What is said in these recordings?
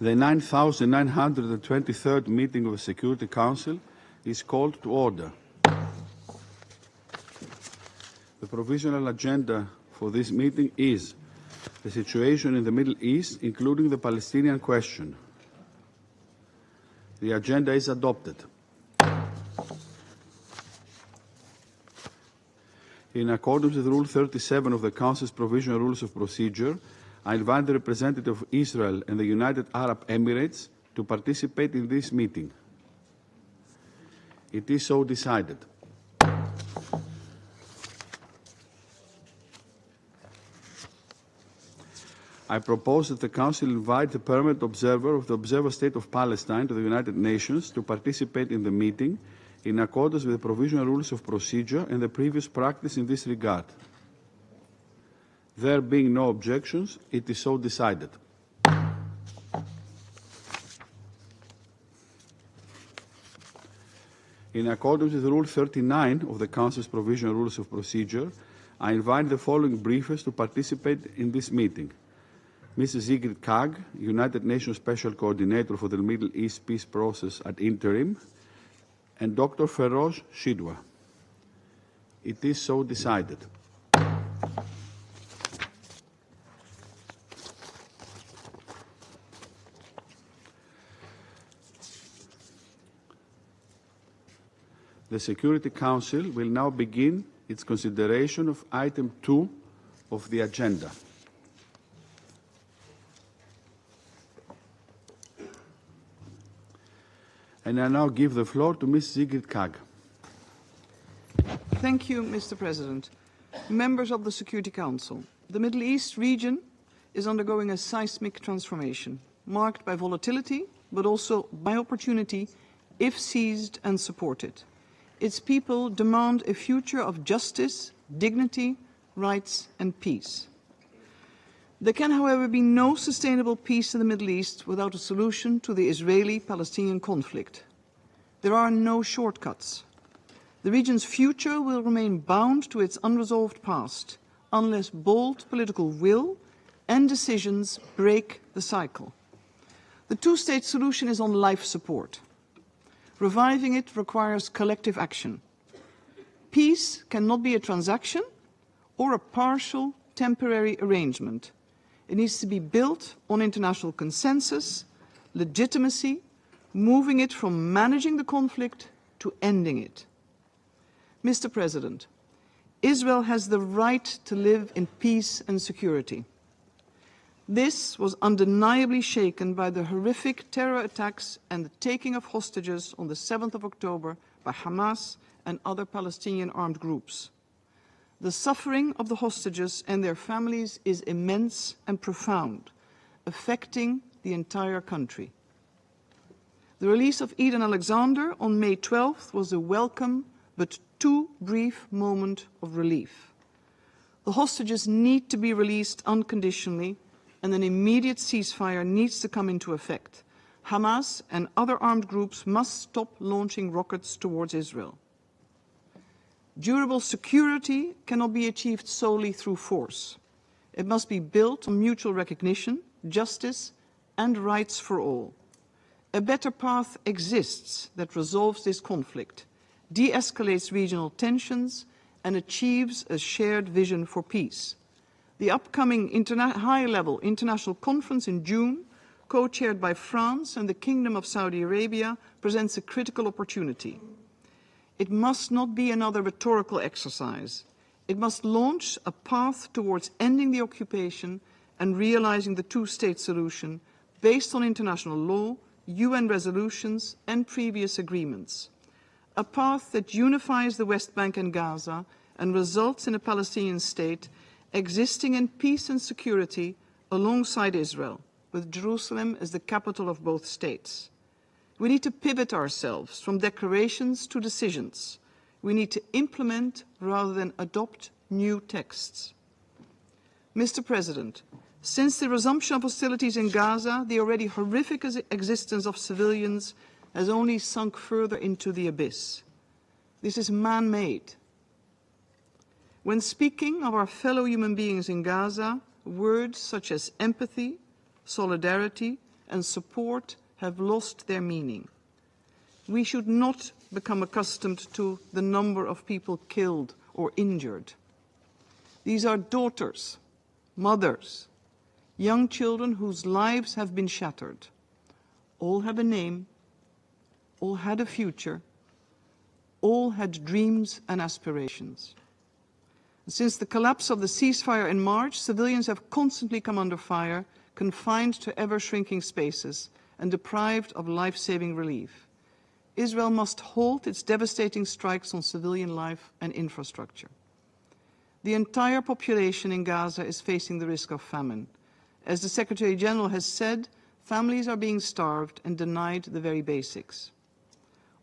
The 9,923rd meeting of the Security Council is called to order. The provisional agenda for this meeting is the situation in the Middle East, including the Palestinian question. The agenda is adopted. In accordance with Rule 37 of the Council's Provisional Rules of Procedure, I invite the representative of Israel and the United Arab Emirates to participate in this meeting. It is so decided. I propose that the Council invite the permanent observer of the Observer State of Palestine to the United Nations to participate in the meeting in accordance with the Provisional Rules of Procedure and the previous practice in this regard. There being no objections, it is so decided. In accordance with Rule 39 of the Council's Provisional Rules of Procedure, I invite the following briefers to participate in this meeting. Mrs. Sigrid Kaag, United Nations Special Coordinator for the Middle East Peace Process ad interim, and Dr. Feroze Sidhwa. It is so decided. The Security Council will now begin its consideration of item 2 of the agenda. And I now give the floor to Ms. Sigrid Kaag. Thank you, Mr. President. Members of the Security Council, the Middle East region is undergoing a seismic transformation, marked by volatility, but also by opportunity if seized and supported. Its people demand a future of justice, dignity, rights and peace. There can, however, be no sustainable peace in the Middle East without a solution to the Israeli-Palestinian conflict. There are no shortcuts. The region's future will remain bound to its unresolved past unless bold political will and decisions break the cycle. The two-state solution is on life support. Reviving it requires collective action. Peace cannot be a transaction or a partial, temporary arrangement. It needs to be built on international consensus, legitimacy, moving it from managing the conflict to ending it. Mr. President, Israel has the right to live in peace and security. This was undeniably shaken by the horrific terror attacks and the taking of hostages on the 7th of October by Hamas and other Palestinian armed groups. The suffering of the hostages and their families is immense and profound, affecting the entire country. The release of Eden Alexander on May 12th was a welcome but too brief moment of relief. The hostages need to be released unconditionally, and an immediate ceasefire needs to come into effect. Hamas and other armed groups must stop launching rockets towards Israel. Durable security cannot be achieved solely through force. It must be built on mutual recognition, justice, and rights for all. A better path exists that resolves this conflict, de-escalates regional tensions, and achieves a shared vision for peace. The upcoming high-level international conference in June, co-chaired by France and the Kingdom of Saudi Arabia, presents a critical opportunity. It must not be another rhetorical exercise. It must launch a path towards ending the occupation and realizing the two-state solution based on international law, UN resolutions and previous agreements. A path that unifies the West Bank and Gaza and results in a Palestinian state existing in peace and security alongside Israel, with Jerusalem as the capital of both states. We need to pivot ourselves from declarations to decisions. We need to implement rather than adopt new texts. Mr. President, since the resumption of hostilities in Gaza, the already horrific existence of civilians has only sunk further into the abyss. This is man-made. When speaking of our fellow human beings in Gaza, words such as empathy, solidarity, and support have lost their meaning. We should not become accustomed to the number of people killed or injured. These are daughters, mothers, young children whose lives have been shattered. All have a name, all had a future, all had dreams and aspirations. Since the collapse of the ceasefire in March, civilians have constantly come under fire, confined to ever-shrinking spaces and deprived of life-saving relief. Israel must halt its devastating strikes on civilian life and infrastructure. The entire population in Gaza is facing the risk of famine. As the Secretary General has said, families are being starved and denied the very basics.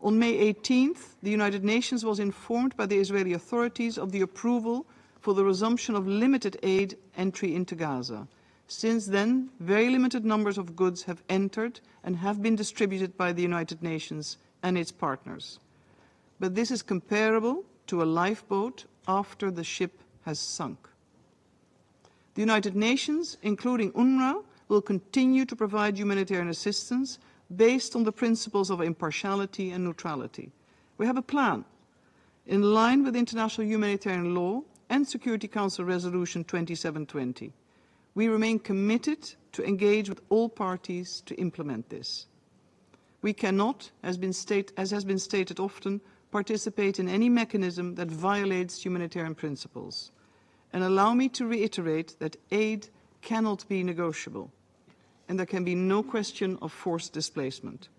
On May 18th, the United Nations was informed by the Israeli authorities of the approval for the resumption of limited aid entry into Gaza. Since then, very limited numbers of goods have entered and have been distributed by the United Nations and its partners. But this is comparable to a lifeboat after the ship has sunk. The United Nations, including UNRWA, will continue to provide humanitarian assistance based on the principles of impartiality and neutrality. We have a plan in line with international humanitarian law and Security Council Resolution 2720. We remain committed to engage with all parties to implement this. We cannot, as has been stated often, participate in any mechanism that violates humanitarian principles. And allow me to reiterate that aid cannot be negotiable, and there can be no question of forced displacement.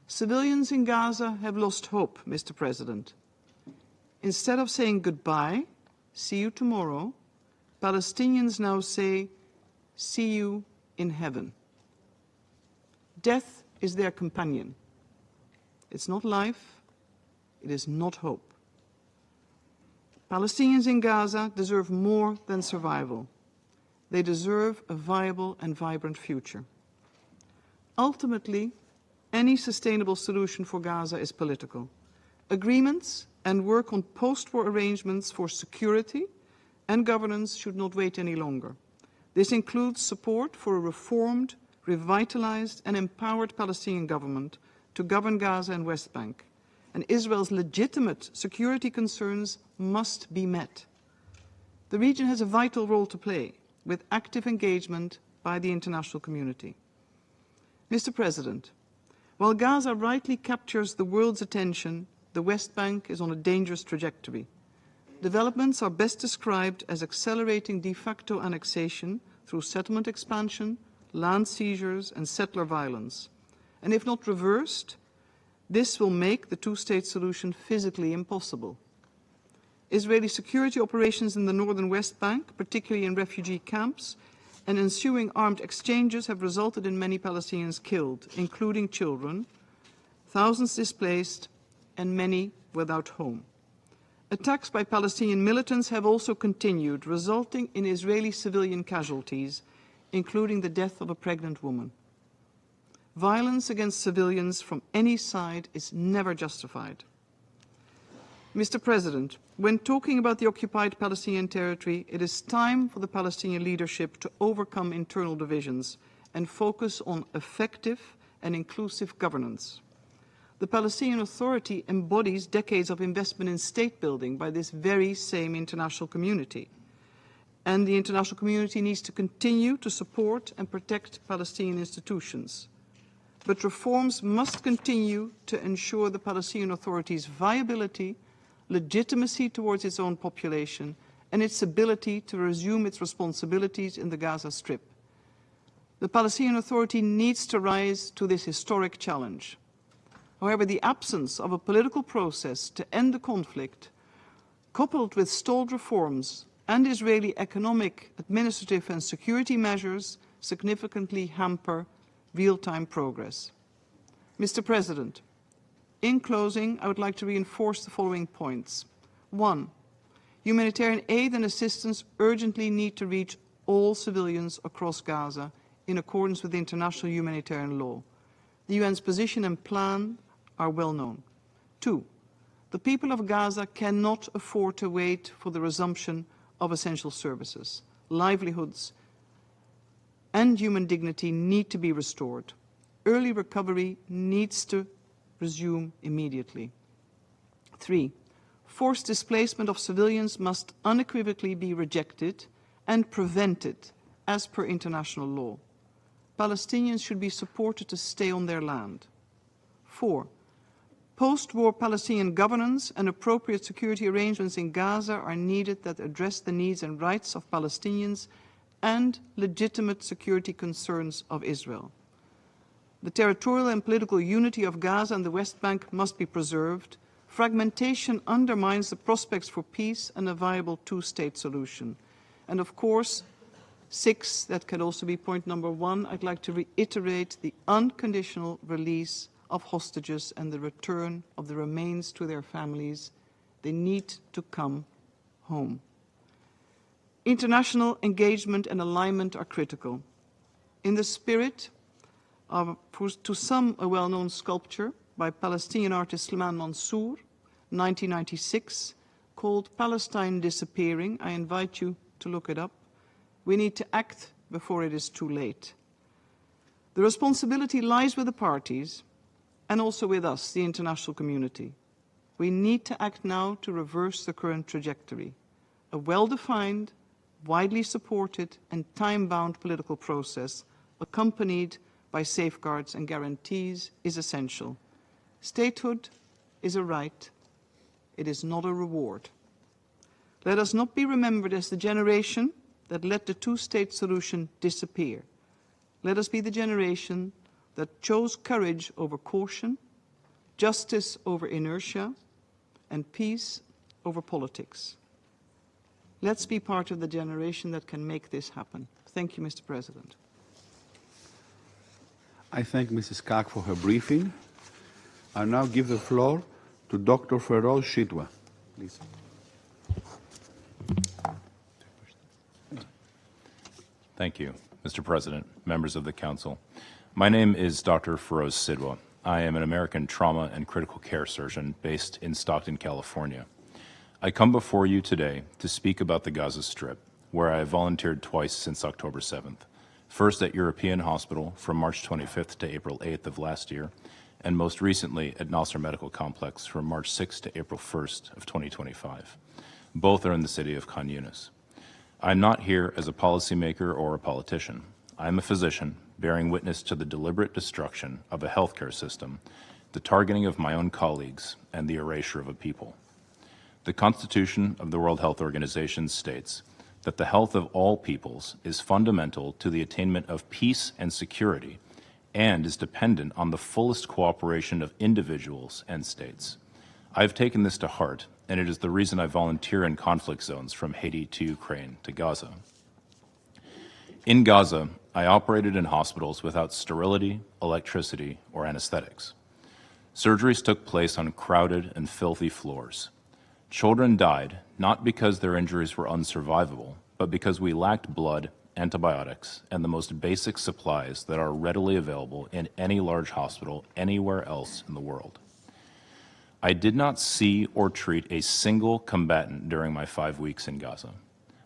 Civilians in Gaza have lost hope, Mr. President. Instead of saying goodbye, see you tomorrow, Palestinians now say, see you in heaven. Death is their companion. It's not life, it is not hope. Palestinians in Gaza deserve more than survival. They deserve a viable and vibrant future. Ultimately, any sustainable solution for Gaza is political. Agreements and work on post-war arrangements for security and governance should not wait any longer. This includes support for a reformed, revitalized and empowered Palestinian government to govern Gaza and West Bank. And Israel's legitimate security concerns must be met. The region has a vital role to play, with active engagement by the international community. Mr. President, while Gaza rightly captures the world's attention, the West Bank is on a dangerous trajectory. Developments are best described as accelerating de facto annexation through settlement expansion, land seizures and settler violence. And if not reversed, this will make the two-state solution physically impossible. Israeli security operations in the northern West Bank, particularly in refugee camps, and ensuing armed exchanges have resulted in many Palestinians killed, including children, thousands displaced, and many without home. Attacks by Palestinian militants have also continued, resulting in Israeli civilian casualties, including the death of a pregnant woman. Violence against civilians from any side is never justified. Mr. President, when talking about the occupied Palestinian territory, it is time for the Palestinian leadership to overcome internal divisions and focus on effective and inclusive governance. The Palestinian Authority embodies decades of investment in state building by this very same international community. And the international community needs to continue to support and protect Palestinian institutions. But reforms must continue to ensure the Palestinian Authority's viability, legitimacy towards its own population, and its ability to resume its responsibilities in the Gaza Strip. The Palestinian Authority needs to rise to this historic challenge. However, the absence of a political process to end the conflict, coupled with stalled reforms and Israeli economic, administrative and security measures, significantly hamper real-time progress. Mr. President, in closing, I would like to reinforce the following points. 1. Humanitarian aid and assistance urgently need to reach all civilians across Gaza in accordance with international humanitarian law. The UN's position and plan are well known. 2. The people of Gaza cannot afford to wait for the resumption of essential services, livelihoods, and human dignity need to be restored. Early recovery needs to resume immediately. 3. Forced displacement of civilians must unequivocally be rejected and prevented as per international law. Palestinians should be supported to stay on their land. 4. Post-war Palestinian governance and appropriate security arrangements in Gaza are needed that address the needs and rights of Palestinians and legitimate security concerns of Israel. The territorial and political unity of Gaza and the West Bank must be preserved. Fragmentation undermines the prospects for peace and a viable two-state solution. And of course, 6, that can also be point number 1, I'd like to reiterate the unconditional release of hostages and the return of the remains to their families. They need to come home. International engagement and alignment are critical. In the spirit of, to some, a well-known sculpture by Palestinian artist Sleman Mansour, 1996, called Palestine Disappearing. I invite you to look it up. We need to act before it is too late. The responsibility lies with the parties and also with us, the international community. We need to act now to reverse the current trajectory. A well-defined, widely supported and time-bound political process accompanied by safeguards and guarantees is essential. Statehood is a right. It is not a reward. Let us not be remembered as the generation that let the two-state solution disappear. Let us be the generation that chose courage over caution, justice over inertia, and peace over politics. Let's be part of the generation that can make this happen. Thank you, Mr. President. I thank Mrs. Kak for her briefing. I now give the floor to Dr. Feroze Sidhwa. Please. Thank you, Mr. President, members of the Council. My name is Dr. Feroze Sidhwa. I am an American trauma and critical care surgeon based in Stockton, California. I come before you today to speak about the Gaza Strip, where I have volunteered twice since October 7th. First at European Hospital from March 25th to April 8th of last year, and most recently at Nasser Medical Complex from March 6th to April 1st of 2025. Both are in the city of Khan Yunis. I'm not here as a policymaker or a politician. I'm a physician bearing witness to the deliberate destruction of a healthcare system, the targeting of my own colleagues, and the erasure of a people. The Constitution of the World Health Organization states that the health of all peoples is fundamental to the attainment of peace and security and is dependent on the fullest cooperation of individuals and states. I've taken this to heart, and it is the reason I volunteer in conflict zones from Haiti to Ukraine to Gaza. In Gaza, I operated in hospitals without sterility, electricity, or anesthetics. Surgeries took place on crowded and filthy floors. Children died not because their injuries were unsurvivable, but because we lacked blood, antibiotics, and the most basic supplies that are readily available in any large hospital anywhere else in the world. I did not see or treat a single combatant during my 5 weeks in Gaza.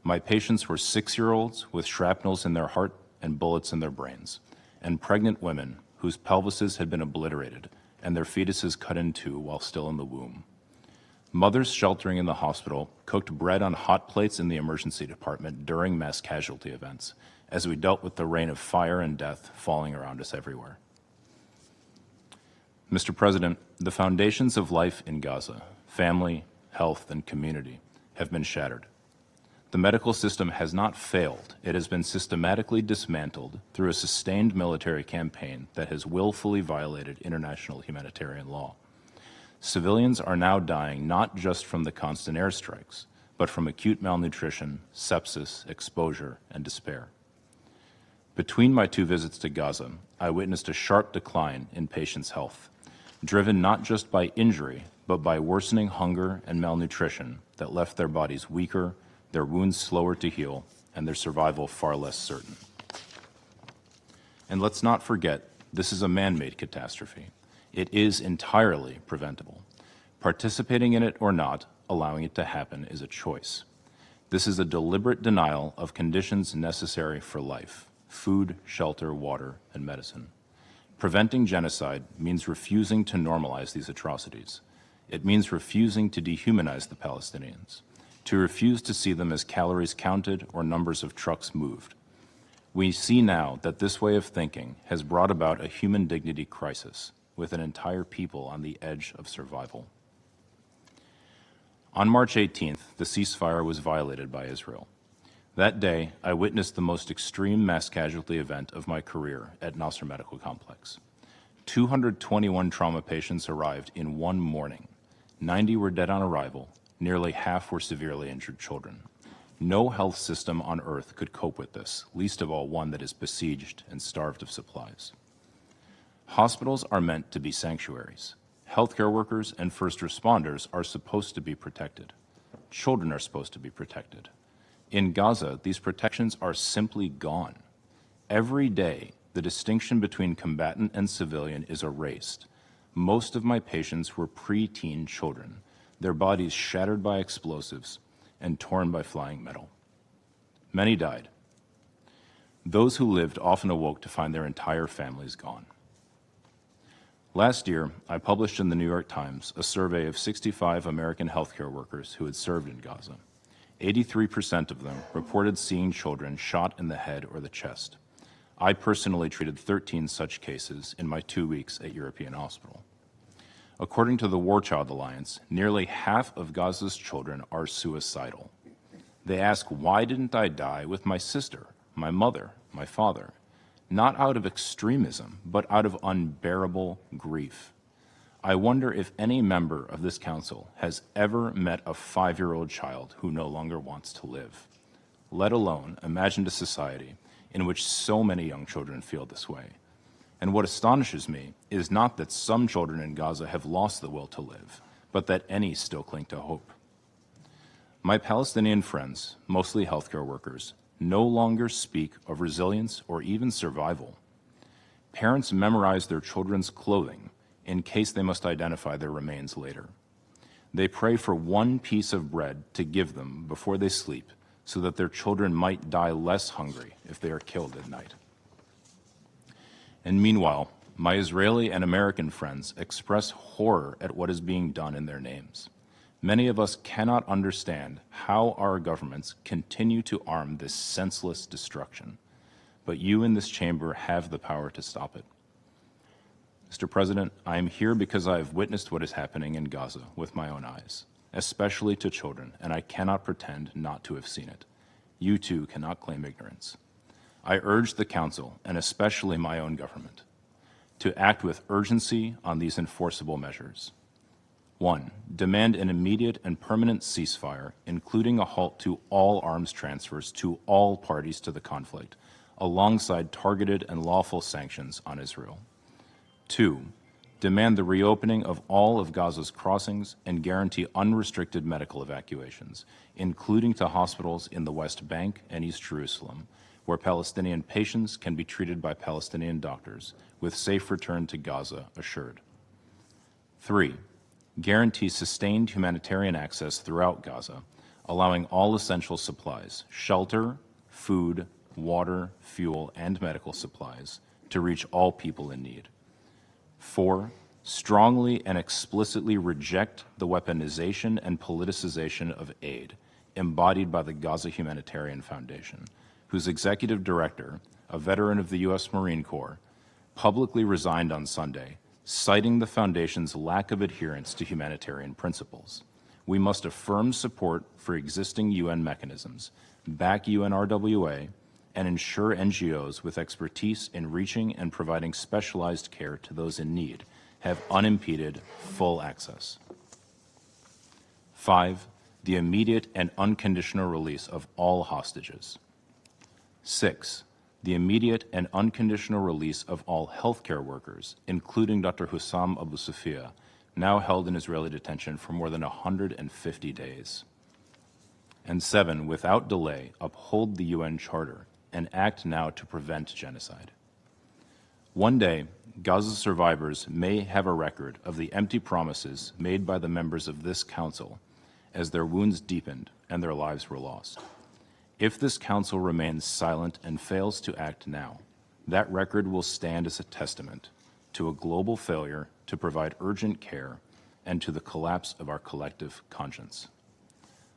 My patients were 6-year-olds with shrapnels in their heart and bullets in their brains, and pregnant women whose pelvises had been obliterated and their fetuses cut in two while still in the womb. Mothers sheltering in the hospital cooked bread on hot plates in the emergency department during mass casualty events, as we dealt with the rain of fire and death falling around us everywhere. Mr. President, the foundations of life in Gaza, family, health, and community, have been shattered. The medical system has not failed. It has been systematically dismantled through a sustained military campaign that has willfully violated international humanitarian law. Civilians are now dying not just from the constant airstrikes, but from acute malnutrition, sepsis, exposure, and despair. Between my 2 visits to Gaza, I witnessed a sharp decline in patients' health, driven not just by injury, but by worsening hunger and malnutrition that left their bodies weaker, their wounds slower to heal, and their survival far less certain. And let's not forget, this is a man-made catastrophe. It is entirely preventable. Participating in it or not, allowing it to happen is a choice. This is a deliberate denial of conditions necessary for life, food, shelter, water, and medicine. Preventing genocide means refusing to normalize these atrocities. It means refusing to dehumanize the Palestinians, to refuse to see them as calories counted or numbers of trucks moved. We see now that this way of thinking has brought about a human dignity crisis with an entire people on the edge of survival. On March 18th, the ceasefire was violated by Israel. That day, I witnessed the most extreme mass casualty event of my career at Nasser Medical Complex. 221 trauma patients arrived in one morning. 90 were dead on arrival. Nearly half were severely injured children. No health system on earth could cope with this, least of all one that is besieged and starved of supplies. Hospitals are meant to be sanctuaries. Healthcare workers and first responders are supposed to be protected. Children are supposed to be protected. In Gaza, these protections are simply gone. Every day, the distinction between combatant and civilian is erased. Most of my patients were preteen children, their bodies shattered by explosives and torn by flying metal. Many died. Those who lived often awoke to find their entire families gone. Last year, I published in the New York Times a survey of 65 American healthcare workers who had served in Gaza. 83% of them reported seeing children shot in the head or the chest. I personally treated 13 such cases in my 2 weeks at European Hospital. According to the War Child Alliance, nearly half of Gaza's children are suicidal. They ask, why didn't I die with my sister, my mother, my father? Not out of extremism, but out of unbearable grief. I wonder if any member of this council has ever met a 5-year-old child who no longer wants to live, let alone imagined a society in which so many young children feel this way. And what astonishes me is not that some children in Gaza have lost the will to live, but that any still cling to hope. My Palestinian friends, mostly healthcare workers, no longer speak of resilience or even survival. Parents memorize their children's clothing in case they must identify their remains later. They pray for one piece of bread to give them before they sleep so that their children might die less hungry if they are killed at night. And meanwhile, my Israeli and American friends express horror at what is being done in their names. Many of us cannot understand how our governments continue to arm this senseless destruction, but you in this chamber have the power to stop it. Mr. President, I am here because I have witnessed what is happening in Gaza with my own eyes, especially to children, and I cannot pretend not to have seen it. You too cannot claim ignorance. I urge the Council, and especially my own government, to act with urgency on these enforceable measures. 1. Demand an immediate and permanent ceasefire, including a halt to all arms transfers to all parties to the conflict, alongside targeted and lawful sanctions on Israel. 2. Demand the reopening of all of Gaza's crossings and guarantee unrestricted medical evacuations, including to hospitals in the West Bank and East Jerusalem, where Palestinian patients can be treated by Palestinian doctors, with safe return to Gaza assured. 3. Guarantee sustained humanitarian access throughout Gaza, allowing all essential supplies, shelter, food, water, fuel, and medical supplies, to reach all people in need. 4. Strongly and explicitly reject the weaponization and politicization of aid embodied by the Gaza Humanitarian Foundation, whose executive director, a veteran of the U.S. Marine Corps, publicly resigned on Sunday, citing the Foundation's lack of adherence to humanitarian principles. We must affirm support for existing UN mechanisms, back UNRWA, and ensure NGOs with expertise in reaching and providing specialized care to those in need have unimpeded, full access. 5. The immediate and unconditional release of all hostages. 6. The immediate and unconditional release of all healthcare workers, including Dr. Hussam Abu Sufia, now held in Israeli detention for more than 150 days. And 7. Without delay, uphold the UN Charter and act now to prevent genocide. One day, Gaza survivors may have a record of the empty promises made by the members of this council as their wounds deepened and their lives were lost. If this Council remains silent and fails to act now, that record will stand as a testament to a global failure to provide urgent care and to the collapse of our collective conscience.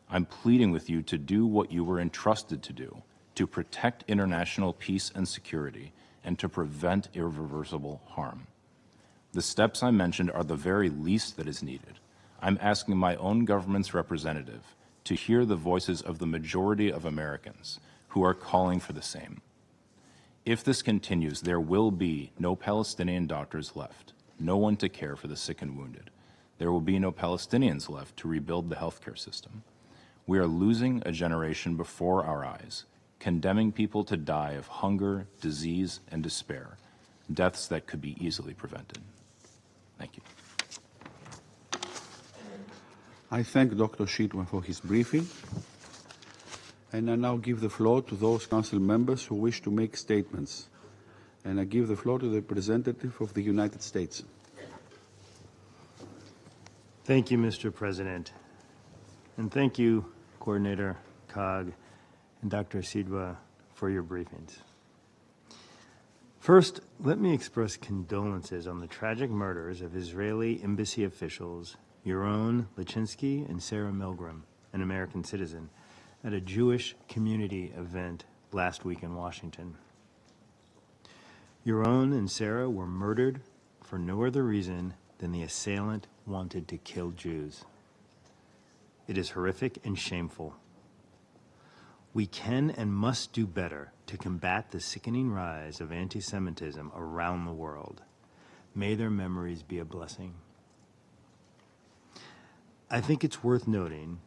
I'm pleading with you to do what you were entrusted to do, to protect international peace and security, and to prevent irreversible harm. The steps I mentioned are the very least that is needed. I'm asking my own government's representative to hear the voices of the majority of Americans who are calling for the same. If this continues, there will be no Palestinian doctors left, no one to care for the sick and wounded. There will be no Palestinians left to rebuild the healthcare system. We are losing a generation before our eyes, condemning people to die of hunger, disease, and despair, deaths that could be easily prevented. Thank you. I thank Dr. Sidhwa for his briefing, and I now give the floor to those Council members who wish to make statements. And I give the floor to the representative of the United States. Thank you, Mr. President. And thank you, Coordinator Cog and Dr. Sidhwa, for your briefings. First, let me express condolences on the tragic murders of Israeli embassy officials Yaron Lachinsky and Sarah Milgram, an American citizen, at a Jewish community event last week in Washington. Yaron and Sarah were murdered for no other reason than the assailant wanted to kill Jews. It is horrific and shameful. We can and must do better to combat the sickening rise of anti-Semitism around the world. May their memories be a blessing. I think it's worth noting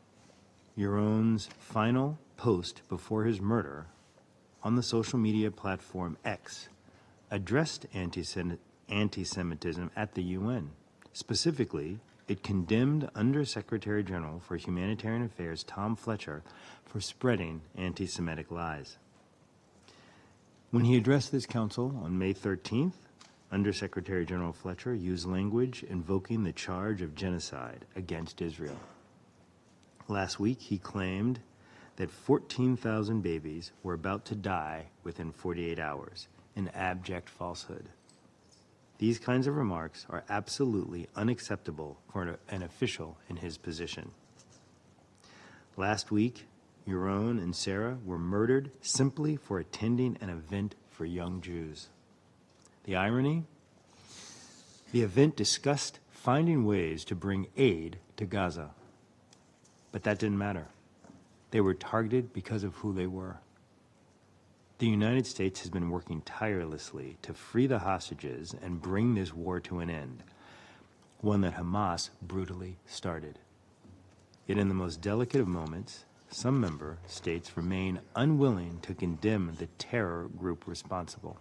Yaron's final post before his murder on the social media platform X addressed anti-Semitism at the UN. Specifically, it condemned Under-Secretary General for Humanitarian Affairs Tom Fletcher for spreading anti-Semitic lies. When he addressed this council on May 13th, Under-Secretary General Fletcher used language invoking the charge of genocide against Israel. Last week, he claimed that 14,000 babies were about to die within 48 hours, an abject falsehood. These kinds of remarks are absolutely unacceptable for an official in his position. Last week, Yaron and Sarah were murdered simply for attending an event for young Jews. The irony? The event discussed finding ways to bring aid to Gaza. But that didn't matter. They were targeted because of who they were. The United States has been working tirelessly to free the hostages and bring this war to an end, one that Hamas brutally started. Yet in the most delicate of moments, some member states remain unwilling to condemn the terror group responsible.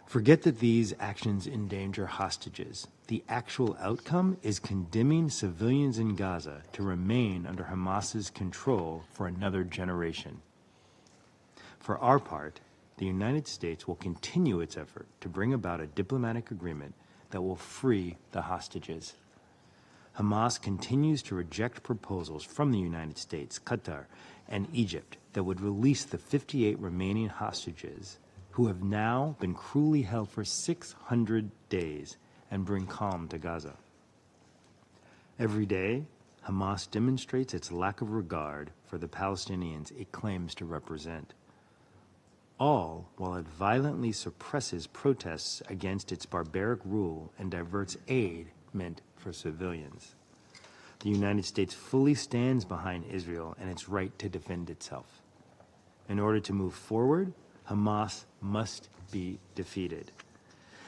Forget that these actions endanger hostages. The actual outcome is condemning civilians in Gaza to remain under Hamas's control for another generation. For our part, the United States will continue its effort to bring about a diplomatic agreement that will free the hostages. Hamas continues to reject proposals from the United States, Qatar, and Egypt that would release the 58 remaining hostages who have now been cruelly held for 600 days and bring calm to Gaza. Every day, Hamas demonstrates its lack of regard for the Palestinians it claims to represent, all while it violently suppresses protests against its barbaric rule and diverts aid meant for civilians. The United States fully stands behind Israel and its right to defend itself. In order to move forward, Hamas must be defeated.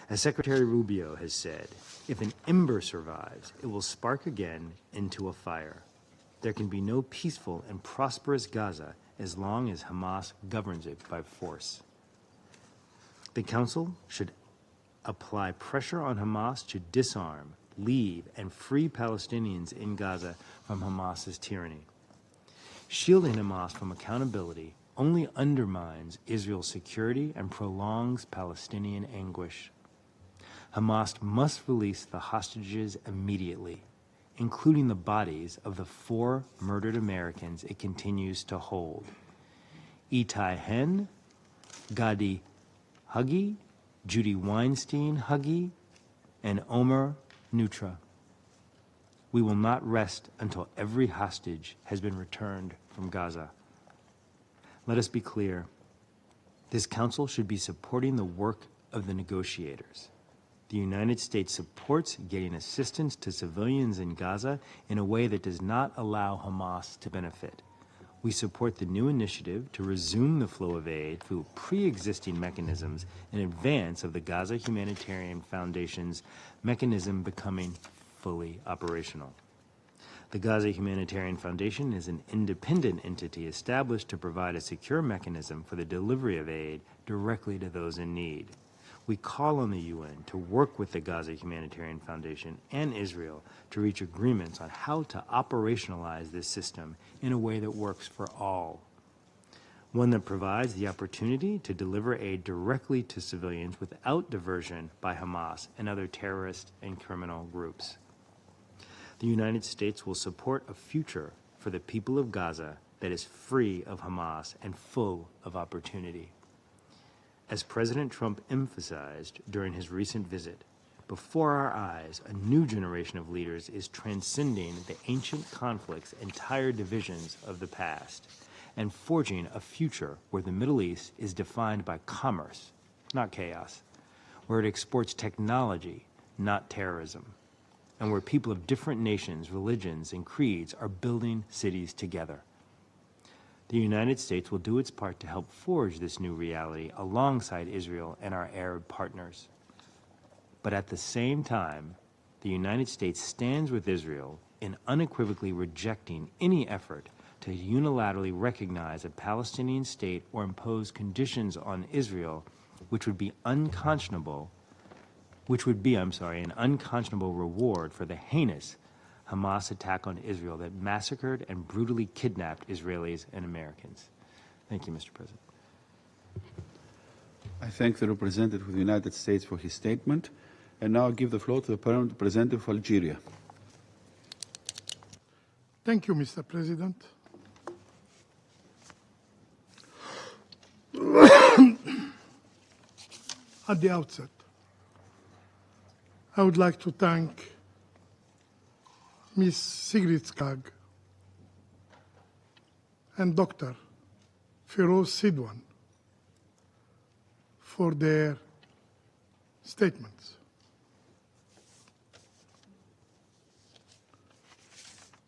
As Secretary Rubio has said, if an ember survives, it will spark again into a fire. There can be no peaceful and prosperous Gaza as long as Hamas governs it by force. The Council should apply pressure on Hamas to disarm, leave, and free Palestinians in Gaza from Hamas's tyranny. Shielding Hamas from accountability only undermines Israel's security and prolongs Palestinian anguish. Hamas must release the hostages immediately, including the bodies of the 4 murdered Americans it continues to hold. Itai Hen, Gadi Huggy, Judy Weinstein Huggy, and Omer Nutra. We will not rest until every hostage has been returned from Gaza. Let us be clear. This council should be supporting the work of the negotiators. The United States supports getting assistance to civilians in Gaza in a way that does not allow Hamas to benefit. We support the new initiative to resume the flow of aid through pre-existing mechanisms in advance of the Gaza Humanitarian Foundation's mechanism becoming fully operational. The Gaza Humanitarian Foundation is an independent entity established to provide a secure mechanism for the delivery of aid directly to those in need. We call on the UN to work with the Gaza Humanitarian Foundation and Israel to reach agreements on how to operationalize this system in a way that works for all. One that provides the opportunity to deliver aid directly to civilians without diversion by Hamas and other terrorist and criminal groups. The United States will support a future for the people of Gaza that is free of Hamas and full of opportunity. As President Trump emphasized during his recent visit, before our eyes, a new generation of leaders is transcending the ancient conflicts and tired divisions of the past and forging a future where the Middle East is defined by commerce, not chaos, where it exports technology, not terrorism, and where people of different nations, religions, and creeds are building cities together. The United States will do its part to help forge this new reality alongside Israel and our Arab partners. But at the same time, the United States stands with Israel in unequivocally rejecting any effort to unilaterally recognize a Palestinian state or impose conditions on Israel which would be an unconscionable reward for the heinous Hamas attack on Israel that massacred and brutally kidnapped Israelis and Americans. Thank you, Mr. President. I thank the representative of the United States for his statement, and now I give the floor to the permanent representative of Algeria. Thank you, Mr. President. At the outset, I would like to thank Ms. Sigrid Kaag and Dr. Feroze Sidhwa for their statements.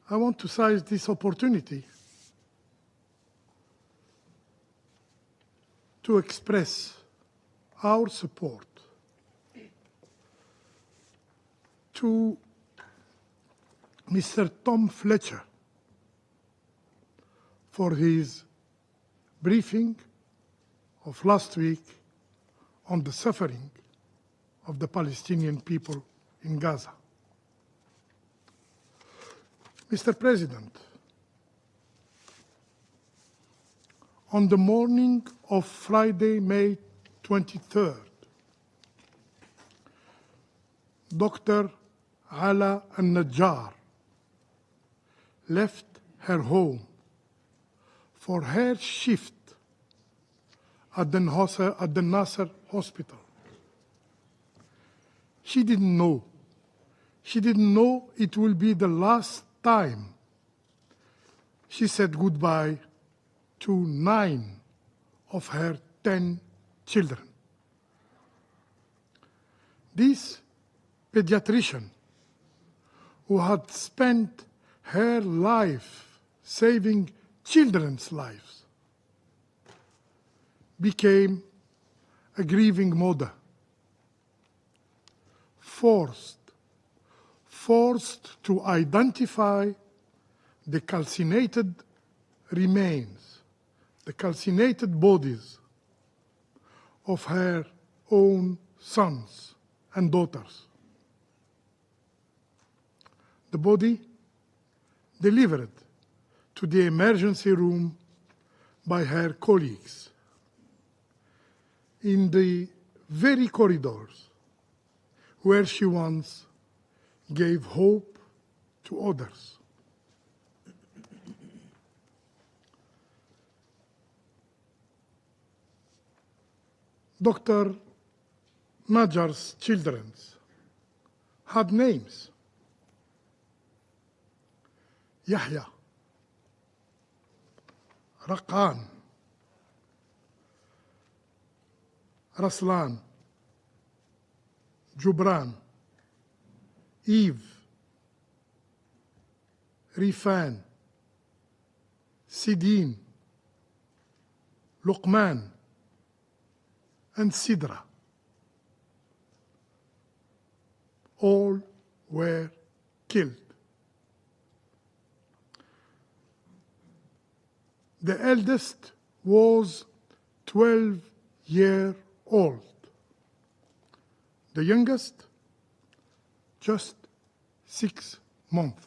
I want to seize this opportunity to express our support to Mr. Tom Fletcher for his briefing of last week on the suffering of the Palestinian people in Gaza. Mr. President, on the morning of Friday, May 23rd, Dr. Ala al-Najjar left her home for her shift at the Nasser Hospital. She didn't know it will be the last time she said goodbye to 9 of her 10 children. This pediatrician, who had spent her life saving children's lives, became a grieving mother, forced to identify the calcinated remains, the calcinated bodies of her own sons and daughters. The body delivered to the emergency room by her colleagues in the very corridors where she once gave hope to others. Dr. Najjar's children had names. Yahya, Raqan, Raslan, Jubran, Eve, Rifan, Sidin, Luqman, and Sidra. All were killed. The eldest was 12-year-old. The youngest, just 6 months.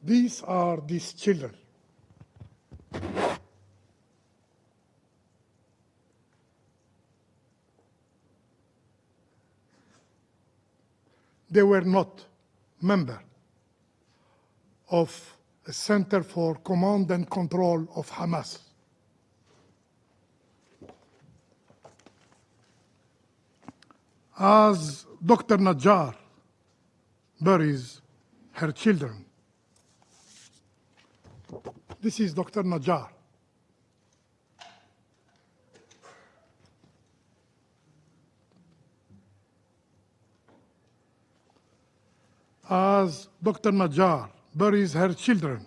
These are these children. They were not members of a Center for Command and Control of Hamas. As Dr. Najjar buries her children, this is Dr. Najjar. As Dr. Najjar buries her children,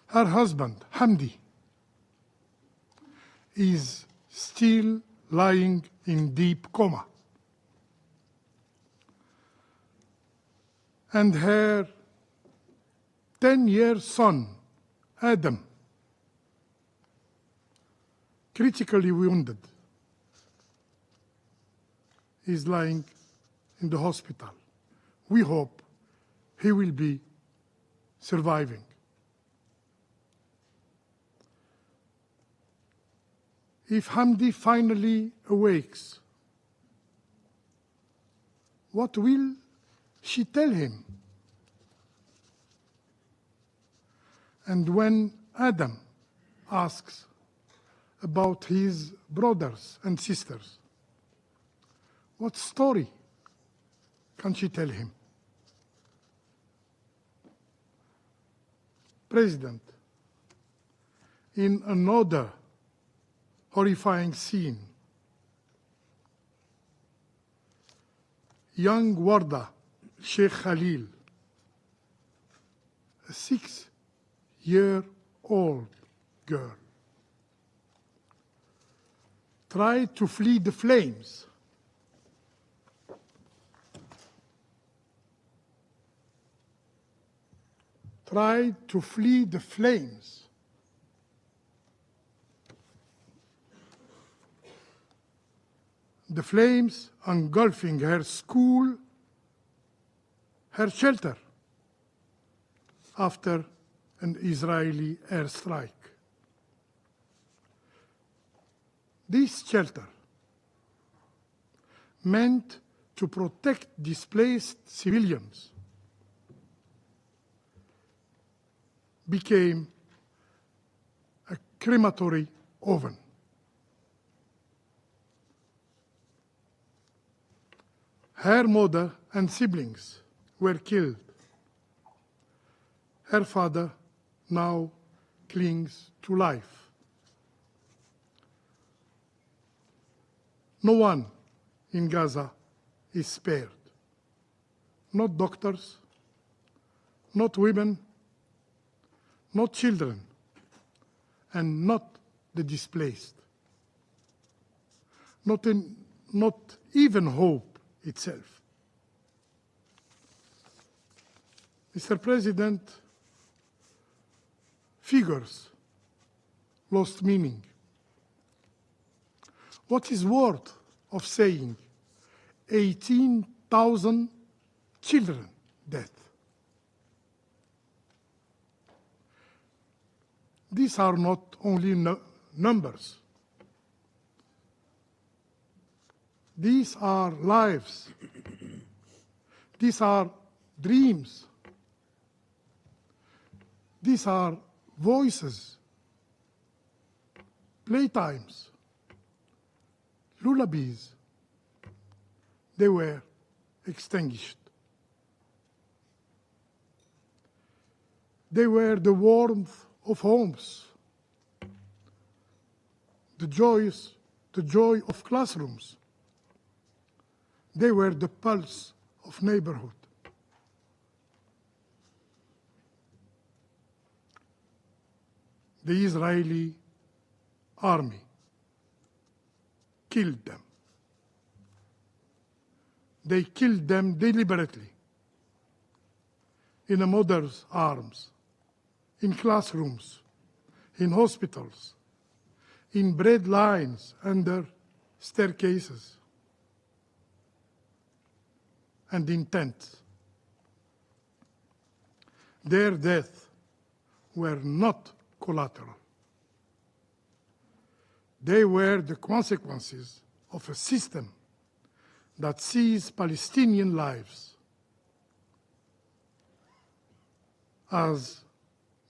her husband, Hamdi, is still lying in deep coma. And her 10-year son, Adam, critically wounded, is lying in the hospital. We hope he will be surviving. If Hamdi finally awakes, what will she tell him? And when Adam asks about his brothers and sisters, what story can she tell him? President, in another horrifying scene, young Warda Sheikh Khalil, a 6-year-old girl, tried to flee the flames. Tried to flee the flames. The flames engulfing her school, her shelter, after an Israeli airstrike. This shelter, meant to protect displaced civilians, became a crematory oven. Her mother and siblings were killed. Her father now clings to life. No one in Gaza is spared. Not doctors, not women, not children, and not the displaced. Not even hope itself. Mr. President, figures lost meaning. What is worth of saying 18,000 children dead? These are not only numbers. These are lives. These are dreams. These are voices, playtimes, lullabies. They were extinguished. They were the warmth of homes, the joy of classrooms. They were the pulse of neighborhood. The Israeli army killed them. They killed them deliberately in a mother's arms, in classrooms, in hospitals, in bread lines under staircases, and in tents. Their deaths were not collateral. They were the consequences of a system that sees Palestinian lives as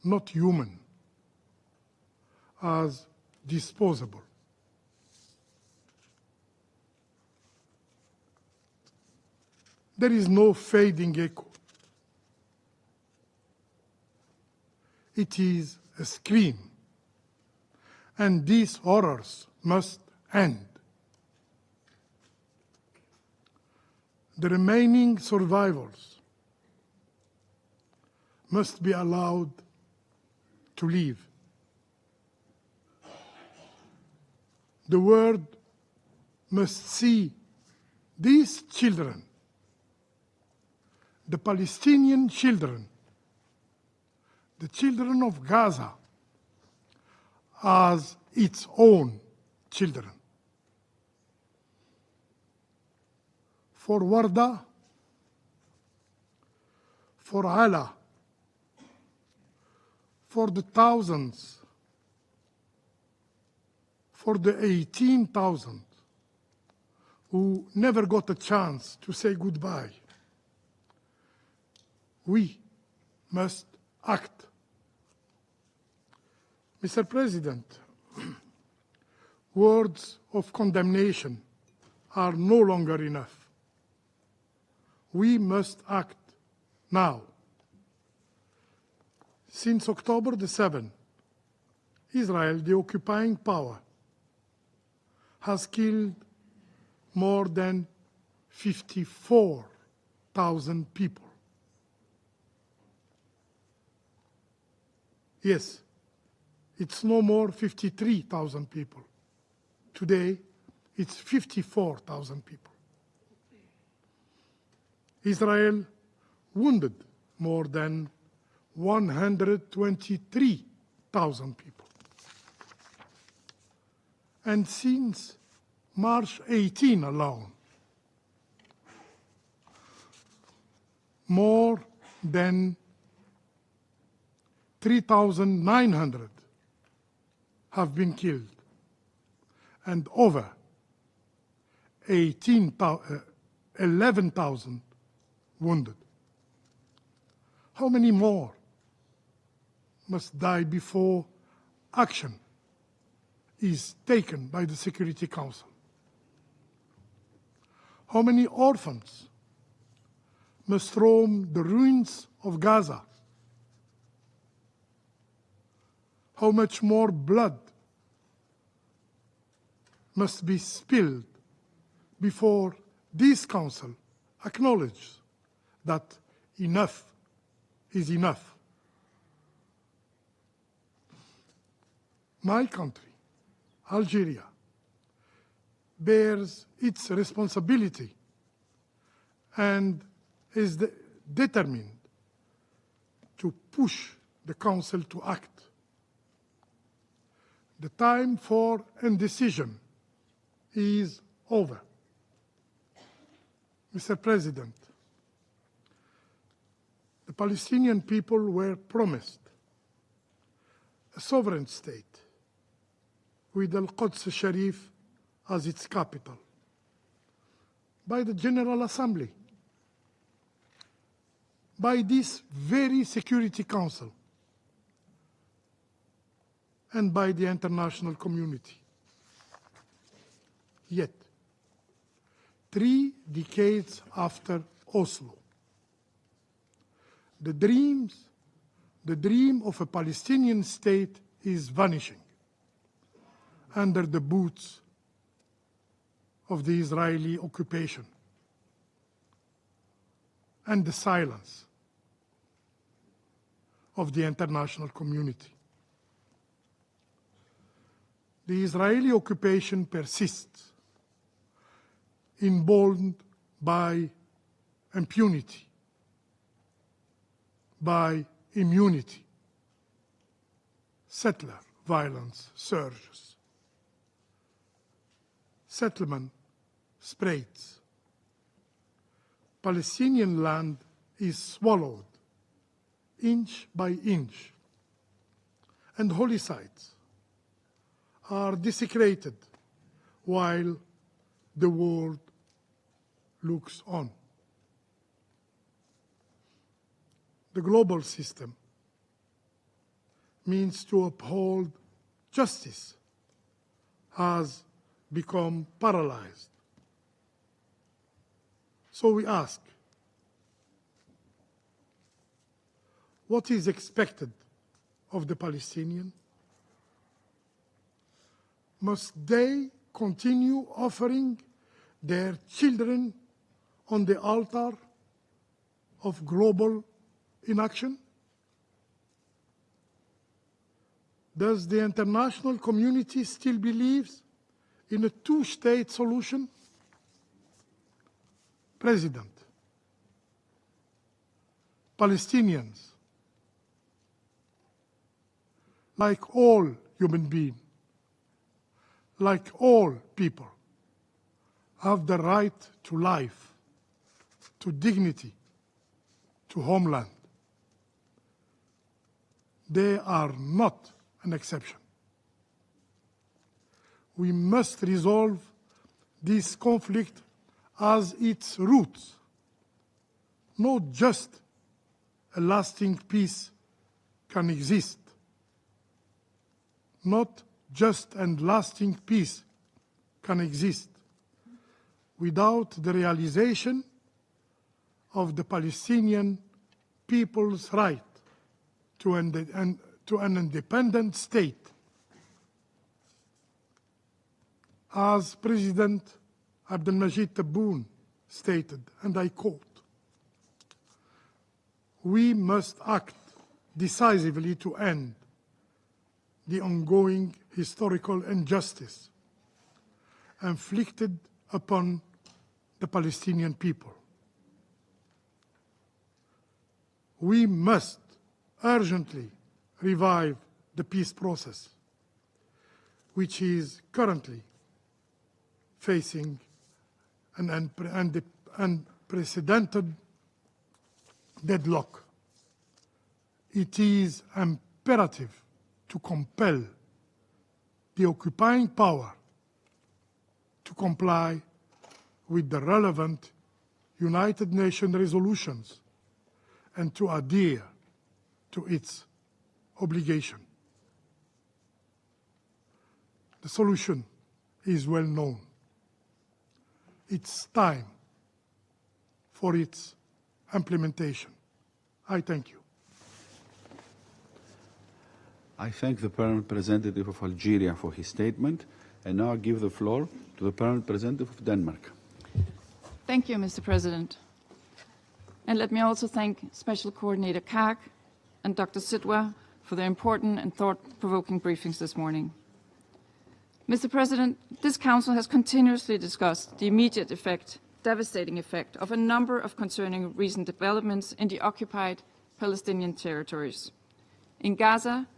not human, as disposable. There is no fading echo. It is a scream, and these horrors must end. The remaining survivors must be allowed to live. The world must see these children, the Palestinian children, the children of Gaza, as its own children. For Warda, for Ala, for the thousands, for the 18,000 who never got a chance to say goodbye, we must act. Mr. President, words of condemnation are no longer enough. We must act now. Since October the 7th, Israel, the occupying power, has killed more than 54,000 people. Yes, it's no more 53,000 people. Today, it's 54,000 people. Israel wounded more than 123,000 people. And since March 18 alone, more than 3,900 have been killed and over 11,000 wounded. How many more must die before action is taken by the Security Council? How many orphans must roam the ruins of Gaza? How much more blood must be spilled before this Council acknowledges that enough is enough? My country, Algeria, bears its responsibility and is determined to push the Council to act. The time for indecision is over. Mr. President, the Palestinian people were promised a sovereign state with Al-Quds Sharif as its capital by the General Assembly. by this very Security Council and by the international community. Yet, 3 decades after Oslo, the dream of a Palestinian state is vanishing under the boots of the Israeli occupation and the silence of the international community. The Israeli occupation persists, emboldened by impunity, by immunity. Settler violence surges. Settlement spreads. Palestinian land is swallowed inch by inch, and holy sites are desecrated while the world looks on. The global system means to uphold justice has become paralyzed. So we ask, what is expected of the Palestinians? Must they continue offering their children on the altar of global inaction? Does the international community still believe in a two-state solution? President, Palestinians, like all human beings, like all people, have the right to life, to dignity, to homeland. They are not an exception. We must resolve this conflict as its roots. Not just a lasting peace can exist. Not just and lasting peace can exist without the realization of the Palestinian people's right to an independent state. As President Abdelmajid Tebboune stated, and I quote, "We must act decisively to end the ongoing historical injustice inflicted upon the Palestinian people. We must urgently revive the peace process, which is currently facing an unprecedented deadlock. It is imperative to compel the occupying power to comply with the relevant United Nations resolutions and to adhere to its obligation. The solution is well known. It's time for its implementation. I thank you. I thank the Permanent Representative of Algeria for his statement, and now I give the floor to the Permanent Representative of Denmark. Thank you, Mr. President. And let me also thank Special Coordinator Kag and Dr. Sidhwa for their important and thought-provoking briefings this morning. Mr. President, this Council has continuously discussed the immediate effect, devastating effect, of a number of concerning recent developments in the occupied Palestinian territories. In Gaza,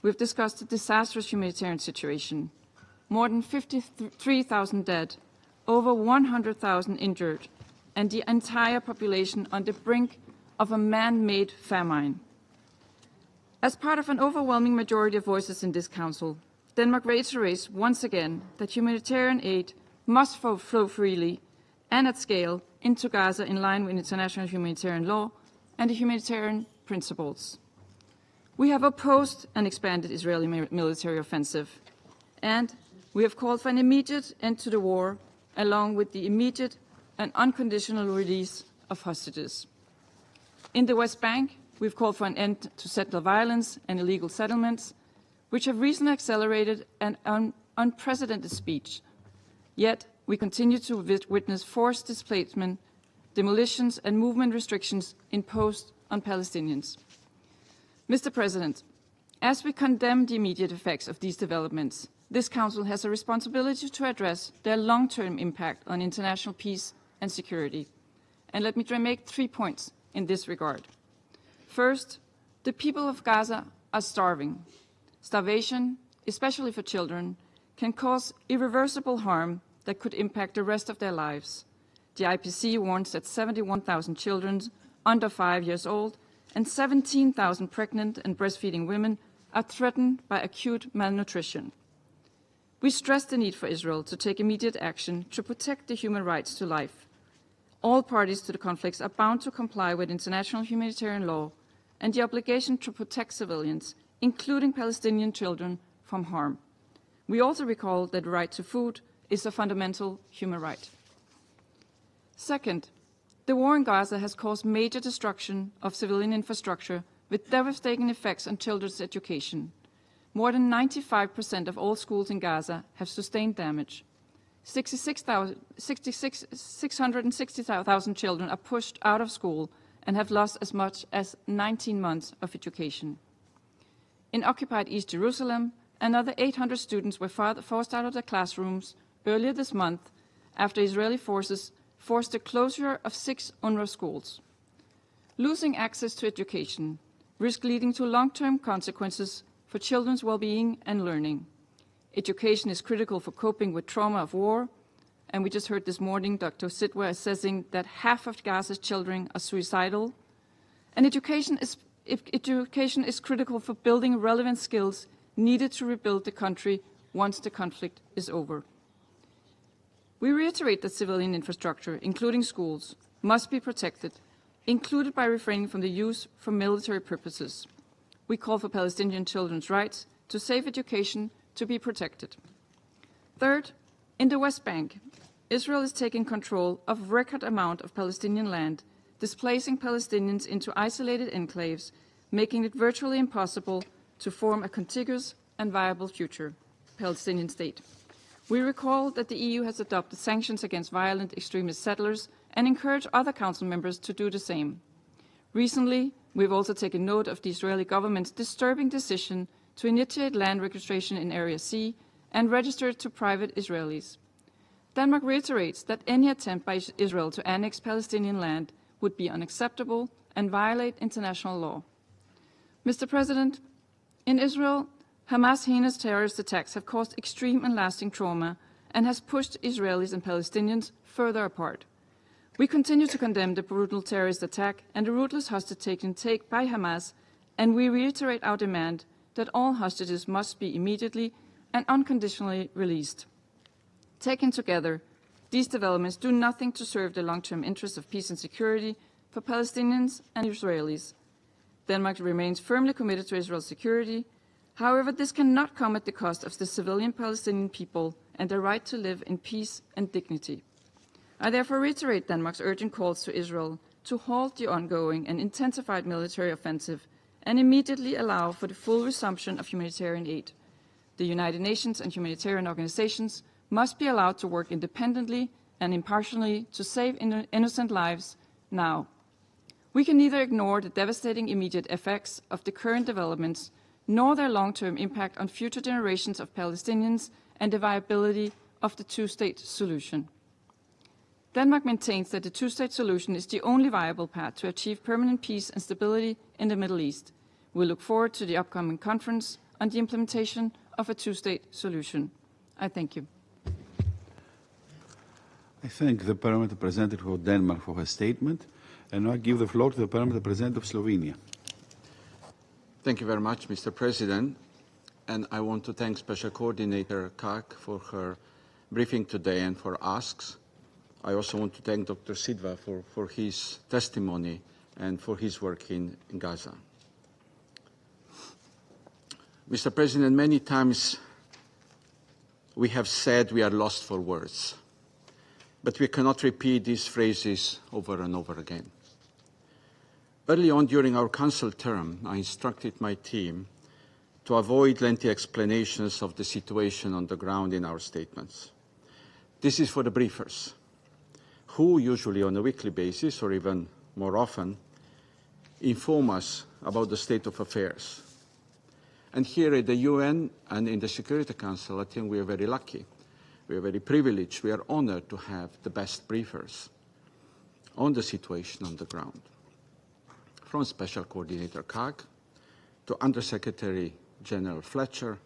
we've discussed a disastrous humanitarian situation, more than 53,000 dead, over 100,000 injured, and the entire population on the brink of a man-made famine. As part of an overwhelming majority of voices in this Council, Denmark reiterates once again that humanitarian aid must flow freely and at scale into Gaza in line with international humanitarian law and the humanitarian principles. We have opposed an expanded Israeli military offensive, and we have called for an immediate end to the war, along with the immediate and unconditional release of hostages. In the West Bank, we've called for an end to settler violence and illegal settlements, which have recently accelerated an unprecedented speed. Yet, we continue to witness forced displacement, demolitions, and movement restrictions imposed on Palestinians. Mr. President, as we condemn the immediate effects of these developments, this Council has a responsibility to address their long-term impact on international peace and security. And let me make 3 points in this regard. First, the people of Gaza are starving. Starvation, especially for children, can cause irreversible harm that could impact the rest of their lives. The IPC warns that 71,000 children under 5 years old and 17,000 pregnant and breastfeeding women are threatened by acute malnutrition. We stress the need for Israel to take immediate action to protect the human rights to life. All parties to the conflicts are bound to comply with international humanitarian law and the obligation to protect civilians, including Palestinian children, from harm. We also recall that the right to food is a fundamental human right. Second, the war in Gaza has caused major destruction of civilian infrastructure with devastating effects on children's education. More than 95% of all schools in Gaza have sustained damage. 660,000 children are pushed out of school and have lost as much as 19 months of education. In occupied East Jerusalem, another 800 students were forced out of their classrooms earlier this month after Israeli forces forced the closure of 6 UNRWA schools. Losing access to education risks leading to long-term consequences for children's well-being and learning. Education is critical for coping with trauma of war, and we just heard this morning Dr. Sidhwa assessing that half of Gaza's children are suicidal. And education is critical for building relevant skills needed to rebuild the country once the conflict is over. We reiterate that civilian infrastructure, including schools, must be protected, included by refraining from the use for military purposes. We call for Palestinian children's rights to safe education to be protected. Third, in the West Bank, Israel is taking control of record amount of Palestinian land, displacing Palestinians into isolated enclaves, making it virtually impossible to form a contiguous and viable future Palestinian state. We recall that the EU has adopted sanctions against violent extremist settlers and encourage other Council members to do the same. Recently, we've also taken note of the Israeli government's disturbing decision to initiate land registration in Area C and register it to private Israelis. Denmark reiterates that any attempt by Israel to annex Palestinian land would be unacceptable and violate international law. Mr. President, in Israel, Hamas' heinous terrorist attacks have caused extreme and lasting trauma and has pushed Israelis and Palestinians further apart. We continue to condemn the brutal terrorist attack and the ruthless hostage-taking by Hamas, and we reiterate our demand that all hostages must be immediately and unconditionally released. Taken together, these developments do nothing to serve the long-term interests of peace and security for Palestinians and Israelis. Denmark remains firmly committed to Israel's security. However, this cannot come at the cost of the civilian Palestinian people and their right to live in peace and dignity. I therefore reiterate Denmark's urgent calls to Israel to halt the ongoing and intensified military offensive and immediately allow for the full resumption of humanitarian aid. The United Nations and humanitarian organizations must be allowed to work independently and impartially to save innocent lives now. We can neither ignore the devastating immediate effects of the current developments nor their long-term impact on future generations of Palestinians and the viability of the two-state solution. Denmark maintains that the two-state solution is the only viable path to achieve permanent peace and stability in the Middle East. We look forward to the upcoming conference on the implementation of a two-state solution. I thank you. I thank the Parliament representative of Denmark for her statement, and now I give the floor to the Parliament representative of Slovenia. Thank you very much, Mr. President, and I want to thank Special Coordinator Kak for her briefing today and for asks. I also want to thank Dr. Sidhwa for his testimony and for his work in Gaza. Mr. President, many times we have said we are lost for words, but we cannot repeat these phrases over and over again. Early on during our Council term, I instructed my team to avoid lengthy explanations of the situation on the ground in our statements. This is for the briefers, who usually on a weekly basis, or even more often, inform us about the state of affairs. And here at the UN and in the Security Council, I think we are very lucky. We are very privileged. We are honored to have the best briefers on the situation on the ground. From Special Coordinator Kag to Undersecretary General Fletcher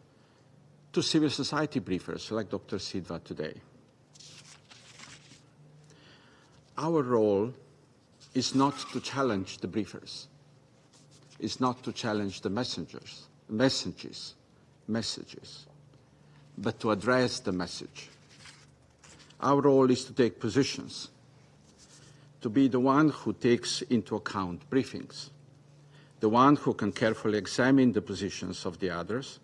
to civil society briefers like Dr. Sidhwa today. Our role is not to challenge the briefers, is not to challenge the messages, but to address the message. Our role is to take positions, to be the one who takes into account briefings, the one who can carefully examine the positions of the others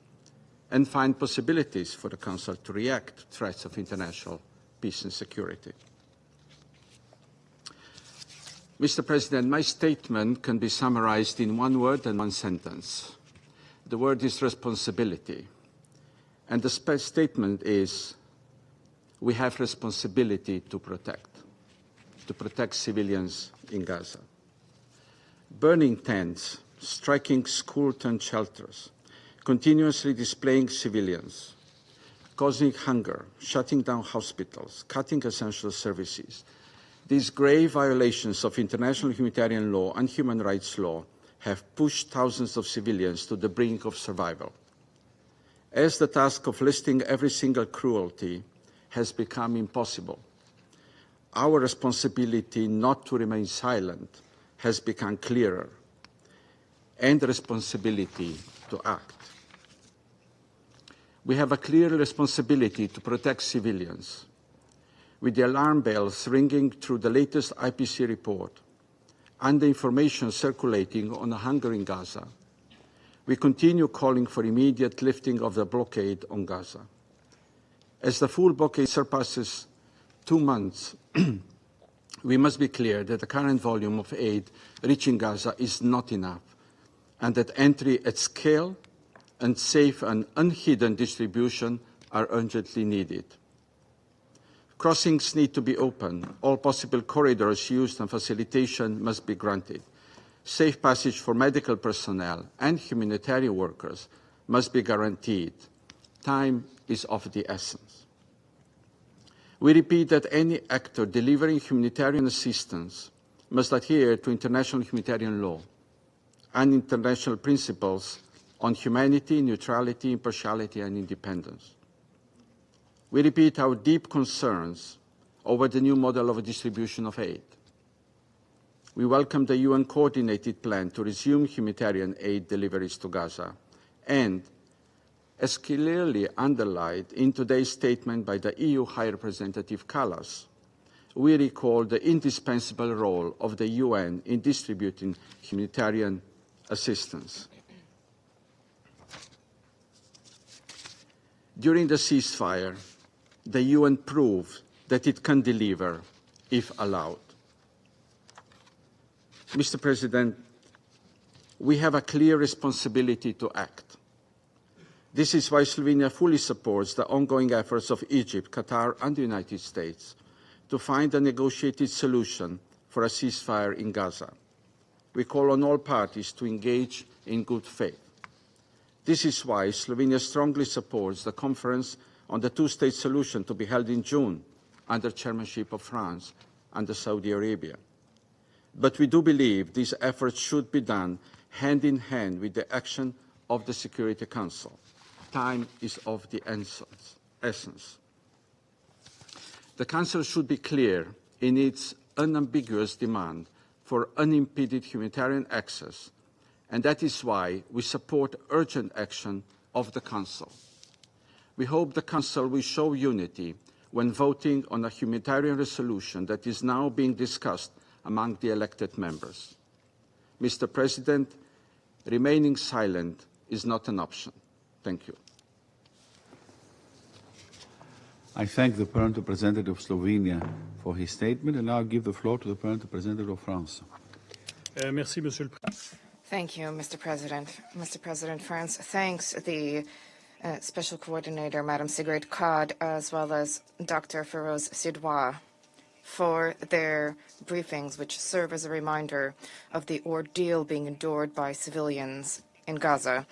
and find possibilities for the Council to react to threats of international peace and security. Mr. President, my statement can be summarized in one word and one sentence. The word is responsibility. And the statement is, we have responsibility to protect civilians in Gaza. Burning tents, striking school-turned shelters, continuously displaying civilians, causing hunger, shutting down hospitals, cutting essential services. These grave violations of international humanitarian law and human rights law have pushed thousands of civilians to the brink of survival. As the task of listing every single cruelty has become impossible, our responsibility not to remain silent has become clearer, and the responsibility to act. We have a clear responsibility to protect civilians. With the alarm bells ringing through the latest IPC report and the information circulating on the hunger in Gaza, we continue calling for immediate lifting of the blockade on Gaza. As the full blockade surpasses 2 months, we must be clear that the current volume of aid reaching Gaza is not enough, and that entry at scale and safe and unhidden distribution are urgently needed. Crossings need to be open. All possible corridors used and facilitation must be granted. Safe passage for medical personnel and humanitarian workers must be guaranteed. Time is of the essence. We repeat that any actor delivering humanitarian assistance must adhere to international humanitarian law and international principles on humanity, neutrality, impartiality, and independence. We repeat our deep concerns over the new model of distribution of aid. We welcome the UN coordinated plan to resume humanitarian aid deliveries to Gaza, and, as clearly underlined in today's statement by the EU High Representative Kallas, we recall the indispensable role of the UN in distributing humanitarian assistance. During the ceasefire, the UN proved that it can deliver if allowed. Mr. President, we have a clear responsibility to act. This is why Slovenia fully supports the ongoing efforts of Egypt, Qatar, and the United States to find a negotiated solution for a ceasefire in Gaza. We call on all parties to engage in good faith. This is why Slovenia strongly supports the conference on the two-state solution to be held in June under chairmanship of France and Saudi Arabia. But we do believe these efforts should be done hand in hand with the action of the Security Council. Time is of the essence. The Council should be clear in its unambiguous demand for unimpeded humanitarian access, and that is why we support urgent action of the Council. We hope the Council will show unity when voting on a humanitarian resolution that is now being discussed among the elected members. Mr. President, remaining silent is not an option. Thank you. I thank the Permanent Representative of Slovenia for his statement, and now I give the floor to the Permanent Representative of France. Merci, Monsieur le Président. Thank you, Mr. President. Mr. President, France thanks the Special Coordinator, Madam Sigrid Kaag, as well as Dr. Feroze Sidhwa for their briefings, which serve as a reminder of the ordeal being endured by civilians in Gaza.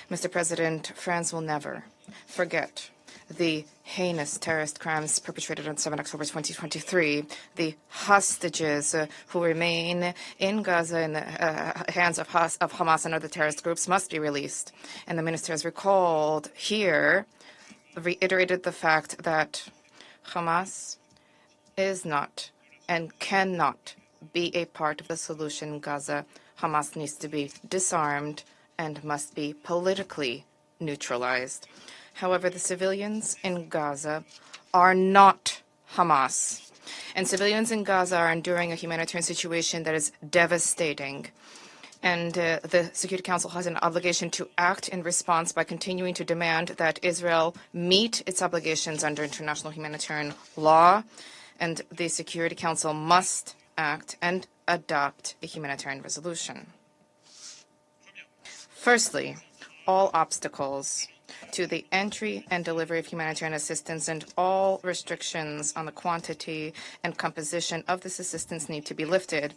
Mr. President, France will never forget the heinous terrorist crimes perpetrated on 7 October 2023, the hostages who remain in Gaza in the hands of Hamas and other terrorist groups must be released. And the minister has recalled here, reiterated the fact that Hamas is not and cannot be a part of the solution in Gaza. Hamas needs to be disarmed and must be politically neutralized. However, the civilians in Gaza are not Hamas, and civilians in Gaza are enduring a humanitarian situation that is devastating. And the Security Council has an obligation to act in response by continuing to demand that Israel meet its obligations under international humanitarian law, and the Security Council must act and adopt a humanitarian resolution. Firstly, all obstacles to the entry and delivery of humanitarian assistance and all restrictions on the quantity and composition of this assistance need to be lifted.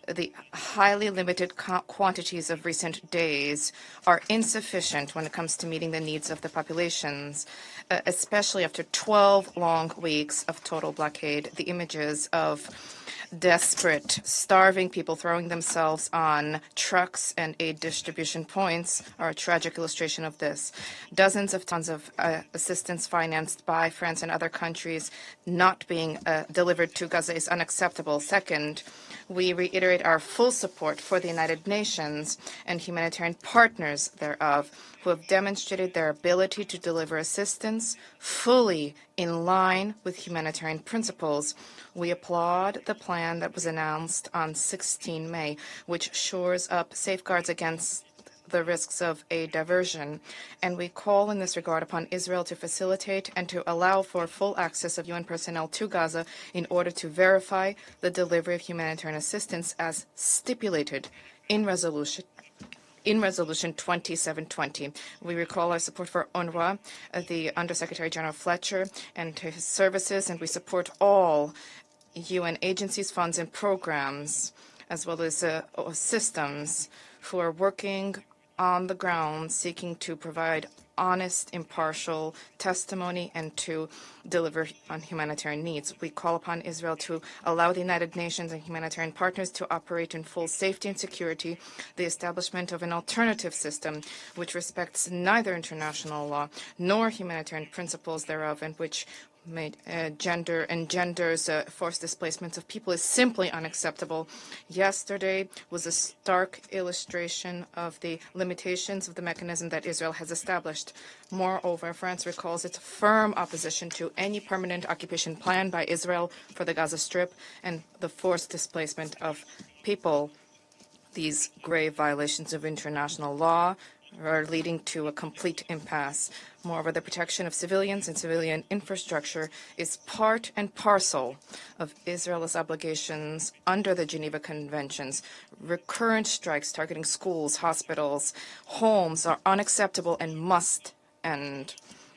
The highly limited quantities of recent days are insufficient when it comes to meeting the needs of the populations, especially after 12 long weeks of total blockade. The images of desperate, starving people throwing themselves on trucks and aid distribution points are a tragic illustration of this. Dozens of tons of assistance financed by France and other countries not being delivered to Gaza is unacceptable. Second, we reiterate our full support for the United Nations and humanitarian partners thereof, who have demonstrated their ability to deliver assistance fully in line with humanitarian principles. We applaud the plan that was announced on 16 May, which shores up safeguards against the risks of a diversion, and we call in this regard upon Israel to facilitate and to allow for full access of UN personnel to Gaza in order to verify the delivery of humanitarian assistance as stipulated in Resolution 2720. We recall our support for UNRWA, the Undersecretary General Fletcher, and his services, and we support all UN agencies, funds, and programs, as well as systems who are working on the ground, seeking to provide honest, impartial testimony and to deliver on humanitarian needs. We call upon Israel to allow the United Nations and humanitarian partners to operate in full safety and security, the establishment of an alternative system which respects neither international law nor humanitarian principles thereof, and which engenders forced displacements of people is simply unacceptable. Yesterday was a stark illustration of the limitations of the mechanism that Israel has established. Moreover, France recalls its firm opposition to any permanent occupation plan by Israel for the Gaza Strip and the forced displacement of people. These grave violations of international law are leading to a complete impasse. Moreover, the protection of civilians and civilian infrastructure is part and parcel of Israel's obligations under the Geneva Conventions. Recurrent strikes targeting schools, hospitals, homes are unacceptable and must end.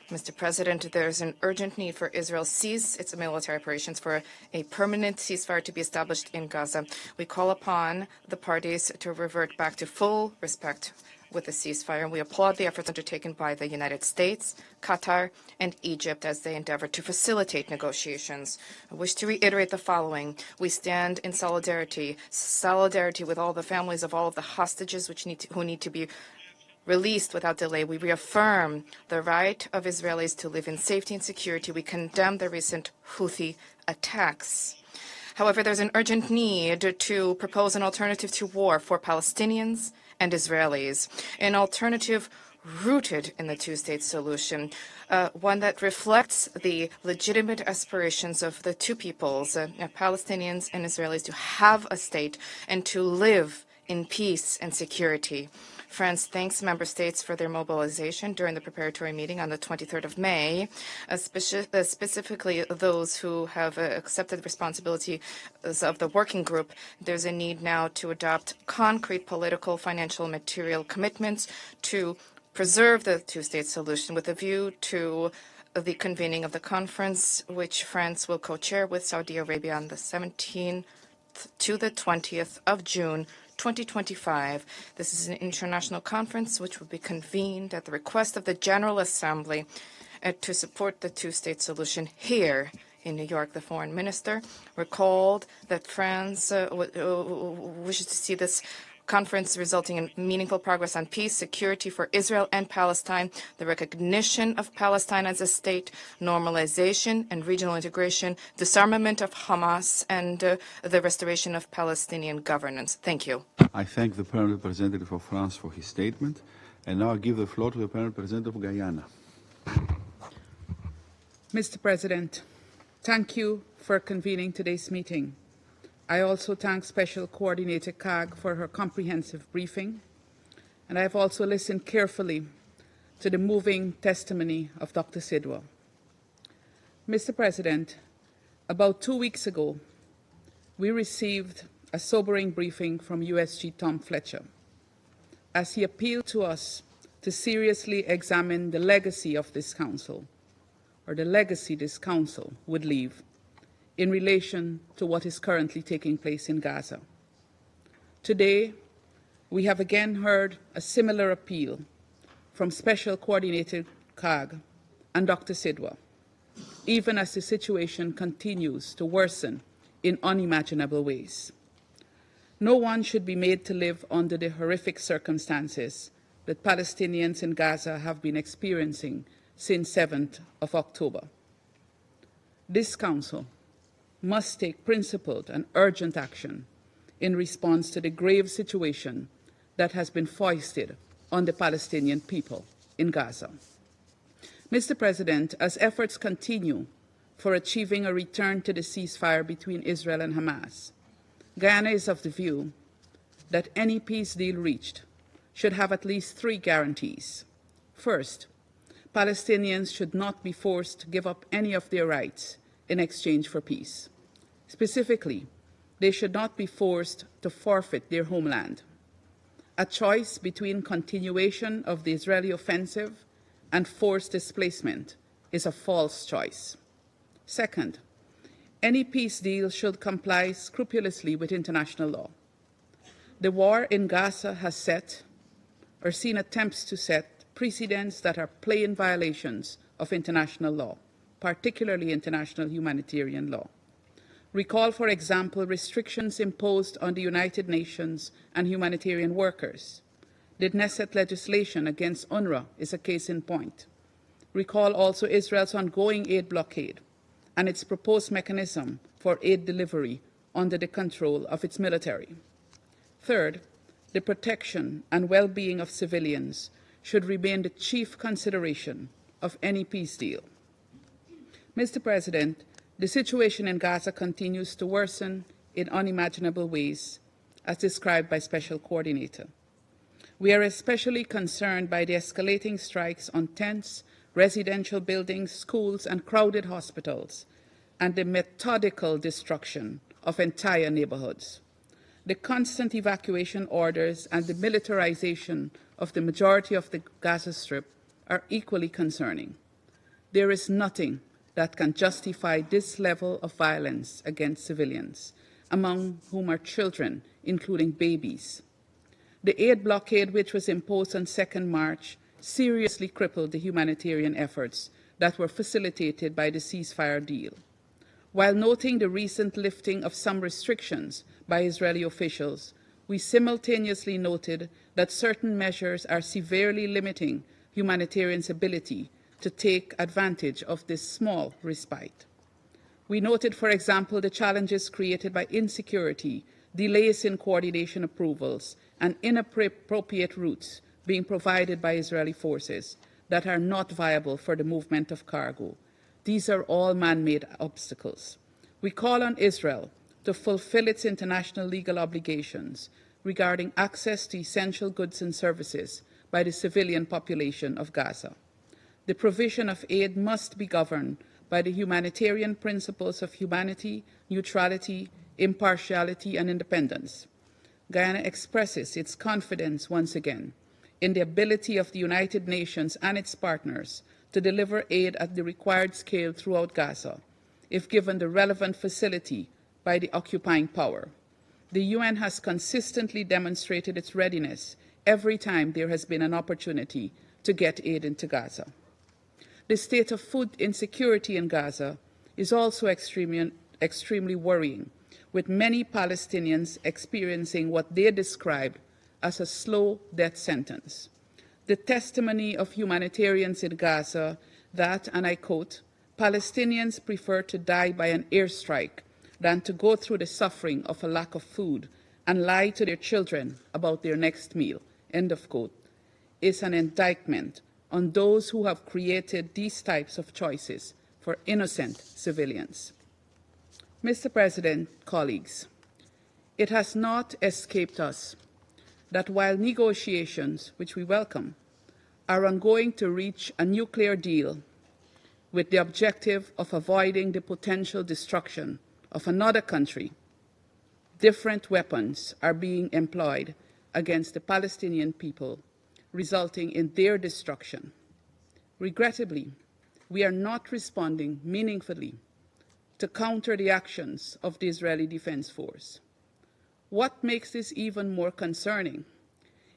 Mr. President, there is an urgent need for Israel to cease its military operations, for a permanent ceasefire to be established in Gaza. We call upon the parties to revert back to full respect with the ceasefire, and we applaud the efforts undertaken by the United States, Qatar, and Egypt as they endeavor to facilitate negotiations. I wish to reiterate the following. We stand in solidarity with all the families of all of the hostages who need to be released without delay. We reaffirm the right of Israelis to live in safety and security. We condemn the recent Houthi attacks. However, there's an urgent need to propose an alternative to war for Palestinians and Israelis, an alternative rooted in the two-state solution, one that reflects the legitimate aspirations of the two peoples, Palestinians and Israelis, to have a state and to live in peace and security. France thanks member states for their mobilization during the preparatory meeting on the 23rd of May, specifically those who have accepted responsibility of the working group. There's a need now to adopt concrete political, financial, and material commitments to preserve the two-state solution with a view to the convening of the conference, which France will co-chair with Saudi Arabia on the 17th to the 20th of June 2025. This is an international conference which will be convened at the request of the General Assembly to support the two-state solution here in New York. The foreign minister recalled that France wishes to see this conference resulting in meaningful progress on peace, security for Israel and Palestine, the recognition of Palestine as a state, normalization and regional integration, disarmament of Hamas, and the restoration of Palestinian governance. Thank you. I thank the Permanent Representative of France for his statement, and now I give the floor to the Permanent Representative of Guyana. Mr. President, thank you for convening today's meeting. I also thank Special Coordinator CAG for her comprehensive briefing, and I have also listened carefully to the moving testimony of Dr. Sidhwa. Mr. President, about 2 weeks ago, we received a sobering briefing from USG Tom Fletcher as he appealed to us to seriously examine the legacy of this Council, or the legacy this Council would leave in relation to what is currently taking place in Gaza. Today, we have again heard a similar appeal from Special Coordinator CAG and Dr. Sidhwa, even as the situation continues to worsen in unimaginable ways. No one should be made to live under the horrific circumstances that Palestinians in Gaza have been experiencing since 7th of October. This Council must take principled and urgent action in response to the grave situation that has been foisted on the Palestinian people in Gaza. Mr. President, as efforts continue for achieving a return to the ceasefire between Israel and Hamas, Guyana is of the view that any peace deal reached should have at least 3 guarantees. First, Palestinians should not be forced to give up any of their rights in exchange for peace. Specifically, they should not be forced to forfeit their homeland. A choice between continuation of the Israeli offensive and forced displacement is a false choice. Second, any peace deal should comply scrupulously with international law. The war in Gaza has set, or seen attempts to set, precedents that are plain violations of international law, particularly international humanitarian law. Recall, for example, restrictions imposed on the United Nations and humanitarian workers. The Knesset legislation against UNRWA is a case in point. Recall also Israel's ongoing aid blockade and its proposed mechanism for aid delivery under the control of its military. Third, the protection and well-being of civilians should remain the chief consideration of any peace deal. Mr. President, the situation in Gaza continues to worsen in unimaginable ways, as described by Special Coordinator. We are especially concerned by the escalating strikes on tents, residential buildings, schools, and crowded hospitals, and the methodical destruction of entire neighborhoods. The constant evacuation orders and the militarization of the majority of the Gaza Strip are equally concerning. There is nothing that can justify this level of violence against civilians, among whom are children, including babies. The aid blockade, which was imposed on 2nd March, seriously crippled the humanitarian efforts that were facilitated by the ceasefire deal. While noting the recent lifting of some restrictions by Israeli officials, we simultaneously noted that certain measures are severely limiting humanitarians' ability to take advantage of this small respite. We noted, for example, the challenges created by insecurity, delays in coordination approvals, and inappropriate routes being provided by Israeli forces that are not viable for the movement of cargo. These are all man-made obstacles. We call on Israel to fulfill its international legal obligations regarding access to essential goods and services by the civilian population of Gaza. The provision of aid must be governed by the humanitarian principles of humanity, neutrality, impartiality, and independence. Guyana expresses its confidence once again in the ability of the United Nations and its partners to deliver aid at the required scale throughout Gaza, if given the relevant facility by the occupying power. The UN has consistently demonstrated its readiness every time there has been an opportunity to get aid into Gaza. The state of food insecurity in Gaza is also extremely worrying, with many Palestinians experiencing what they describe as a slow death sentence. The testimony of humanitarians in Gaza that, and I quote, Palestinians prefer to die by an airstrike than to go through the suffering of a lack of food and lie to their children about their next meal, end of quote, is an indictment on those who have created these types of choices for innocent civilians. Mr. President, colleagues, it has not escaped us that while negotiations, which we welcome, are ongoing to reach a nuclear deal with the objective of avoiding the potential destruction of another country, different weapons are being employed against the Palestinian people, resulting in their destruction. Regrettably, we are not responding meaningfully to counter the actions of the Israeli Defense Force. What makes this even more concerning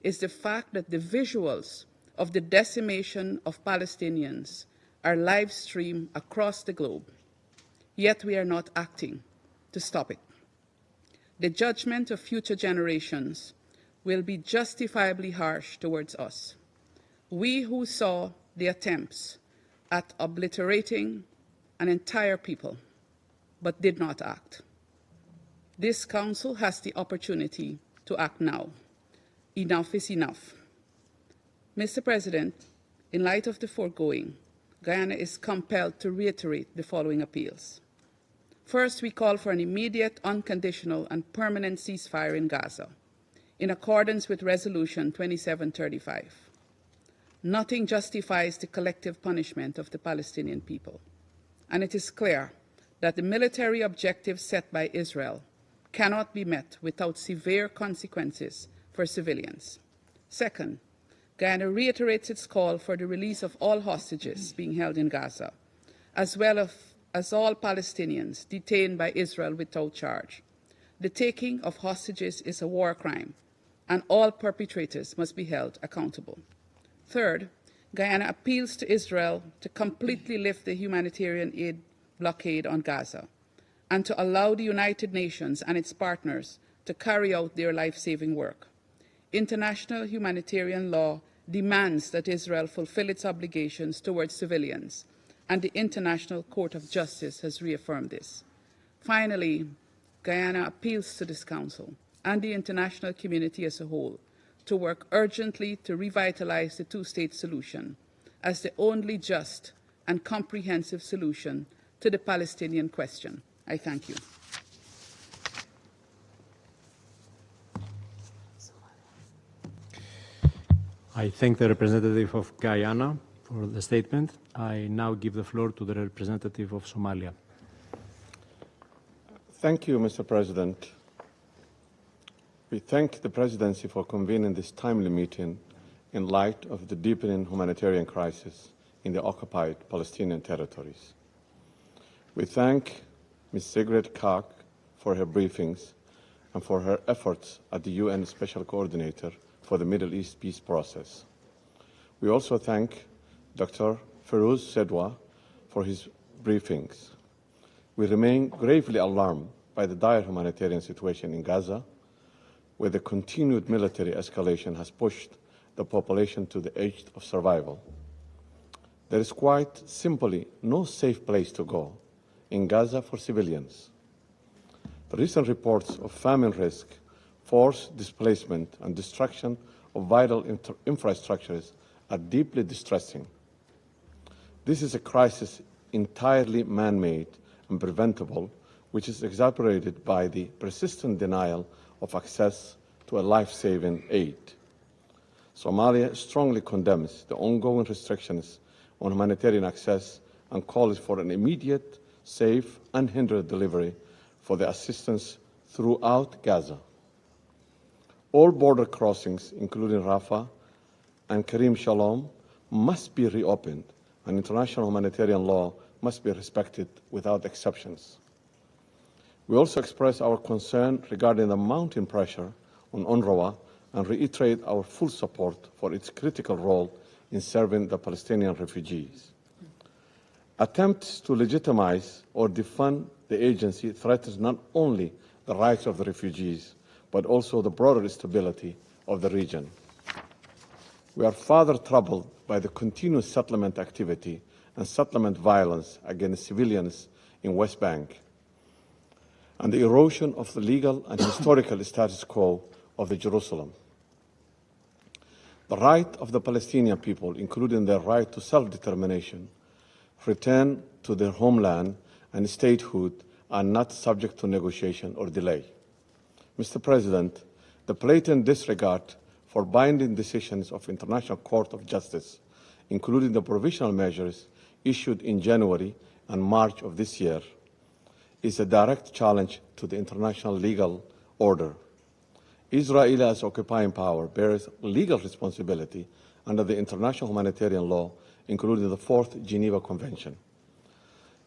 is the fact that the visuals of the decimation of Palestinians are live streamed across the globe, yet we are not acting to stop it. The judgment of future generations will be justifiably harsh towards us. We who saw the attempts at obliterating an entire people but did not act. This Council has the opportunity to act now. Enough is enough. Mr. President, in light of the foregoing, Guyana is compelled to reiterate the following appeals. First, we call for an immediate, unconditional, and permanent ceasefire in Gaza, in accordance with Resolution 2735. Nothing justifies the collective punishment of the Palestinian people, and it is clear that the military objectives set by Israel cannot be met without severe consequences for civilians. Second, Guyana reiterates its call for the release of all hostages being held in Gaza, as well as all Palestinians detained by Israel without charge. The taking of hostages is a war crime, and all perpetrators must be held accountable. Third, Guyana appeals to Israel to completely lift the humanitarian aid blockade on Gaza and to allow the United Nations and its partners to carry out their life-saving work. International humanitarian law demands that Israel fulfill its obligations towards civilians, and the International Court of Justice has reaffirmed this. Finally, Guyana appeals to this Council and the international community as a whole to work urgently to revitalize the two-state solution as the only just and comprehensive solution to the Palestinian question. I thank you. I thank the representative of Guyana for the statement. I now give the floor to the representative of Somalia. Thank you, Mr. President. We thank the Presidency for convening this timely meeting in light of the deepening humanitarian crisis in the occupied Palestinian territories. We thank Ms. Sigrid Kaag for her briefings and for her efforts as the UN Special Coordinator for the Middle East peace process. We also thank Dr. Feroze Sidhwa for his briefings. We remain gravely alarmed by the dire humanitarian situation in Gaza, where the continued military escalation has pushed the population to the edge of survival. There is quite simply no safe place to go in Gaza for civilians. The recent reports of famine risk, forced displacement, and destruction of vital infrastructures are deeply distressing. This is a crisis entirely man-made and preventable, which is exacerbated by the persistent denial of access to a life-saving aid. Somalia strongly condemns the ongoing restrictions on humanitarian access and calls for an immediate, safe, unhindered delivery for the assistance throughout Gaza. All border crossings, including Rafah and Karim Shalom, must be reopened, and international humanitarian law must be respected without exceptions. We also express our concern regarding the mounting pressure on UNRWA and reiterate our full support for its critical role in serving the Palestinian refugees. Attempts to legitimize or defund the agency threatens not only the rights of the refugees, but also the broader stability of the region. We are further troubled by the continuous settlement activity and settlement violence against civilians in West Bank, and the erosion of the legal and historical status quo of the Jerusalem. The right of the Palestinian people, including their right to self-determination, return to their homeland and statehood, are not subject to negotiation or delay. Mr. President, the blatant disregard for binding decisions of International Court of Justice, including the provisional measures issued in January and March of this year, is a direct challenge to the international legal order. Israel, as occupying power, bears legal responsibility under the international humanitarian law, including the Fourth Geneva Convention.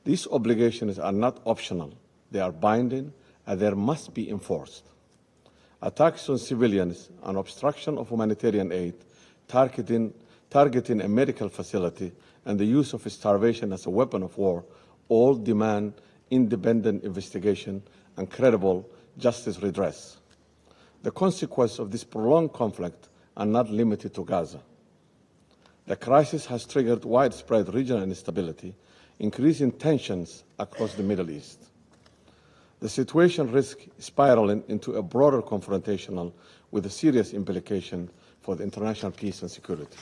These obligations are not optional. They are binding, and they must be enforced. Attacks on civilians and obstruction of humanitarian aid, targeting a medical facility, and the use of starvation as a weapon of war all demand independent investigation and credible justice redress. The consequences of this prolonged conflict are not limited to Gaza. The crisis has triggered widespread regional instability, increasing tensions across the Middle East. The situation risks spiraling into a broader confrontation with a serious implication for the international peace and security.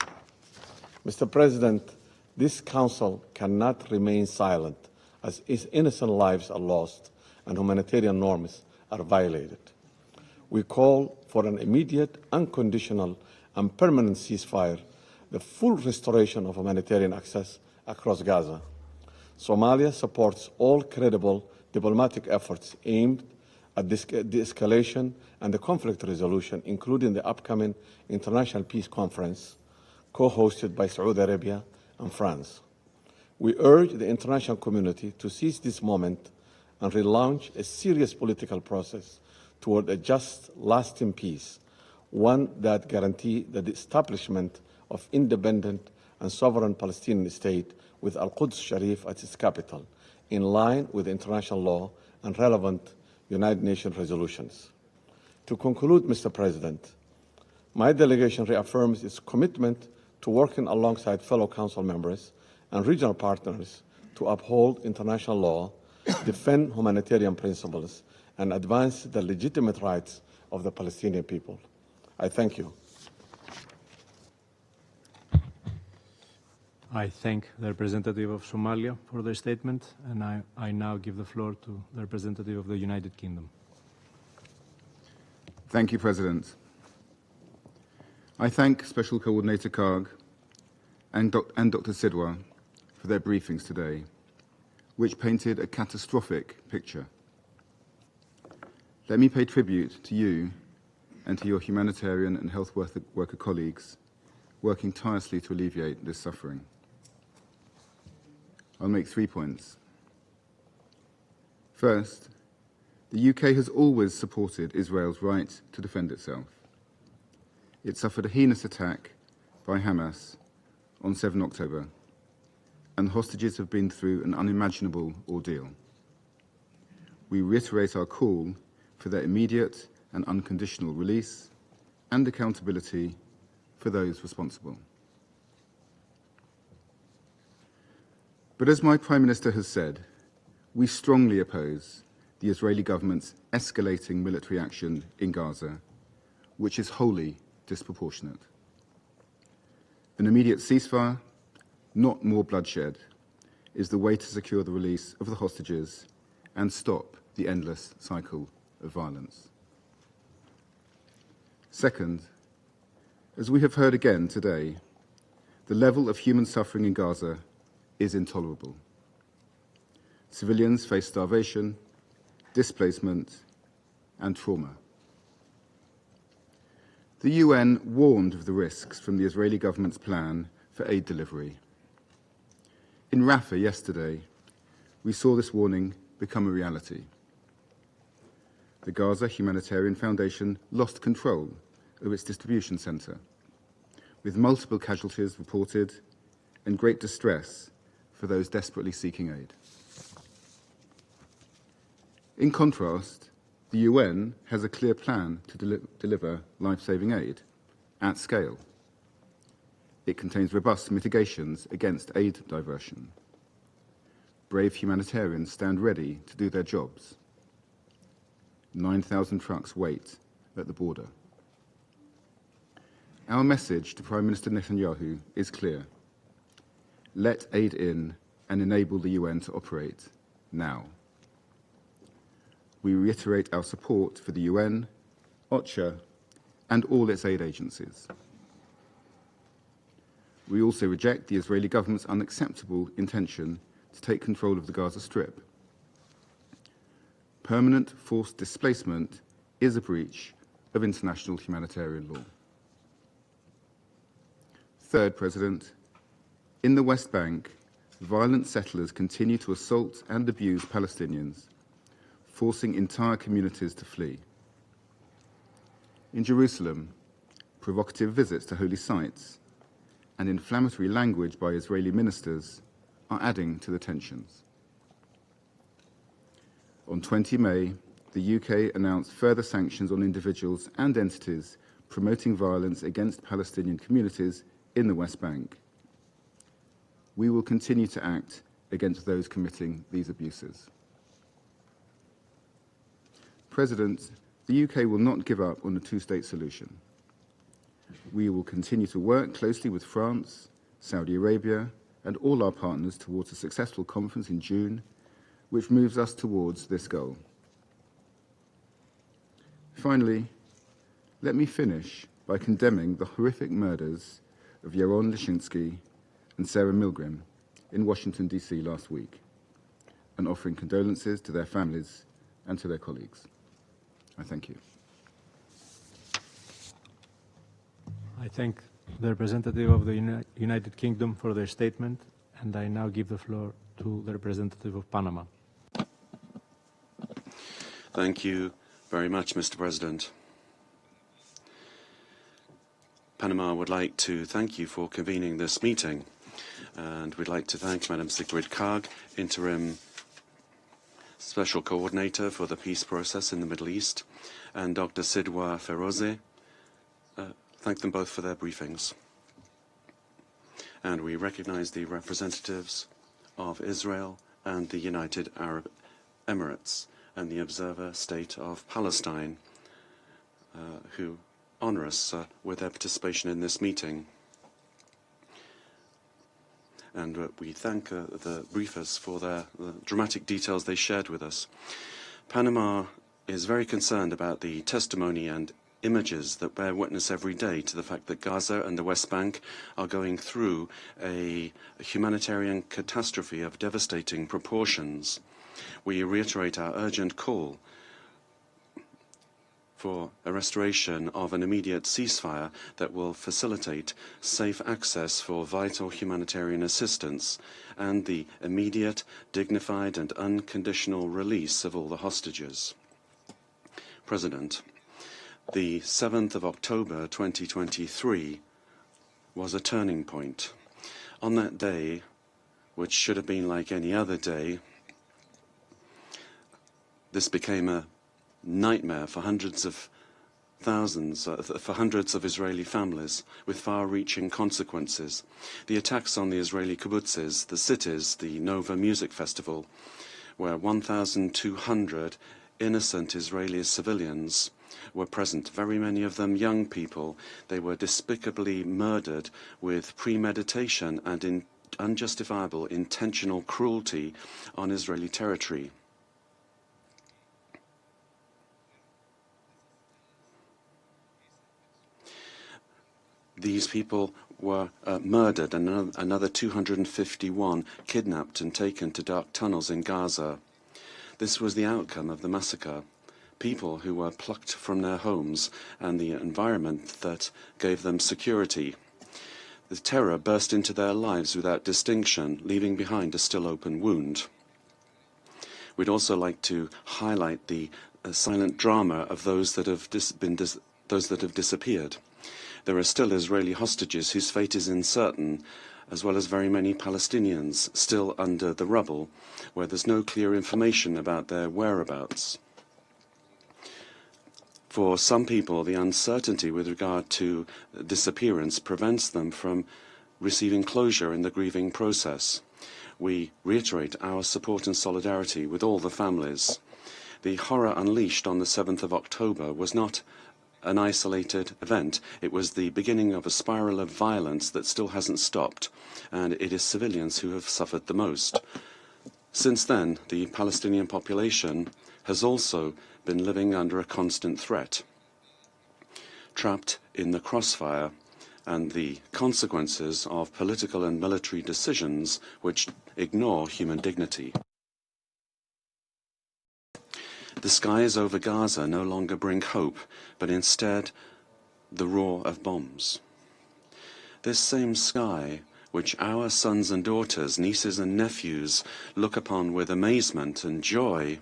Mr. President, this Council cannot remain silent as innocent lives are lost and humanitarian norms are violated. We call for an immediate, unconditional, and permanent ceasefire, the full restoration of humanitarian access across Gaza. Somalia supports all credible diplomatic efforts aimed at de-escalation and the conflict resolution, including the upcoming International Peace Conference, co-hosted by Saudi Arabia and France. We urge the international community to seize this moment and relaunch a serious political process toward a just, lasting peace, one that guarantees the establishment of independent and sovereign Palestinian state with Al-Quds Sharif at its capital, in line with international law and relevant United Nations resolutions. To conclude, Mr. President, my delegation reaffirms its commitment to working alongside fellow Council members and regional partners to uphold international law, defend humanitarian principles, and advance the legitimate rights of the Palestinian people. I thank you. I thank the representative of Somalia for their statement, and I now give the floor to the representative of the United Kingdom. Thank you, President. I thank Special Coordinator Karg and Dr. Sidhwa for their briefings today, which painted a catastrophic picture. Let me pay tribute to you and to your humanitarian and health worker colleagues working tirelessly to alleviate this suffering. I'll make 3 points. First, the UK has always supported Israel's right to defend itself. It suffered a heinous attack by Hamas on 7 October, and hostages have been through an unimaginable ordeal. We reiterate our call for their immediate and unconditional release and accountability for those responsible. But as my Prime Minister has said, we strongly oppose the Israeli government's escalating military action in Gaza, which is wholly disproportionate. An immediate ceasefire, not more bloodshed, is the way to secure the release of the hostages and stop the endless cycle of violence. Second, as we have heard again today, the level of human suffering in Gaza is intolerable. Civilians face starvation, displacement, and trauma. The UN warned of the risks from the Israeli government's plan for aid delivery. In Rafah yesterday, we saw this warning become a reality. The Gaza Humanitarian Foundation lost control of its distribution centre, with multiple casualties reported and great distress for those desperately seeking aid. In contrast, the UN has a clear plan to deliver life-saving aid at scale. It contains robust mitigations against aid diversion. Brave humanitarians stand ready to do their jobs. 9,000 trucks wait at the border. Our message to Prime Minister Netanyahu is clear. Let aid in and enable the UN to operate now. We reiterate our support for the UN, OCHA, and all its aid agencies. We also reject the Israeli government's unacceptable intention to take control of the Gaza Strip. Permanent forced displacement is a breach of international humanitarian law. Third, President, in the West Bank, violent settlers continue to assault and abuse Palestinians, forcing entire communities to flee. In Jerusalem, provocative visits to holy sites and inflammatory language by Israeli ministers are adding to the tensions. On 20 May, the UK announced further sanctions on individuals and entities promoting violence against Palestinian communities in the West Bank. We will continue to act against those committing these abuses. President, the UK will not give up on a two-state solution. We will continue to work closely with France, Saudi Arabia, and all our partners towards a successful conference in June, which moves us towards this goal. Finally, let me finish by condemning the horrific murders of Yaron Lishinsky and Sarah Milgrim in Washington, D.C. last week, and offering condolences to their families and to their colleagues. I thank you. I thank the representative of the United Kingdom for their statement, and I now give the floor to the representative of Panama. Thank you very much, Mr. President. Panama would like to thank you for convening this meeting, and we'd like to thank Madam Sigrid Kaag, Interim Special Coordinator for the Peace Process in the Middle East, and Dr. Sidhwa Feroze. Thank them both for their briefings. And we recognize the representatives of Israel and the United Arab Emirates and the observer state of Palestine, who honor us with their participation in this meeting. And we thank the briefers for the dramatic details they shared with us. Panama is very concerned about the testimony and images that bear witness every day to the fact that Gaza and the West Bank are going through a humanitarian catastrophe of devastating proportions. We reiterate our urgent call for a restoration of an immediate ceasefire that will facilitate safe access for vital humanitarian assistance and the immediate, dignified and unconditional release of all the hostages. President, the 7th of October 2023 was a turning point. On that day, which should have been like any other day, this became a nightmare for hundreds of thousands, for hundreds of Israeli families, with far-reaching consequences. The attacks on the Israeli kibbutzes, the cities, the Nova Music Festival, where 1,200 innocent Israeli civilians were present, very many of them young people. They were despicably murdered with premeditation and unjustifiable intentional cruelty on Israeli territory. These people were murdered and another 251 kidnapped and taken to dark tunnels in Gaza. This was the outcome of the massacre. People who were plucked from their homes and the environment that gave them security. The terror burst into their lives without distinction, leaving behind a still open wound. We'd also like to highlight the silent drama of those that have disappeared. There are still Israeli hostages whose fate is uncertain, as well as very many Palestinians still under the rubble, where there's no clear information about their whereabouts. For some people, the uncertainty with regard to disappearance prevents them from receiving closure in the grieving process. We reiterate our support and solidarity with all the families. The horror unleashed on the 7th of October was not an isolated event. It was the beginning of a spiral of violence that still hasn't stopped, and it is civilians who have suffered the most. Since then, the Palestinian population has also been living under a constant threat, trapped in the crossfire and the consequences of political and military decisions which ignore human dignity. The skies over Gaza no longer bring hope, but instead the roar of bombs. This same sky, which our sons and daughters, nieces and nephews look upon with amazement and joy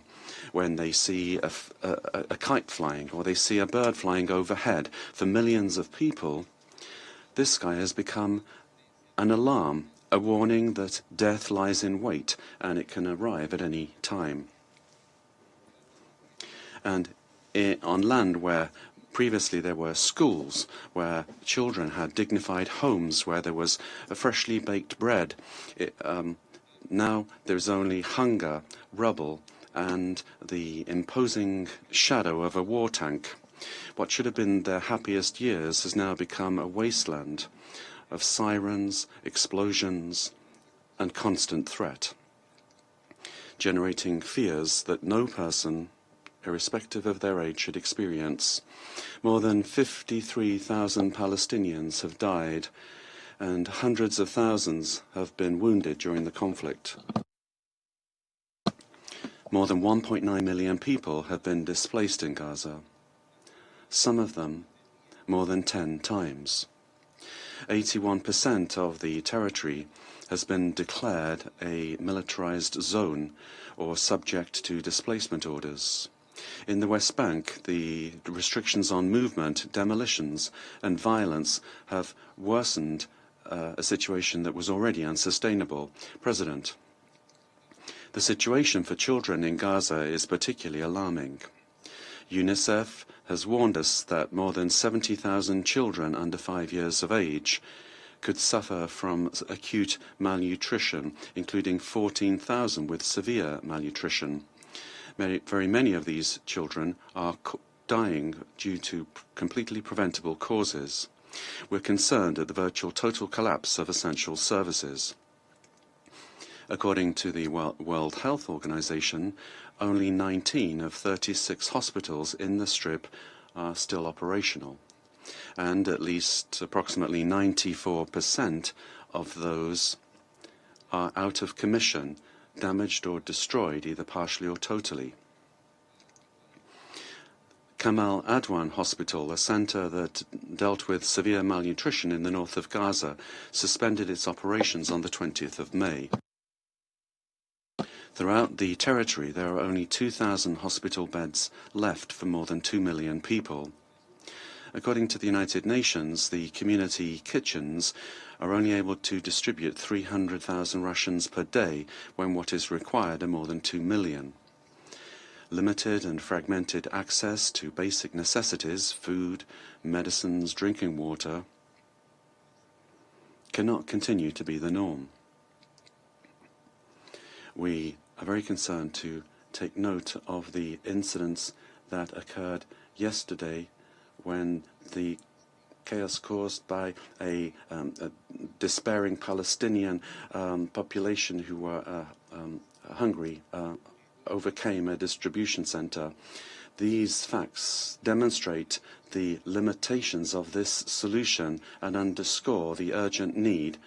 when they see a kite flying or they see a bird flying overhead, for millions of people, this sky has become an alarm, a warning that death lies in wait and it can arrive at any time. And on land where previously there were schools, where children had dignified homes, where there was a freshly baked bread, now there's only hunger, rubble, and the imposing shadow of a war tank. What should have been their happiest years has now become a wasteland of sirens, explosions, and constant threat, generating fears that no person, irrespective of their age, should experience. More than 53,000 Palestinians have died, and hundreds of thousands have been wounded during the conflict. More than 1.9 million people have been displaced in Gaza, some of them more than 10 times. 81% of the territory has been declared a militarized zone or subject to displacement orders. In the West Bank, the restrictions on movement, demolitions, and violence have worsened a situation that was already unsustainable. President, the situation for children in Gaza is particularly alarming. UNICEF has warned us that more than 70,000 children under 5 years of age could suffer from acute malnutrition, including 14,000 with severe malnutrition. Very many of these children are dying due to completely preventable causes. We're concerned at the virtual total collapse of essential services. According to the World Health Organization, only 19 of 36 hospitals in the Strip are still operational, and at least approximately 94% of those are out of commission, damaged or destroyed, either partially or totally. Kamal Adwan Hospital, a center that dealt with severe malnutrition in the north of Gaza, suspended its operations on the 20th of May. Throughout the territory, there are only 2,000 hospital beds left for more than 2 million people. According to the United Nations, the community kitchens are only able to distribute 300,000 rations per day when what is required are more than 2 million. Limited and fragmented access to basic necessities, food, medicines, drinking water, cannot continue to be the norm. We are very concerned to take note of the incidents that occurred yesterday when the chaos caused by a despairing Palestinian population who were hungry overcame a distribution center. These facts demonstrate the limitations of this solution and underscore the urgent need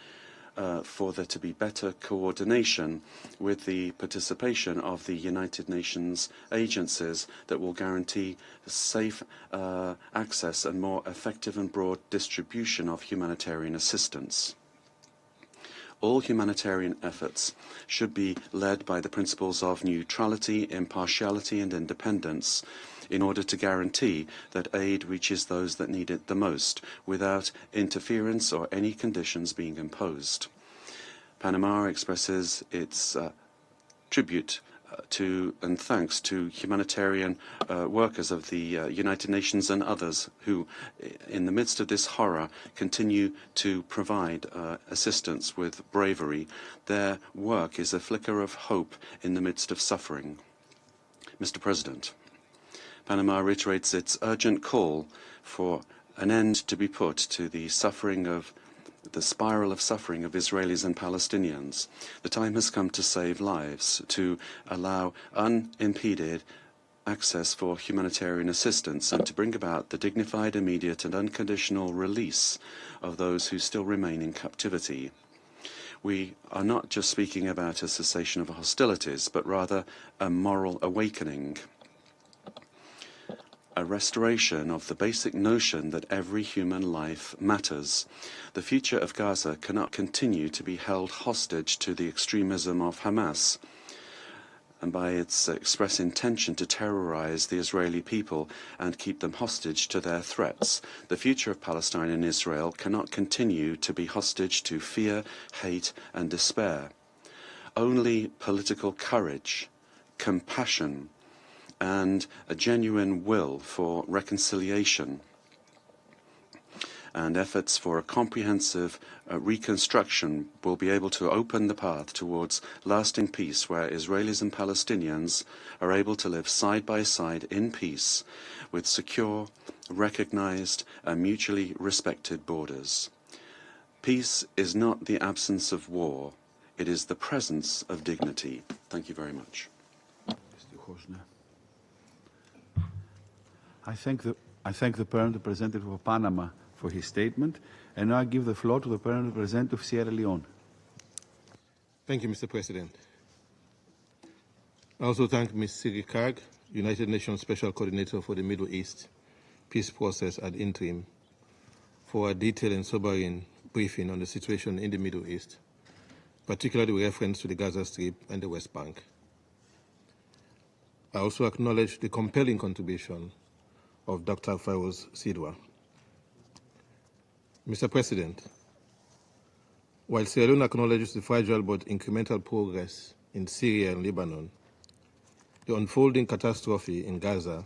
for there to be better coordination with the participation of the United Nations agencies that will guarantee safe access and more effective and broad distribution of humanitarian assistance. All humanitarian efforts should be led by the principles of neutrality, impartiality and independence in order to guarantee that aid reaches those that need it the most without interference or any conditions being imposed. Panama expresses its tribute to and thanks to humanitarian workers of the United Nations and others who, in the midst of this horror, continue to provide assistance with bravery. Their work is a flicker of hope in the midst of suffering. Mr. President, Panama reiterates its urgent call for an end to be put to the spiral of suffering of Israelis and Palestinians. The time has come to save lives, to allow unimpeded access for humanitarian assistance, and to bring about the dignified, immediate and unconditional release of those who still remain in captivity. We are not just speaking about a cessation of hostilities, but rather a moral awakening, a restoration of the basic notion that every human life matters. The future of Gaza cannot continue to be held hostage to the extremism of Hamas and by its express intention to terrorize the Israeli people and keep them hostage to their threats. The future of Palestine and Israel cannot continue to be hostage to fear, hate and despair. Only political courage, compassion, and a genuine will for reconciliation and efforts for a comprehensive reconstruction will be able to open the path towards lasting peace, where Israelis and Palestinians are able to live side by side in peace with secure, recognized and mutually respected borders. Peace is not the absence of war, it is the presence of dignity. Thank you very much. I thank the Permanent Representative of Panama for his statement, and now I give the floor to the Permanent Representative of Sierra Leone. Thank you, Mr. President. I also thank Ms. Sigrid Kaag, United Nations Special Coordinator for the Middle East Peace Process ad interim, for a detailed and sobering briefing on the situation in the Middle East, particularly with reference to the Gaza Strip and the West Bank. I also acknowledge the compelling contribution of Dr. Feroze Sidhwa. Mr. President, while Sierra Leone acknowledges the fragile but incremental progress in Syria and Lebanon, the unfolding catastrophe in Gaza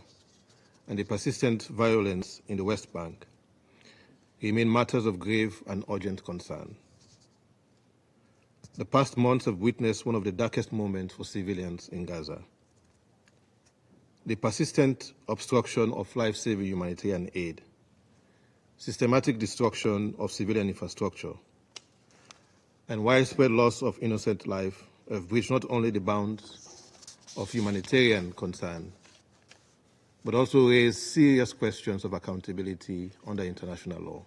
and the persistent violence in the West Bank remain matters of grave and urgent concern. The past months have witnessed one of the darkest moments for civilians in Gaza. The persistent obstruction of life-saving humanitarian aid, systematic destruction of civilian infrastructure, and widespread loss of innocent life have breached not only the bounds of humanitarian concern, but also raised serious questions of accountability under international law.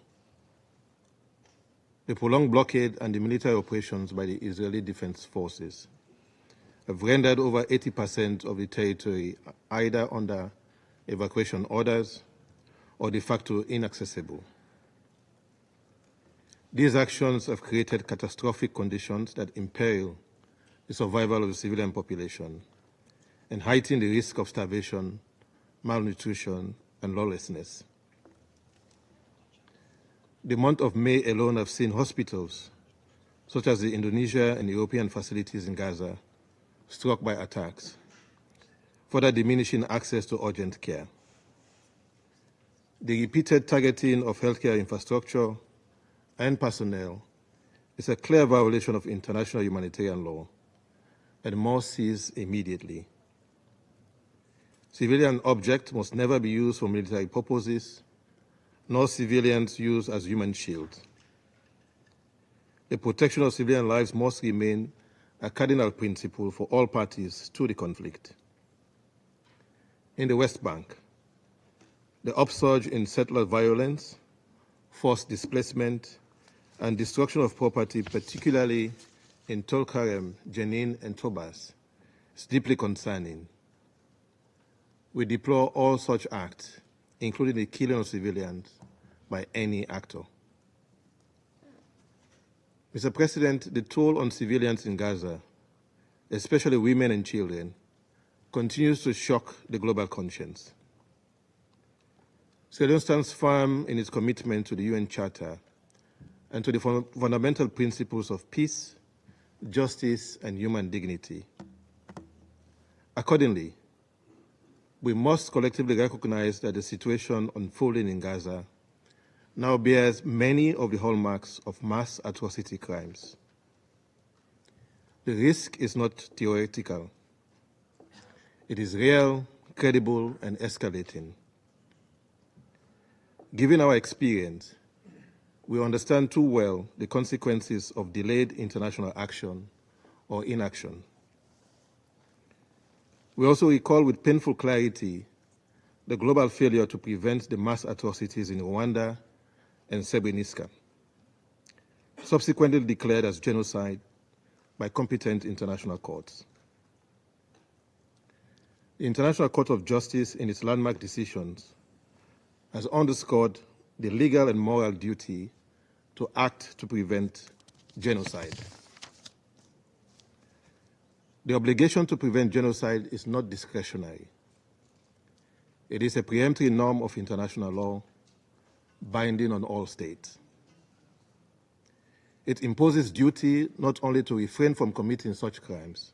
The prolonged blockade and the military operations by the Israeli Defense Forces have rendered over 80% of the territory either under evacuation orders or de facto inaccessible. These actions have created catastrophic conditions that imperil the survival of the civilian population and heighten the risk of starvation, malnutrition, and lawlessness. The month of May alone have seen hospitals, such as the Indonesia and European facilities in Gaza, struck by attacks, further diminishing access to urgent care. The repeated targeting of healthcare infrastructure and personnel is a clear violation of international humanitarian law and must cease immediately. Civilian objects must never be used for military purposes, nor civilians used as human shields. The protection of civilian lives must remain a cardinal principle for all parties to the conflict. in the West Bank, the upsurge in settler violence, forced displacement, and destruction of property, particularly in Tulkarem, Jenin, and Tobas, is deeply concerning. We deplore all such acts, including the killing of civilians by any actor. Mr. President, the toll on civilians in Gaza, especially women and children, continues to shock the global conscience. Sierra Leone stands firm in its commitment to the UN Charter and to the fundamental principles of peace, justice, and human dignity. Accordingly, we must collectively recognize that the situation unfolding in Gaza now bears many of the hallmarks of mass atrocity crimes. The risk is not theoretical. It is real, credible, and escalating. Given our experience, we understand too well the consequences of delayed international action or inaction. We also recall with painful clarity the global failure to prevent the mass atrocities in Rwanda and Srebrenica, subsequently declared as genocide by competent international courts. The International Court of Justice, in its landmark decisions, has underscored the legal and moral duty to act to prevent genocide. The obligation to prevent genocide is not discretionary. It is a preemptory norm of international law, binding on all states. It imposes duty not only to refrain from committing such crimes,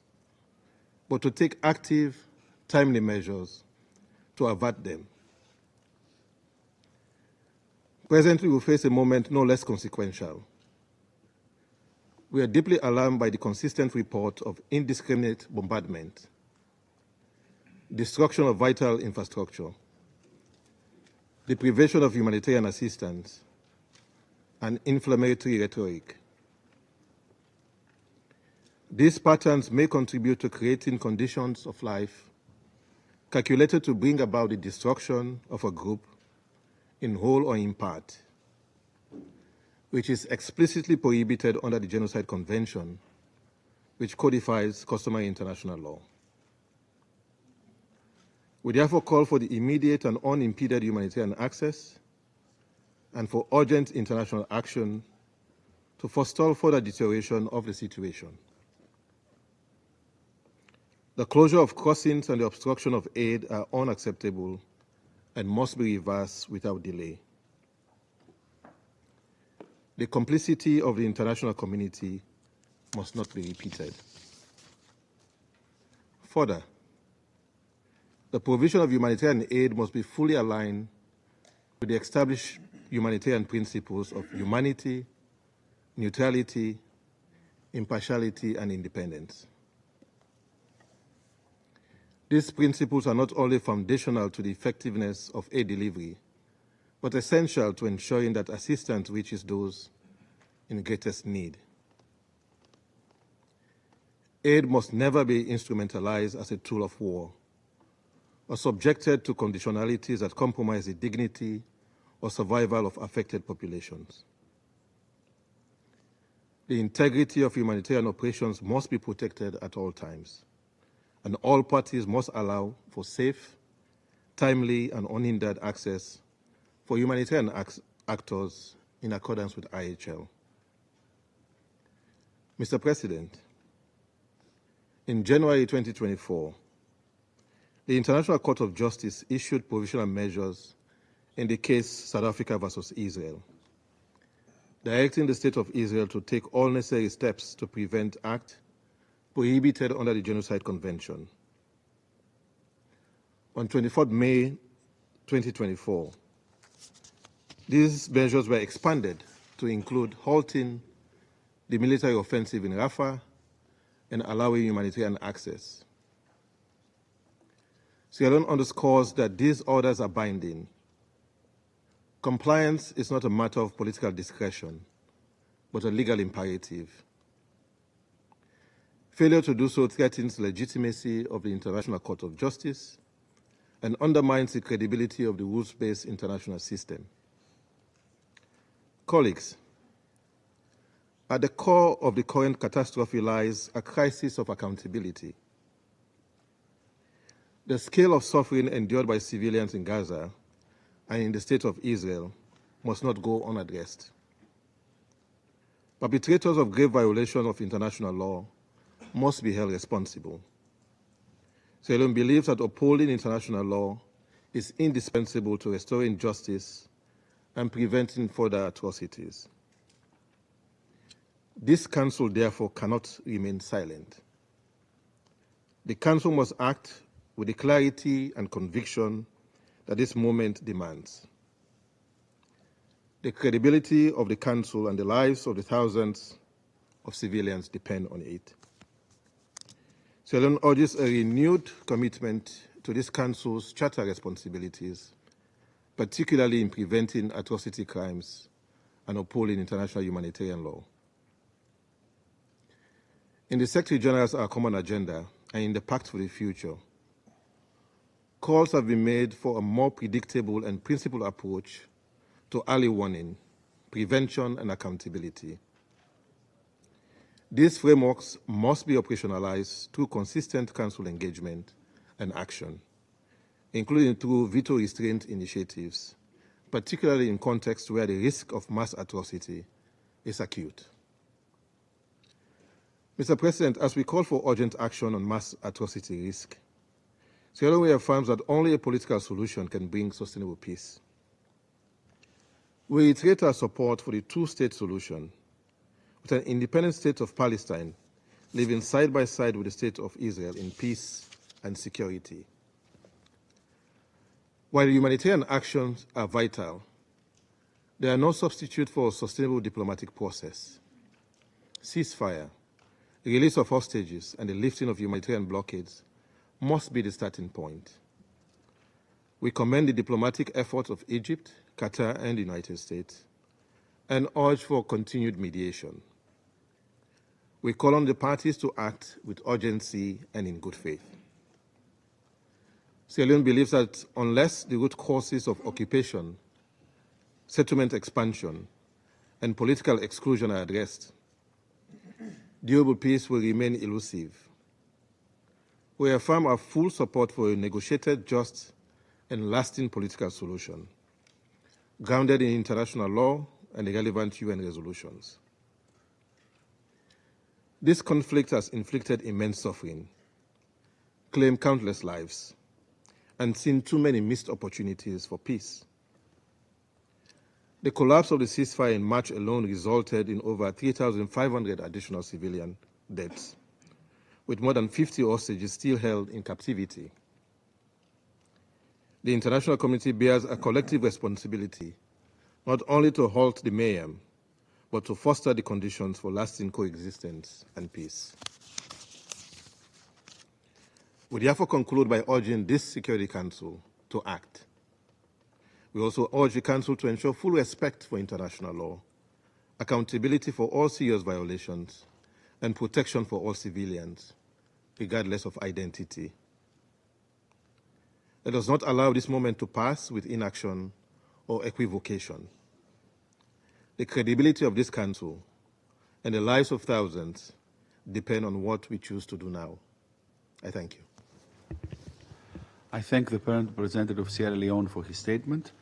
but to take active, timely measures to avert them. Presently, we face a moment no less consequential. We are deeply alarmed by the consistent report of indiscriminate bombardment, destruction of vital infrastructure, deprivation of humanitarian assistance, and inflammatory rhetoric. These patterns may contribute to creating conditions of life calculated to bring about the destruction of a group in whole or in part, which is explicitly prohibited under the Genocide Convention, which codifies customary international law. We therefore call for the immediate and unimpeded humanitarian access and for urgent international action to forestall further deterioration of the situation. The closure of crossings and the obstruction of aid are unacceptable and must be reversed without delay. The complicity of the international community must not be repeated. Further, the provision of humanitarian aid must be fully aligned with the established humanitarian principles of humanity, neutrality, impartiality, and independence. These principles are not only foundational to the effectiveness of aid delivery, but essential to ensuring that assistance reaches those in greatest need. Aid must never be instrumentalized as a tool of war or subjected to conditionalities that compromise the dignity or survival of affected populations. The integrity of humanitarian operations must be protected at all times, and all parties must allow for safe, timely, and unhindered access for humanitarian actors in accordance with IHL. Mr. President, in January 2024, the International Court of Justice issued provisional measures in the case South Africa versus Israel, directing the State of Israel to take all necessary steps to prevent acts prohibited under the Genocide Convention. On 24 May 2024, these measures were expanded to include halting the military offensive in Rafah and allowing humanitarian access. Sierra Leone underscores that these orders are binding. Compliance is not a matter of political discretion, but a legal imperative. Failure to do so threatens the legitimacy of the International Court of Justice and undermines the credibility of the rules-based international system. Colleagues, at the core of the current catastrophe lies a crisis of accountability. The scale of suffering endured by civilians in Gaza and in the State of Israel must not go unaddressed. Perpetrators of grave violation of international law must be held responsible. Sierra Leone believes that upholding international law is indispensable to restoring justice and preventing further atrocities. This Council, therefore, cannot remain silent. The Council must act with the clarity and conviction that this moment demands. The credibility of the Council and the lives of the thousands of civilians depend on it. Sierra Leone urges a renewed commitment to this Council's charter responsibilities, particularly in preventing atrocity crimes and upholding international humanitarian law. In the Secretary General's Our Common Agenda and in the Pact for the Future, calls have been made for a more predictable and principled approach to early warning, prevention, and accountability. These frameworks must be operationalized through consistent Council engagement and action, including through veto restraint initiatives, particularly in contexts where the risk of mass atrocity is acute. Mr. President, as we call for urgent action on mass atrocity risk, Sierra Leone affirms that only a political solution can bring sustainable peace. We reiterate our support for the two-state solution, with an independent state of Palestine living side by side with the state of Israel in peace and security. While humanitarian actions are vital, they are no substitute for a sustainable diplomatic process. Ceasefire, release of hostages, and the lifting of humanitarian blockades must be the starting point. We commend the diplomatic efforts of Egypt, Qatar, and the United States, and urge for continued mediation. We call on the parties to act with urgency and in good faith. Sierra Leone believes that unless the root causes of occupation, settlement expansion, and political exclusion are addressed, durable peace will remain elusive. We affirm our full support for a negotiated, just, and lasting political solution, grounded in international law and the relevant UN resolutions. This conflict has inflicted immense suffering, claimed countless lives, and seen too many missed opportunities for peace. The collapse of the ceasefire in March alone resulted in over 3,500 additional civilian deaths, with more than 50 hostages still held in captivity. The international community bears a collective responsibility not only to halt the mayhem, but to foster the conditions for lasting coexistence and peace. We therefore conclude by urging this Security Council to act. We also urge the Council to ensure full respect for international law, accountability for all serious violations, and protection for all civilians, regardless of identity. Let us not allow this moment to pass with inaction or equivocation. The credibility of this Council and the lives of thousands depend on what we choose to do now. I thank you. I thank the Permanent Representative of Sierra Leone for his statement,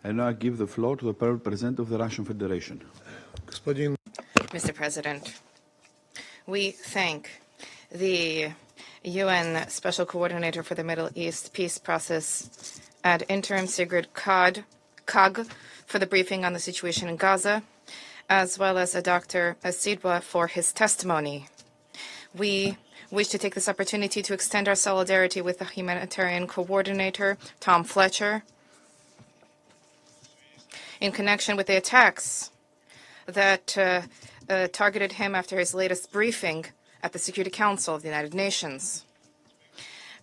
and now I give the floor to the Permanent Representative of the Russian Federation. Mr. President, we thank the UN Special Coordinator for the Middle East Peace Process ad interim Sigrid Kaag for the briefing on the situation in Gaza, as well as Dr. Sidhwa for his testimony. We wish to take this opportunity to extend our solidarity with the humanitarian coordinator, Tom Fletcher, in connection with the attacks that targeted him after his latest briefing at the Security Council of the United Nations.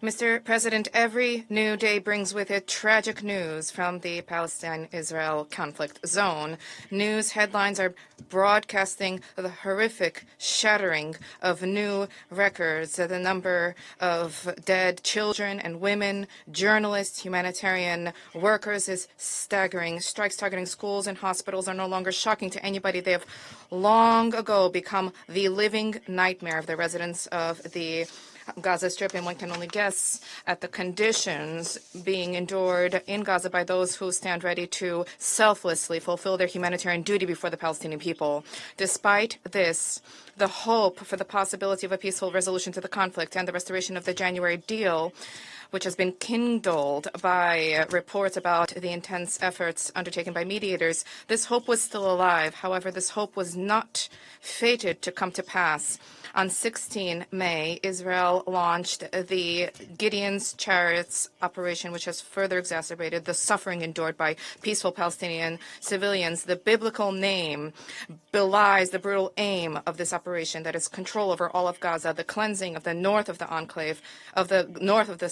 Mr. President, every new day brings with it tragic news from the Palestine-Israel conflict zone. News headlines are broadcasting the horrific shattering of new records. The number of dead children and women, journalists, humanitarian workers is staggering. Strikes targeting schools and hospitals are no longer shocking to anybody. They have long ago become the living nightmare of the residents of the Gaza Strip, and one can only guess at the conditions being endured in Gaza by those who stand ready to selflessly fulfill their humanitarian duty before the Palestinian people. Despite this, the hope for the possibility of a peaceful resolution to the conflict and the restoration of the January deal, which has been kindled by reports about the intense efforts undertaken by mediators, this hope was still alive. However, this hope was not fated to come to pass. On 16 May, Israel launched the Gideon's Chariots operation, which has further exacerbated the suffering endured by peaceful Palestinian civilians. The biblical name belies the brutal aim of this operation, that is control over all of Gaza, the cleansing of the north of the enclave, of the north of the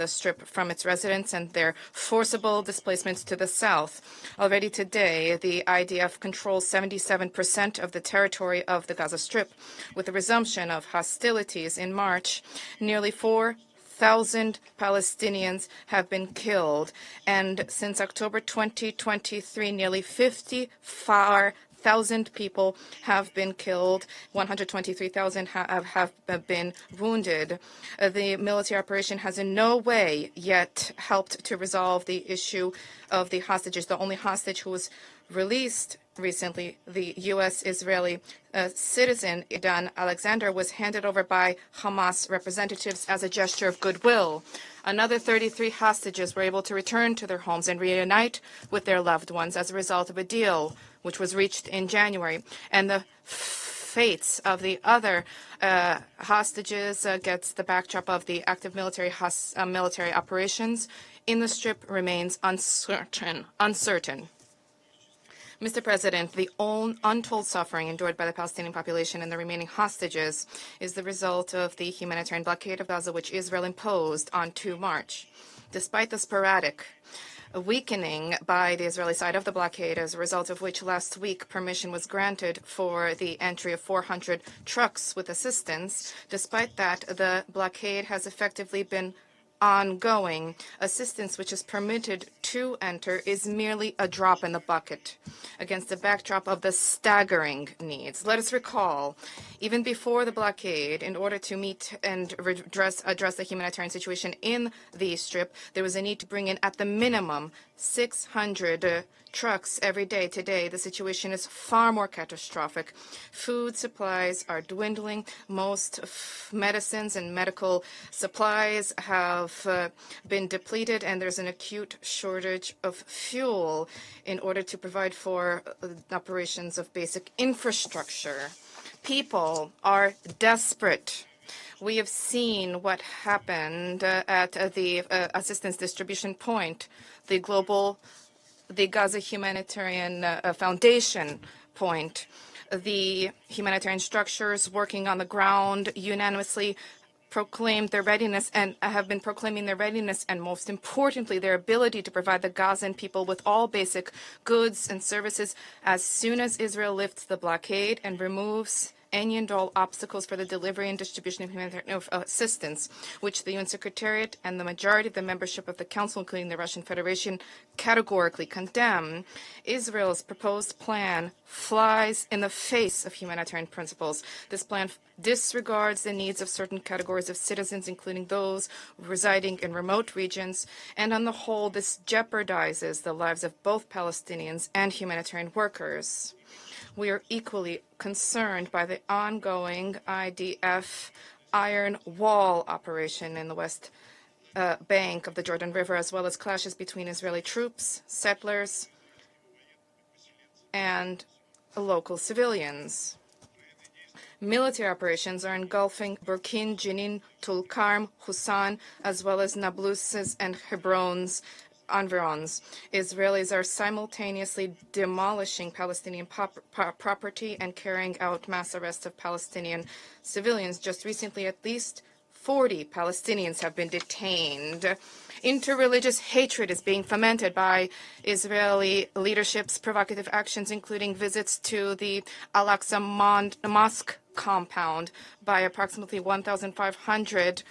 strip from its residents, and their forcible displacements to the south. Already today, the IDF controls 77% of the territory of the Gaza Strip. With the resumption of hostilities in March, nearly 4,000 Palestinians have been killed, and since October 2023, nearly 54,000 people have been killed, 123,000 have been wounded. The military operation has in no way yet helped to resolve the issue of the hostages. The only hostage who was released recently, the U.S.-Israeli citizen Idan Alexander, was handed over by Hamas representatives as a gesture of goodwill. Another 33 hostages were able to return to their homes and reunite with their loved ones as a result of a deal which was reached in January. And the fates of the other hostages against the backdrop of the active military operations in the Strip remains uncertain. Mr. President, the untold suffering endured by the Palestinian population and the remaining hostages is the result of the humanitarian blockade of Gaza, which Israel imposed on 2 March. Despite the sporadic weakening by the Israeli side of the blockade, as a result of which last week permission was granted for the entry of 400 trucks with assistance, despite that, the blockade has effectively been ongoing. Assistance which is permitted to enter is merely a drop in the bucket against the backdrop of the staggering needs. Let us recall, even before the blockade, in order to meet and address the humanitarian situation in the Strip, there was a need to bring in, at the minimum, 600 trucks every day. Today, the situation is far more catastrophic. Food supplies are dwindling. Most medicines and medical supplies have been depleted, and there's an acute shortage of fuel in order to provide for operations of basic infrastructure. People are desperate. We have seen what happened at the assistance distribution point, the Gaza Humanitarian Foundation point. The humanitarian structures working on the ground unanimously proclaimed their readiness and have been proclaiming their readiness and, most importantly, their ability to provide the Gazan people with all basic goods and services as soon as Israel lifts the blockade and removes any and all obstacles for the delivery and distribution of humanitarian assistance, which the UN Secretariat and the majority of the membership of the Council, including the Russian Federation, categorically condemn. Israel's proposed plan flies in the face of humanitarian principles. This plan disregards the needs of certain categories of citizens, including those residing in remote regions, and on the whole, this jeopardizes the lives of both Palestinians and humanitarian workers. We are equally concerned by the ongoing IDF Iron Wall operation in the West Bank of the Jordan River, as well as clashes between Israeli troops, settlers, and local civilians. Military operations are engulfing Burkin, Jenin, Tulkarm, Husan, as well as Nablus's and Hebron's environs. Israelis are simultaneously demolishing Palestinian property and carrying out mass arrests of Palestinian civilians. Just recently, at least 40 Palestinians have been detained. Interreligious hatred is being fomented by Israeli leadership's provocative actions, including visits to the Al-Aqsa Mosque compound by approximately 1,500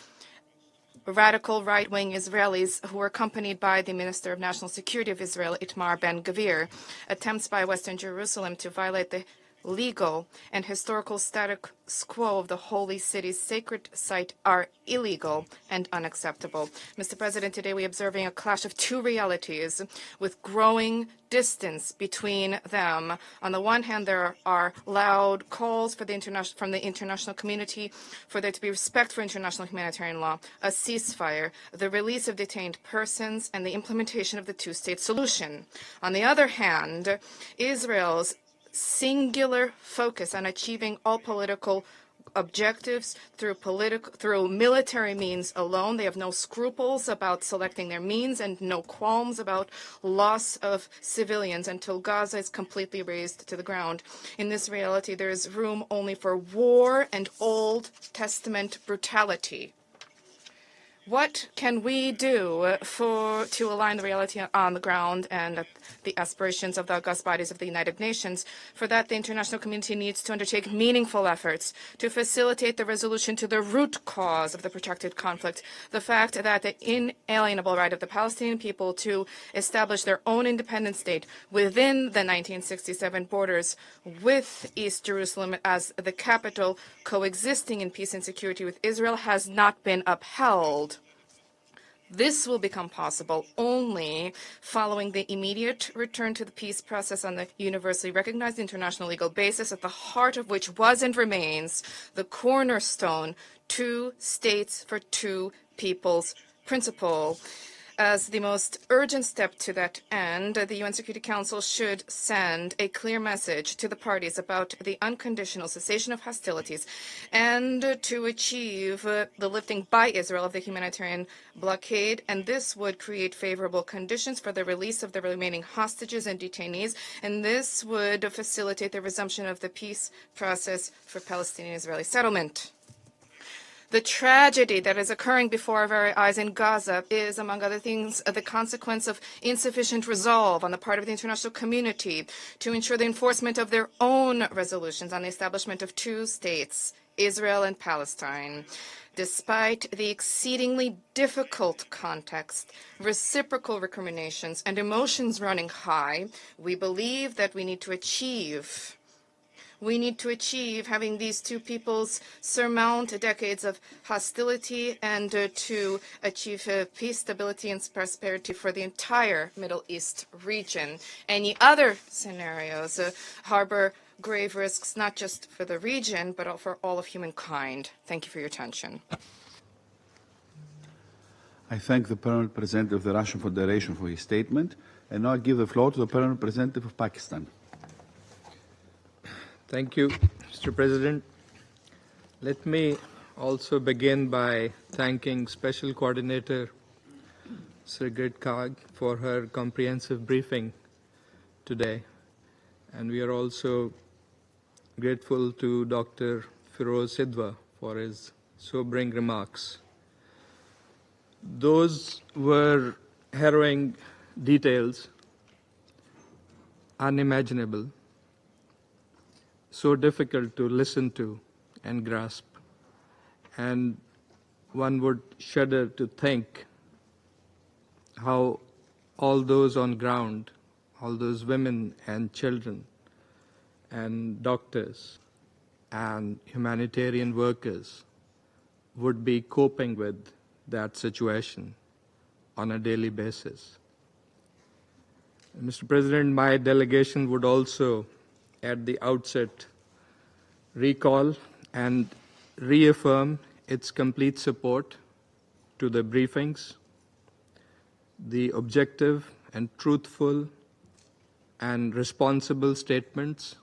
radical right-wing Israelis who were accompanied by the Minister of National Security of Israel, Itamar Ben-Gvir. Attempts by Western Jerusalem to violate the legal and historical status quo of the holy city's sacred site are illegal and unacceptable. Mr. President, today we are observing a clash of two realities with growing distance between them. On the one hand, there are loud calls for from the international community for there to be respect for international humanitarian law, a ceasefire, the release of detained persons, and the implementation of the two-state solution. On the other hand, Israel's singular focus on achieving all political objectives through military means alone. They have no scruples about selecting their means and no qualms about loss of civilians until Gaza is completely razed to the ground. In this reality, there is room only for war and Old Testament brutality. What can we do to align the reality on the ground and the aspirations of the august bodies of the United Nations? For that, the international community needs to undertake meaningful efforts to facilitate the resolution to the root cause of the protracted conflict, the fact that the inalienable right of the Palestinian people to establish their own independent state within the 1967 borders with East Jerusalem as the capital, coexisting in peace and security with Israel, has not been upheld. This will become possible only following the immediate return to the peace process on the universally recognized international legal basis, at the heart of which was and remains the cornerstone 2 states for 2 peoples principle. As the most urgent step to that end, the UN Security Council should send a clear message to the parties about the unconditional cessation of hostilities and to achieve the lifting by Israel of the humanitarian blockade. And this would create favorable conditions for the release of the remaining hostages and detainees. And this would facilitate the resumption of the peace process for Palestinian-Israeli settlement. The tragedy that is occurring before our very eyes in Gaza is, among other things, the consequence of insufficient resolve on the part of the international community to ensure the enforcement of their own resolutions on the establishment of 2 states, Israel and Palestine. Despite the exceedingly difficult context, reciprocal recriminations, and emotions running high, we believe that we need to achieve having these 2 peoples surmount decades of hostility and to achieve peace, stability, and prosperity for the entire Middle East region. Any other scenarios harbor grave risks, not just for the region, but for all of humankind. Thank you for your attention. I thank the Permanent Representative of the Russian Federation for his statement, and now I give the floor to the Permanent Representative of Pakistan. Thank you, Mr. President. Let me also begin by thanking Special Coordinator Sigrid Kaag for her comprehensive briefing today. And we are also grateful to Dr. Feroze Sidhwa for his sobering remarks. Those were harrowing details, unimaginable, so difficult to listen to and grasp. And one would shudder to think how all those on ground, all those women and children and doctors and humanitarian workers would be coping with that situation on a daily basis. And Mr. President, my delegation would also at the outset recall and reaffirm its complete support to the briefings, the objective and truthful and responsible statements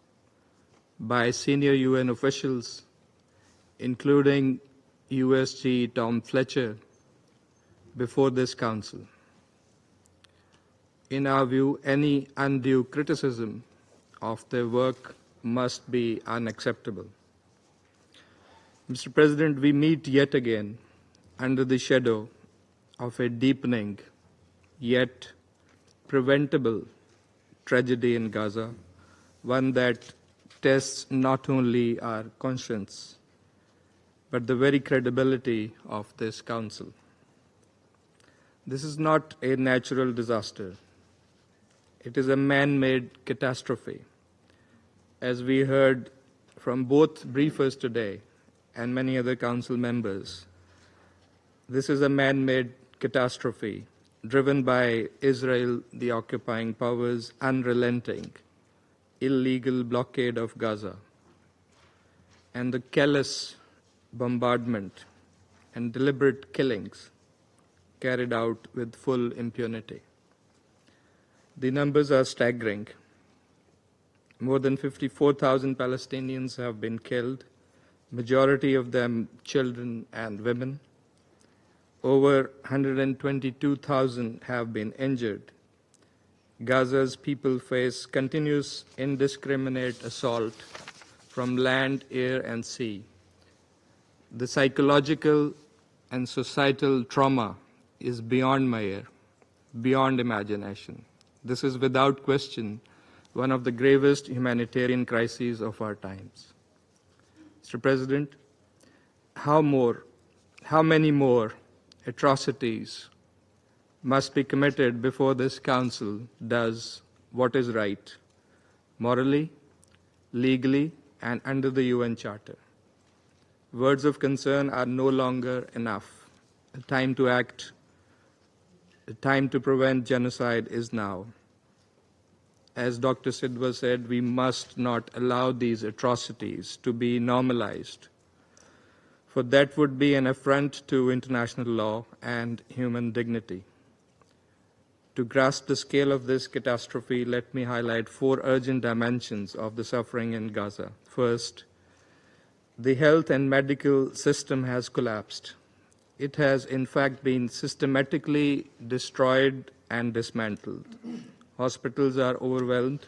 by senior UN officials, including USG Tom Fletcher, before this Council. In our view, any undue criticism of their work must be unacceptable. Mr. President, we meet yet again under the shadow of a deepening yet preventable tragedy in Gaza, one that tests not only our conscience, but the very credibility of this Council. This is not a natural disaster. It is a man-made catastrophe. As we heard from both briefers today and many other Council members, this is a man-made catastrophe driven by Israel, the occupying powers' unrelenting, illegal blockade of Gaza, and the callous bombardment and deliberate killings carried out with full impunity. The numbers are staggering. More than 54,000 Palestinians have been killed, majority of them children and women. Over 122,000 have been injured. Gaza's people face continuous indiscriminate assault from land, air, and sea. The psychological and societal trauma is beyond measure, beyond imagination. This is without question one of the gravest humanitarian crises of our times. Mr. President, how many more atrocities must be committed before this Council does what is right, morally, legally, and under the UN Charter? Words of concern are no longer enough. The time to act, the time to prevent genocide is now. As Dr. Sidhwa said, we must not allow these atrocities to be normalized, for that would be an affront to international law and human dignity. To grasp the scale of this catastrophe, let me highlight 4 urgent dimensions of the suffering in Gaza. First, the health and medical system has collapsed. It has, in fact, been systematically destroyed and dismantled. Hospitals are overwhelmed,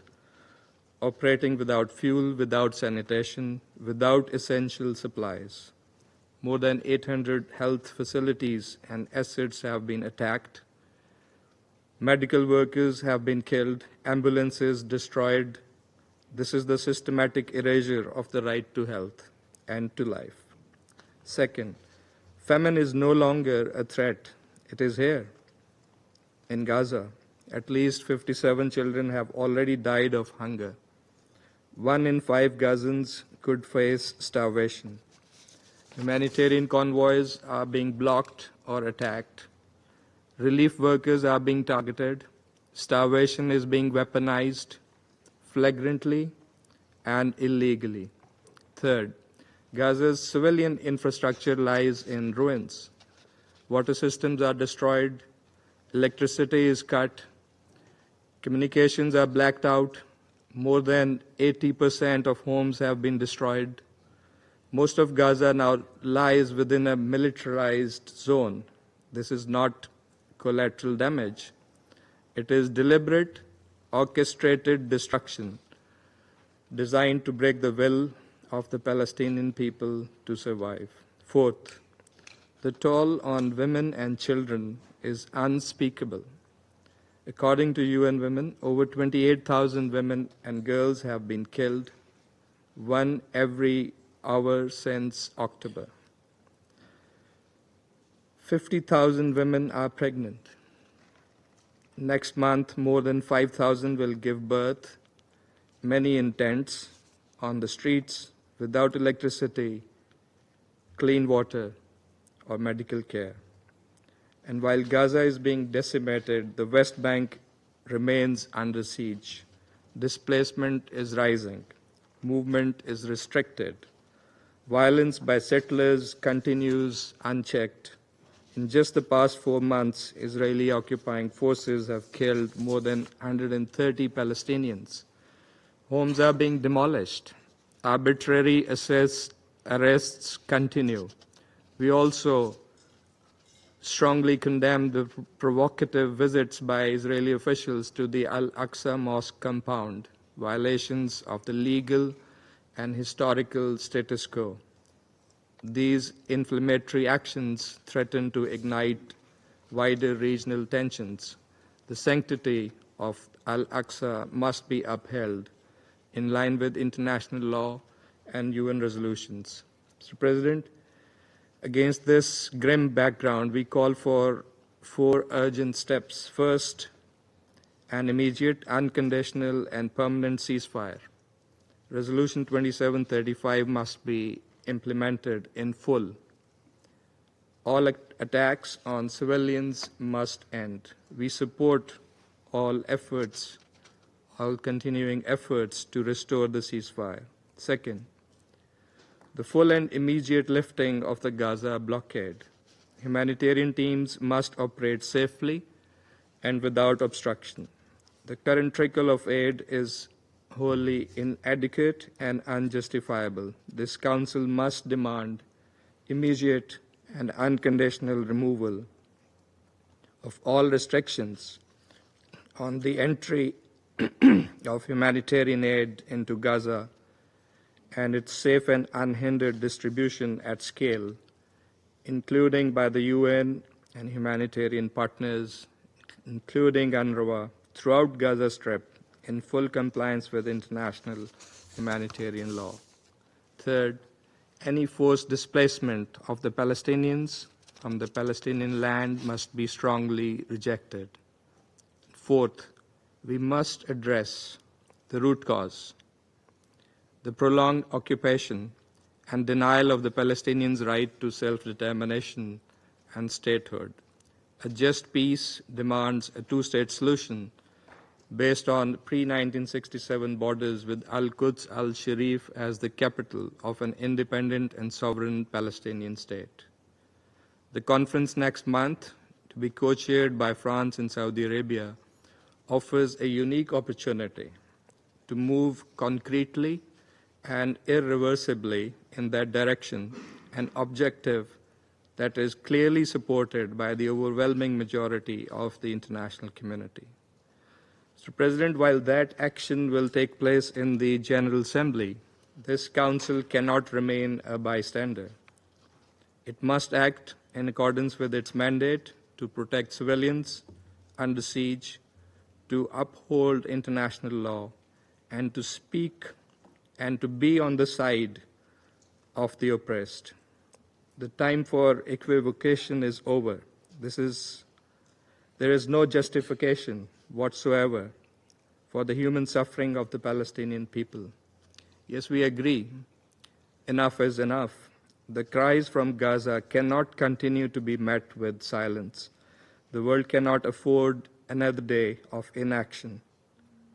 operating without fuel, without sanitation, without essential supplies. More than 800 health facilities and assets have been attacked. Medical workers have been killed, ambulances destroyed. This is the systematic erasure of the right to health and to life. Second, famine is no longer a threat. It is here. In Gaza, at least 57 children have already died of hunger. 1 in 5 Gazans could face starvation. Humanitarian convoys are being blocked or attacked. Relief workers are being targeted. Starvation is being weaponized flagrantly and illegally. Third, Gaza's civilian infrastructure lies in ruins. Water systems are destroyed. Electricity is cut. Communications are blacked out. More than 80% of homes have been destroyed. Most of Gaza now lies within a militarized zone. This is not collateral damage. It is deliberate, orchestrated destruction designed to break the will of the Palestinian people to survive. Fourth, the toll on women and children is unspeakable. According to UN Women, over 28,000 women and girls have been killed, 1 every hour since October. 50,000 women are pregnant. Next month, more than 5,000 will give birth, many in tents, on the streets, without electricity, clean water, or medical care. And while Gaza is being decimated, the West Bank remains under siege. Displacement is rising. Movement is restricted. Violence by settlers continues unchecked. In just the past 4 months, Israeli occupying forces have killed more than 130 Palestinians. Homes are being demolished. Arbitrary arrests continue. We also strongly condemn the provocative visits by Israeli officials to the Al-Aqsa Mosque compound, violations of the legal and historical status quo. these inflammatory actions threaten to ignite wider regional tensions. The sanctity of Al-Aqsa must be upheld in line with international law and UN resolutions. Mr. President, against this grim background, we call for 4 urgent steps. First, an immediate, unconditional, and permanent ceasefire. Resolution 2735 must be implemented in full. All attacks on civilians must end. We support all efforts, all continuing efforts to restore the ceasefire. Second, the full and immediate lifting of the Gaza blockade. Humanitarian teams must operate safely and without obstruction. The current trickle of aid is wholly inadequate and unjustifiable. This Council must demand immediate and unconditional removal of all restrictions on the entry of humanitarian aid into Gaza and its safe and unhindered distribution at scale, including by the UN and humanitarian partners, including UNRWA, throughout Gaza Strip, in full compliance with international humanitarian law. Third, any forced displacement of the Palestinians from the Palestinian land must be strongly rejected. Fourth, we must address the root cause, the prolonged occupation and denial of the Palestinians' right to self-determination and statehood. A just peace demands a two-state solution based on pre-1967 borders with Al-Quds al-Sharif as the capital of an independent and sovereign Palestinian state. The conference next month, to be co-chaired by France and Saudi Arabia, offers a unique opportunity to move concretely and irreversibly in that direction, an objective that is clearly supported by the overwhelming majority of the international community. Mr. President, while that action will take place in the General Assembly, this Council cannot remain a bystander. It must act in accordance with its mandate to protect civilians under siege, to uphold international law, and to speak and to be on the side of the oppressed. The time for equivocation is over. There is no justification whatsoever for the human suffering of the Palestinian people. Yes, we agree. Enough is enough. The cries from Gaza cannot continue to be met with silence. The world cannot afford another day of inaction.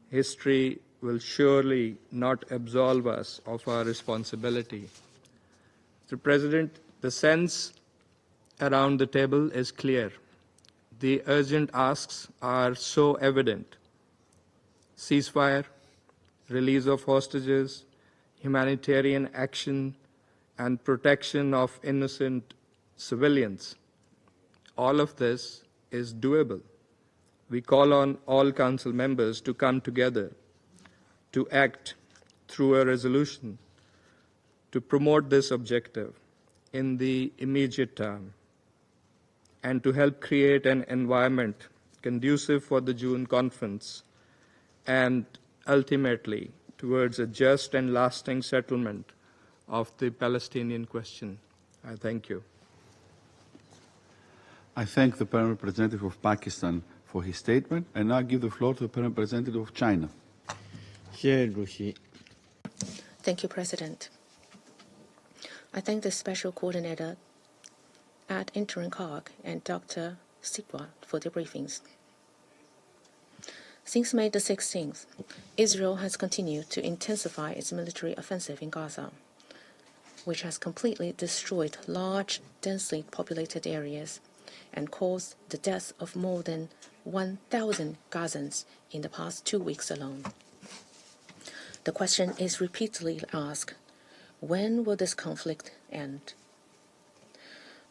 History will surely not absolve us of our responsibility. Mr. President, the sense around the table is clear. The urgent asks are so evident. Ceasefire, release of hostages, humanitarian action, and protection of innocent civilians. All of this is doable. We call on all Council members to come together, to act through a resolution, to promote this objective in the immediate term, and to help create an environment conducive for the June conference and ultimately towards a just and lasting settlement of the Palestinian question. I thank you. I thank the Permanent Representative of Pakistan for his statement, and now give the floor to the Permanent Representative of China. Thank you, President. I thank the Special Coordinator at Interim COG and Dr. Sidhwa for their briefings. Since May the 16th, Israel has continued to intensify its military offensive in Gaza, which has completely destroyed large, densely populated areas and caused the death of more than 1,000 Gazans in the past 2 weeks alone. The question is repeatedly asked, when will this conflict end?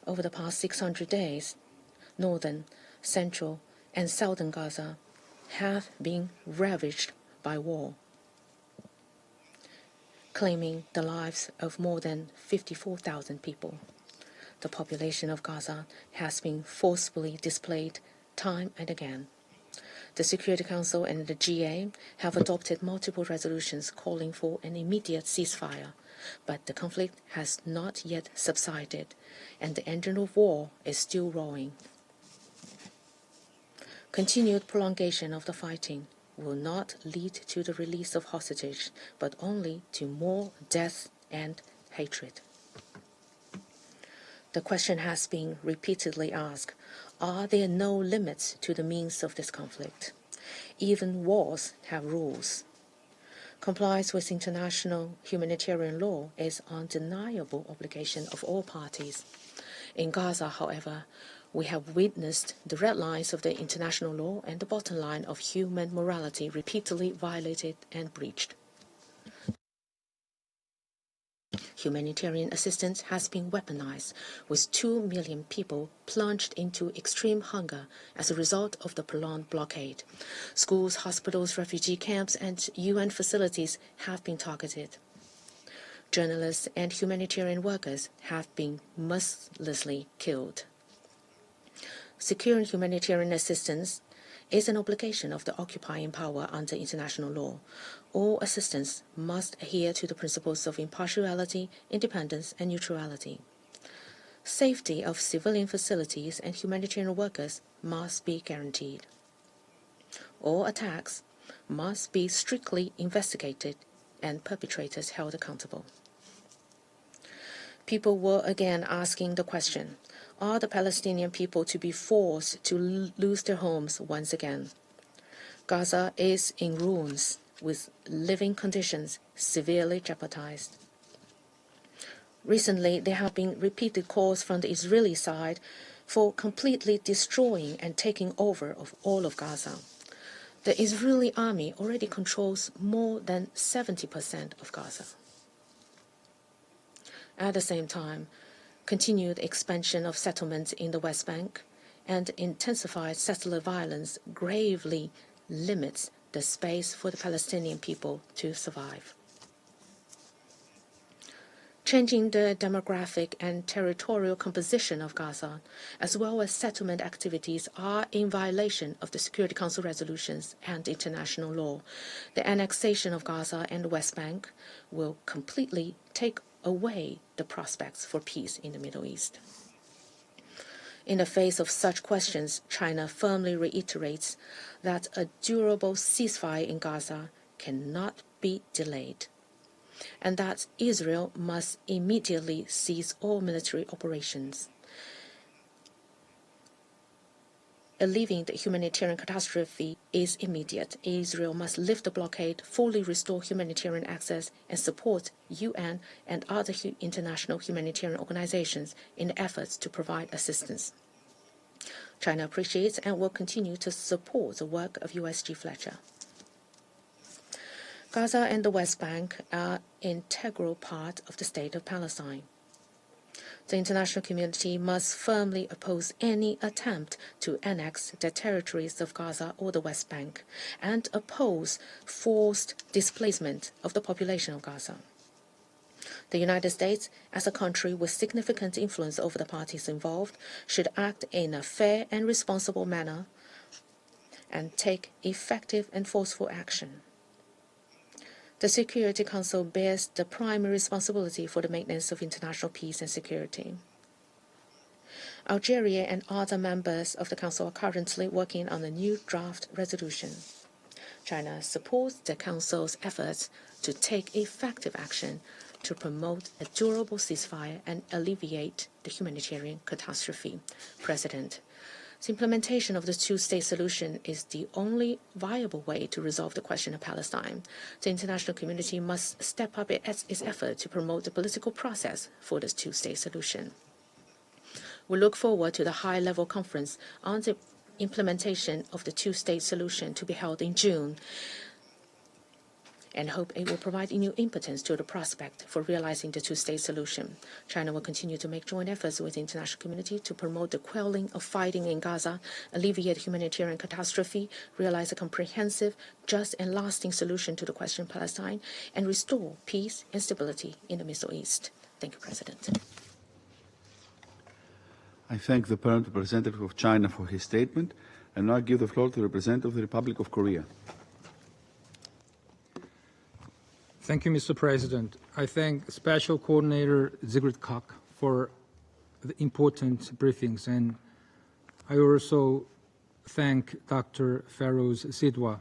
Over the past 600 days, northern, central, and southern Gaza have been ravaged by war. claiming the lives of more than 54,000 people. The population of Gaza has been forcibly displaced time and again. The Security Council and the GA have adopted multiple resolutions calling for an immediate ceasefire, but the conflict has not yet subsided, and the engine of war is still roaring. Continued prolongation of the fighting will not lead to the release of hostages, but only to more death and hatred. The question has been repeatedly asked, are there no limits to the means of this conflict? Even wars have rules. Compliance with international humanitarian law is an undeniable obligation of all parties. In Gaza, however, we have witnessed the red lines of the international law and the bottom line of human morality repeatedly violated and breached. Humanitarian assistance has been weaponized, with 2 million people plunged into extreme hunger as a result of the prolonged blockade. Schools, hospitals, refugee camps, and UN facilities have been targeted. Journalists and humanitarian workers have been mercilessly killed. Securing humanitarian assistance is an obligation of the occupying power under international law. All assistance must adhere to the principles of impartiality, independence, and neutrality. Safety of civilian facilities and humanitarian workers must be guaranteed. All attacks must be strictly investigated and perpetrators held accountable. People were again asking the question, are the Palestinian people to be forced to lose their homes once again? Gaza is in ruins, with living conditions severely jeopardized. Recently, there have been repeated calls from the Israeli side for completely destroying and taking over of all of Gaza. The Israeli army already controls more than 70% of Gaza. At the same time, continued expansion of settlements in the West Bank and intensified settler violence gravely limits the space for the Palestinian people to survive. Changing the demographic and territorial composition of Gaza, as well as settlement activities, are in violation of the Security Council resolutions and international law. The annexation of Gaza and the West Bank will completely take away the prospects for peace in the Middle East. In the face of such questions, China firmly reiterates that a durable ceasefire in Gaza cannot be delayed, and that Israel must immediately cease all military operations. Alleviating the humanitarian catastrophe is immediate. Israel must lift the blockade, fully restore humanitarian access, and support UN and other international humanitarian organizations in efforts to provide assistance. China appreciates and will continue to support the work of USG Fletcher. Gaza and the West Bank are an integral part of the state of Palestine. The international community must firmly oppose any attempt to annex the territories of Gaza or the West Bank and oppose forced displacement of the population of Gaza. The United States, as a country with significant influence over the parties involved, should act in a fair and responsible manner and take effective and forceful action. The Security Council bears the primary responsibility for the maintenance of international peace and security. Algeria and other members of the Council are currently working on a new draft resolution. China supports the Council's efforts to take effective action to promote a durable ceasefire and alleviate the humanitarian catastrophe. President, the implementation of the two-state solution is the only viable way to resolve the question of Palestine. The international community must step up its effort to promote the political process for this two-state solution. We look forward to the high-level conference on the implementation of the two-state solution to be held in June. and hope it will provide new impotence to the prospect for realizing the two-state solution. China will continue to make joint efforts with the international community to promote the quelling of fighting in Gaza, alleviate humanitarian catastrophe, realize a comprehensive, just, and lasting solution to the question of Palestine, and restore peace and stability in the Middle East. Thank you, President. I thank the Permanent Representative of China for his statement, and now give the floor to the representative of the Republic of Korea. Thank you, Mr. President. I thank Special Coordinator Sigrid Kaag for the important briefings, and I also thank Dr. Feroze Sidhwa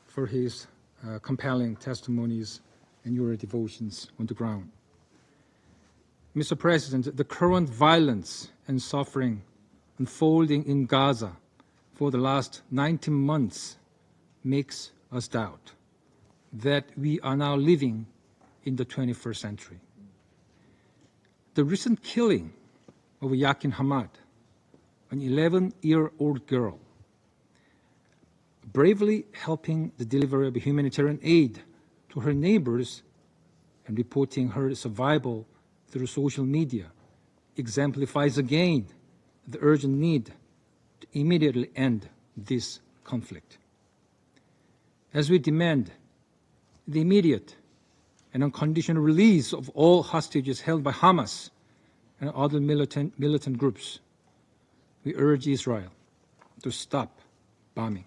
for his compelling testimonies and your devotions on the ground. Mr. President, the current violence and suffering unfolding in Gaza for the last 19 months makes us doubt that we are now living in the 21st century. The recent killing of Yakin Hamad, an 11-year-old girl, bravely helping the delivery of humanitarian aid to her neighbors and reporting her survival through social media, exemplifies again the urgent need to immediately end this conflict. As we demand the immediate and unconditional release of all hostages held by Hamas and other militant groups, we urge Israel to stop bombing,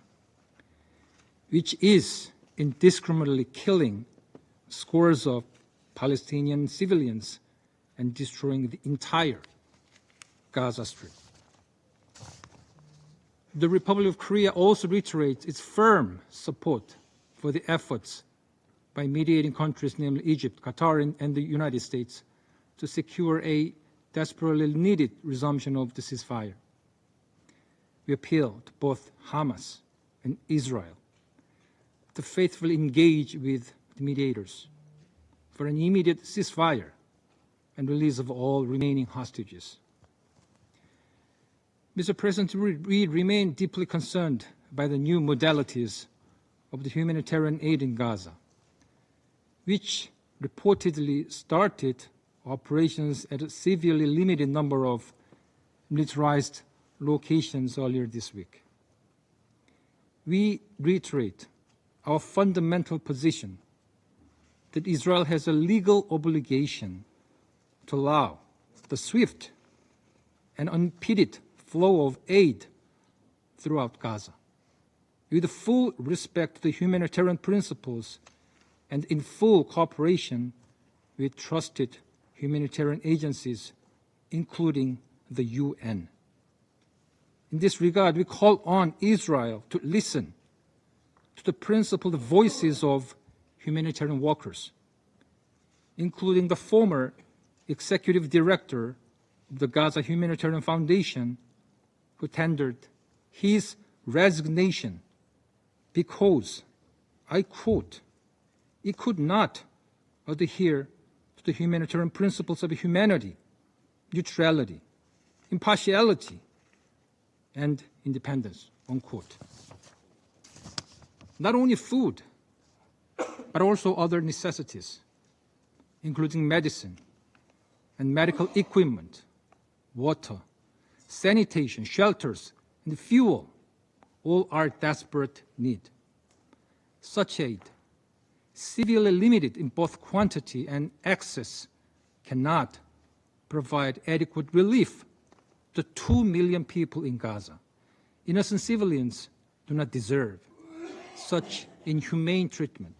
which is indiscriminately killing scores of Palestinian civilians and destroying the entire Gaza Strip. The Republic of Korea also reiterates its firm support for the efforts by mediating countries, namely Egypt, Qatar, and the United States, to secure a desperately needed resumption of the ceasefire. We appeal to both Hamas and Israel to faithfully engage with the mediators for an immediate ceasefire and release of all remaining hostages. Mr. President, we remain deeply concerned by the new modalities of the humanitarian aid in Gaza, which reportedly started operations at a severely limited number of militarized locations earlier this week. We reiterate our fundamental position that Israel has a legal obligation to allow the swift and unimpeded flow of aid throughout Gaza, with full respect to the humanitarian principles and in full cooperation with trusted humanitarian agencies, including the UN. In this regard, we call on Israel to listen to the principled voices of humanitarian workers, including the former executive director of the Gaza Humanitarian Foundation, who tendered his resignation because, I quote, "It could not adhere to the humanitarian principles of humanity, neutrality, impartiality, and independence," unquote. Not only food, but also other necessities, including medicine and medical equipment, water, sanitation, shelters, and fuel, all are desperate need. Such aid, severely limited in both quantity and access, cannot provide adequate relief to 2 million people in Gaza. Innocent civilians do not deserve such inhumane treatment.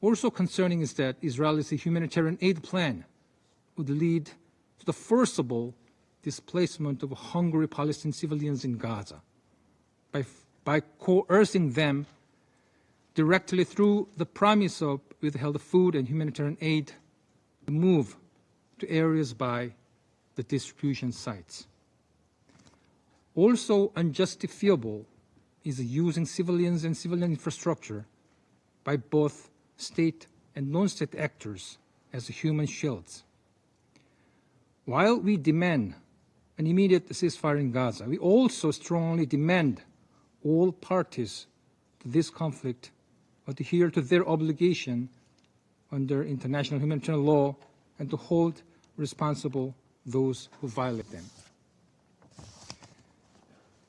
Also concerning is that Israel's humanitarian aid plan would lead to the forcible displacement of hungry Palestinian civilians in Gaza by coercing them directly through the promise of withheld food and humanitarian aid to move to areas by the distribution sites. Also unjustifiable is using civilians and civilian infrastructure by both state and non-state actors as human shields. While we demand an immediate ceasefire in Gaza, we also strongly demand all parties to this conflict adhere to their obligation under international humanitarian law and to hold responsible those who violate them.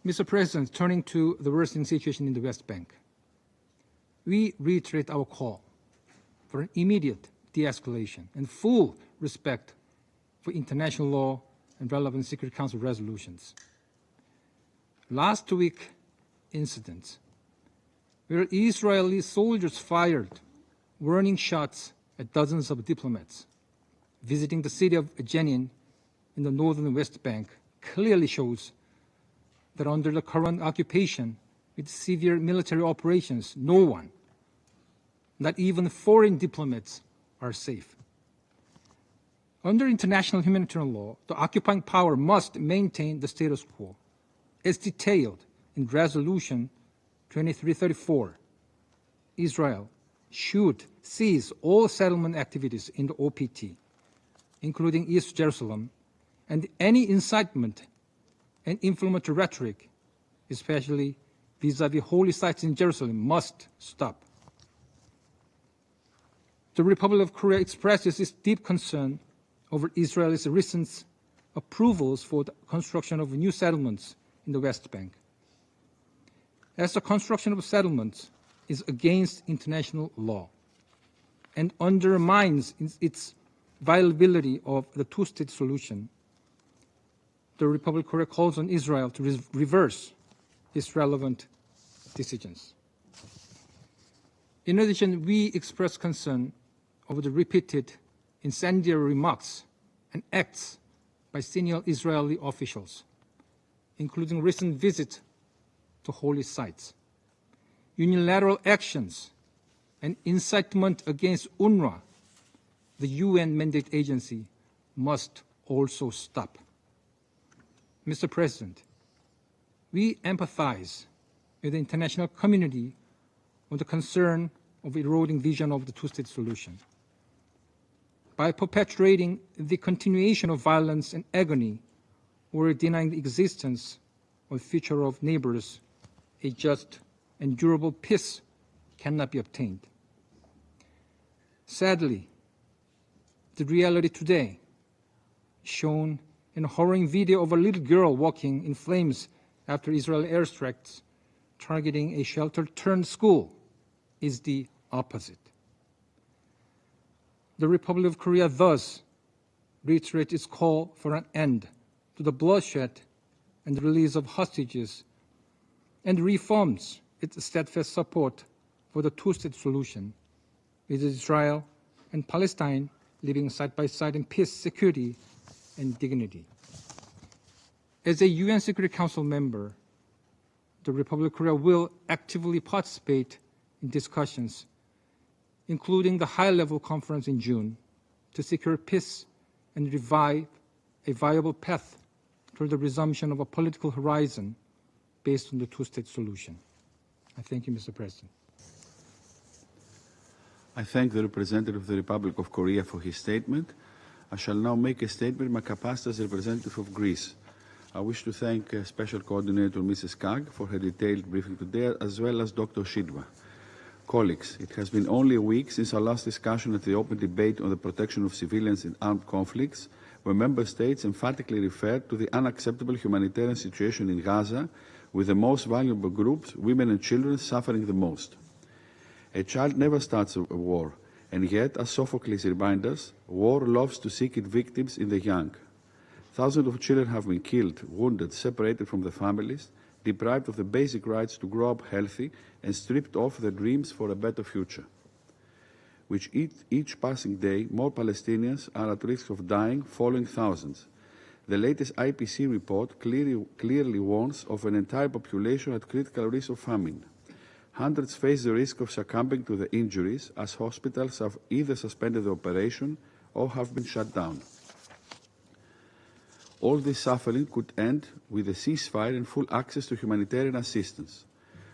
Mr. President, turning to the worsening situation in the West Bank, we reiterate our call for an immediate de-escalation and full respect for international law and relevant Security Council resolutions. Last week, incidents where Israeli soldiers fired warning shots at dozens of diplomats visiting the city of Jenin in the northern West Bank clearly shows that under the current occupation with severe military operations, no one, not even foreign diplomats, are safe. Under international humanitarian law, the occupying power must maintain the status quo, as detailed in Resolution 2334. Israel should cease all settlement activities in the OPT, including East Jerusalem, and any incitement and inflammatory rhetoric, especially vis-à-vis holy sites in Jerusalem, must stop. The Republic of Korea expresses its deep concern over Israel's recent approvals for the construction of new settlements in the West Bank. As the construction of settlements is against international law and undermines its viability of the two-state solution, the Republic of Korea calls on Israel to reverse its relevant decisions. In addition, we express concern over the repeated incendiary remarks and acts by senior Israeli officials, including recent visits to holy sites, unilateral actions, and incitement against UNRWA, the UN mandate agency, must also stop. Mr. President, we empathize with the international community on the concern of eroding vision of the two-state solution. By perpetuating the continuation of violence and agony or denying the existence or future of neighbors, a just and durable peace cannot be obtained. Sadly, the reality today, shown in a harrowing video of a little girl walking in flames after Israeli airstrikes targeting a shelter-turned school, is the opposite. The Republic of Korea thus reiterates its call for an end to the bloodshed and the release of hostages, and reaffirms its steadfast support for the two-state solution, with Israel and Palestine living side by side in peace, security, and dignity. As a UN Security Council member, the Republic of Korea will actively participate in discussions, including the high-level conference in June, to secure peace and revive a viable path toward the resumption of a political horizon based on the two-state solution. I thank you, Mr. President. I thank the representative of the Republic of Korea for his statement. I shall now make a statement in my capacity as representative of Greece. I wish to thank Special Coordinator Mrs. Kag for her detailed briefing today, as well as Dr. Sidhwa. Colleagues, it has been only a week since our last discussion at the open debate on the protection of civilians in armed conflicts, where Member States emphatically referred to the unacceptable humanitarian situation in Gaza, with the most vulnerable groups, women and children, suffering the most. A child never starts a war, and yet, as Sophocles reminds us, war loves to seek its victims in the young. Thousands of children have been killed, wounded, separated from their families, deprived of the basic rights to grow up healthy, and stripped of their dreams for a better future. With each passing day, more Palestinians are at risk of dying, falling thousands. The latest IPC report clearly warns of an entire population at critical risk of famine. Hundreds face the risk of succumbing to the injuries, as hospitals have either suspended the operation or have been shut down. All this suffering could end with a ceasefire and full access to humanitarian assistance.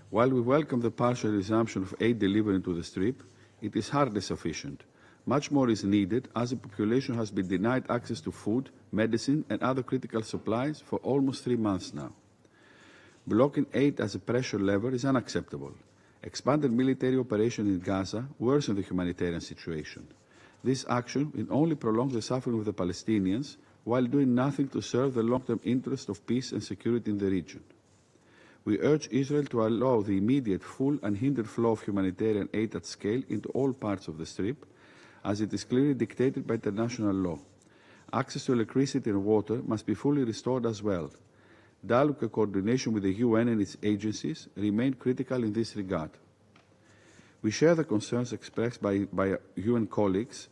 While we welcome the partial resumption of aid delivery to the Strip, it is hardly sufficient. Much more is needed, as the population has been denied access to food, medicine, and other critical supplies for almost 3 months now. Blocking aid as a pressure lever is unacceptable. Expanded military operation in Gaza worsen the humanitarian situation. This action will only prolong the suffering of the Palestinians while doing nothing to serve the long-term interest of peace and security in the region. We urge Israel to allow the immediate, full, unhindered flow of humanitarian aid at scale into all parts of the Strip, as it is clearly dictated by international law. Access to electricity and water must be fully restored as well. Dialogue and coordination with the UN and its agencies remain critical in this regard. We share the concerns expressed by UN colleagues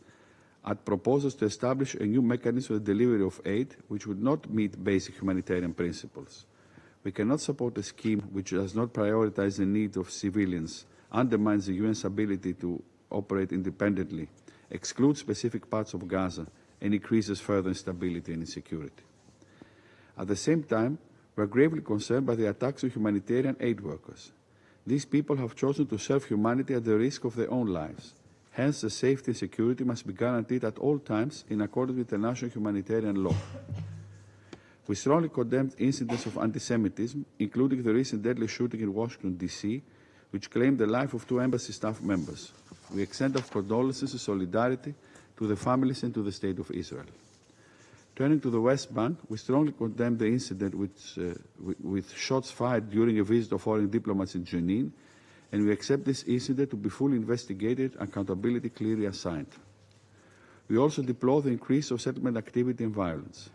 at proposals to establish a new mechanism for the delivery of aid which would not meet basic humanitarian principles. We cannot support a scheme which does not prioritize the needs of civilians, undermines the UN's ability to operate independently, excludes specific parts of Gaza, and increases further instability and insecurity. At the same time, we are gravely concerned by the attacks on humanitarian aid workers. These people have chosen to serve humanity at the risk of their own lives. Hence, the safety and security must be guaranteed at all times in accordance with international humanitarian law. We strongly condemned incidents of anti-Semitism, including the recent deadly shooting in Washington, D.C., which claimed the life of 2 embassy staff members. We extend our condolences and solidarity to the families and to the State of Israel. Turning to the West Bank, we strongly condemn the incident with shots fired during a visit of foreign diplomats in Jenin, and we accept this incident to be fully investigated and accountability clearly assigned. We also deplore the increase of settlement activity and violence.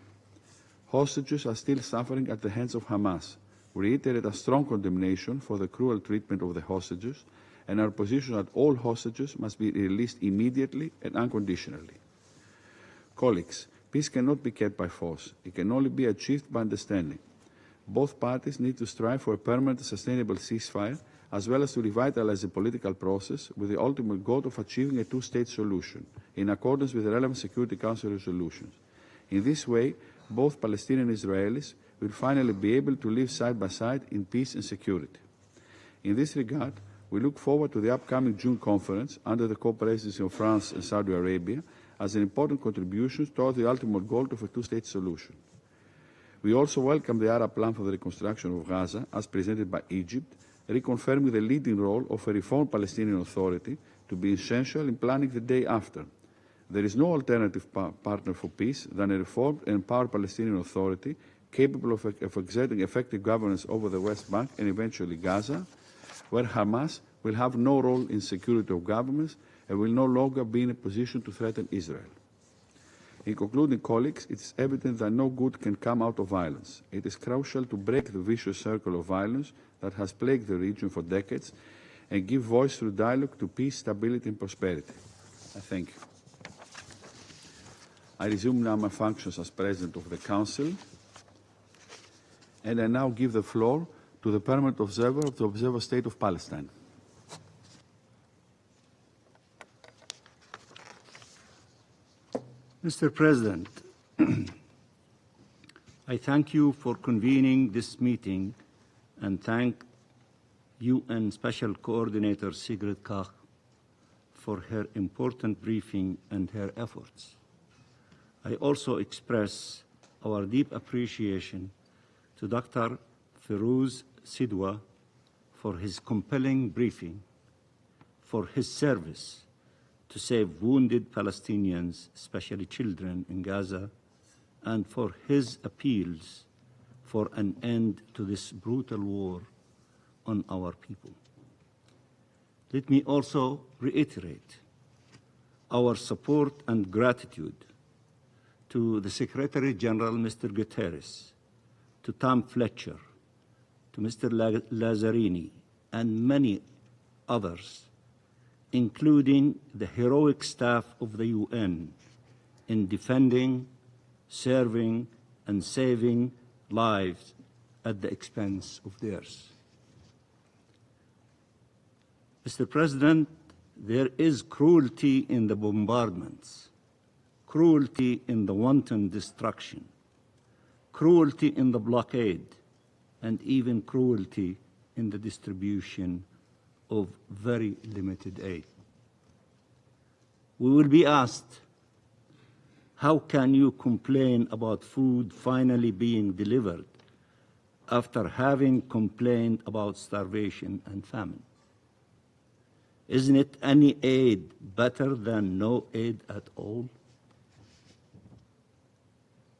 Hostages are still suffering at the hands of Hamas. We reiterate a strong condemnation for the cruel treatment of the hostages and our position that all hostages must be released immediately and unconditionally. Colleagues, peace cannot be kept by force. It can only be achieved by understanding. Both parties need to strive for a permanent and sustainable ceasefire, as well as to revitalize the political process with the ultimate goal of achieving a two-state solution, in accordance with the relevant Security Council resolutions. In this way, both Palestinian and Israelis will finally be able to live side by side in peace and security. In this regard, we look forward to the upcoming June conference under the co-presidency of France and Saudi Arabia as an important contribution toward the ultimate goal of a two-state solution. We also welcome the Arab plan for the reconstruction of Gaza as presented by Egypt, reconfirming the leading role of a reformed Palestinian Authority to be essential in planning the day after. There is no alternative partner for peace than a reformed and empowered Palestinian Authority capable of exerting effective governance over the West Bank and eventually Gaza, where Hamas will have no role in security of governments and will no longer be in a position to threaten Israel. In concluding, colleagues, it is evident that no good can come out of violence. It is crucial to break the vicious circle of violence that has plagued the region for decades and give voice through dialogue to peace, stability and prosperity. I thank you. I resume now my functions as President of the Council, and I now give the floor to the permanent observer of the Observer State of Palestine. Mr. President, I thank you for convening this meeting and thank UN Special Coordinator Sigrid Kaag for her important briefing and her efforts. I also express our deep appreciation to Dr. Feroze Sidhwa for his compelling briefing, for his service to save wounded Palestinians, especially children in Gaza, and for his appeals for an end to this brutal war on our people. Let me also reiterate our support and gratitude to the Secretary General, Mr. Guterres, to Tom Fletcher, to Mr. Lazzarini, and many others, including the heroic staff of the UN in defending, serving, and saving lives at the expense of theirs. Mr. President, there is cruelty in the bombardments, cruelty in the wanton destruction, cruelty in the blockade, and even cruelty in the distribution of very limited aid. We will be asked, how can you complain about food finally being delivered after having complained about starvation and famine? Isn't it any aid better than no aid at all?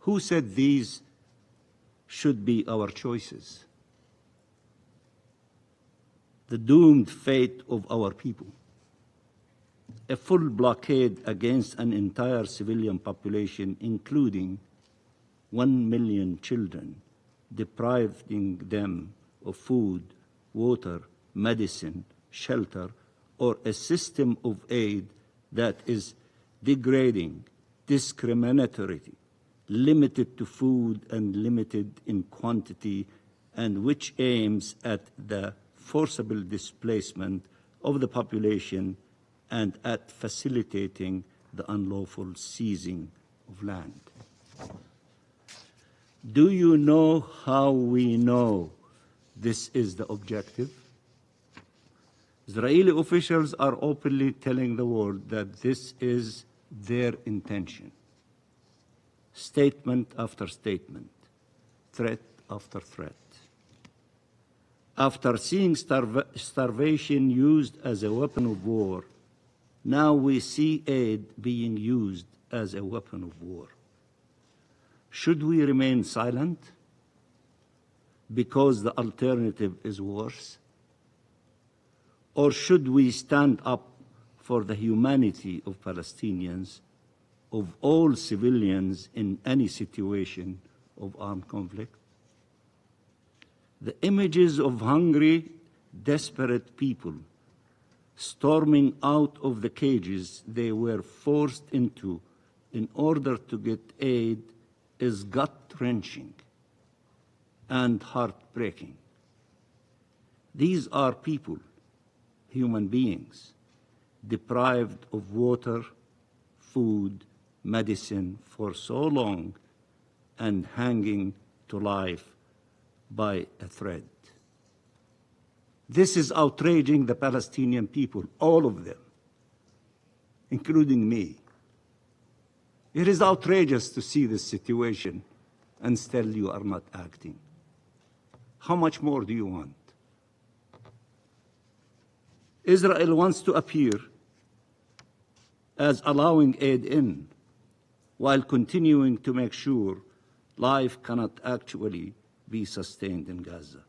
Who said these should be our choices? The doomed fate of our people. A full blockade against an entire civilian population, including 1 million children, depriving them of food, water, medicine, shelter, or a system of aid that is degrading, discriminatory, limited to food and limited in quantity, and which aims at the forcible displacement of the population and at facilitating the unlawful seizing of land. Do you know how we know this is the objective? Israeli officials are openly telling the world that this is their intention. Statement after statement, threat after threat. After seeing starvation used as a weapon of war, now we see aid being used as a weapon of war. Should we remain silent because the alternative is worse? Or should we stand up for the humanity of Palestinians, of all civilians in any situation of armed conflict? The images of hungry, desperate people storming out of the cages they were forced into in order to get aid is gut-wrenching and heartbreaking. These are people, human beings, deprived of water, food, medicine for so long and hanging to life by a thread. This is outraging the Palestinian people, all of them, including me. It is outrageous to see this situation and still you are not acting. How much more do you want? Israel wants to appear as allowing aid in, while continuing to make sure life cannot actually be sustained in Gaza.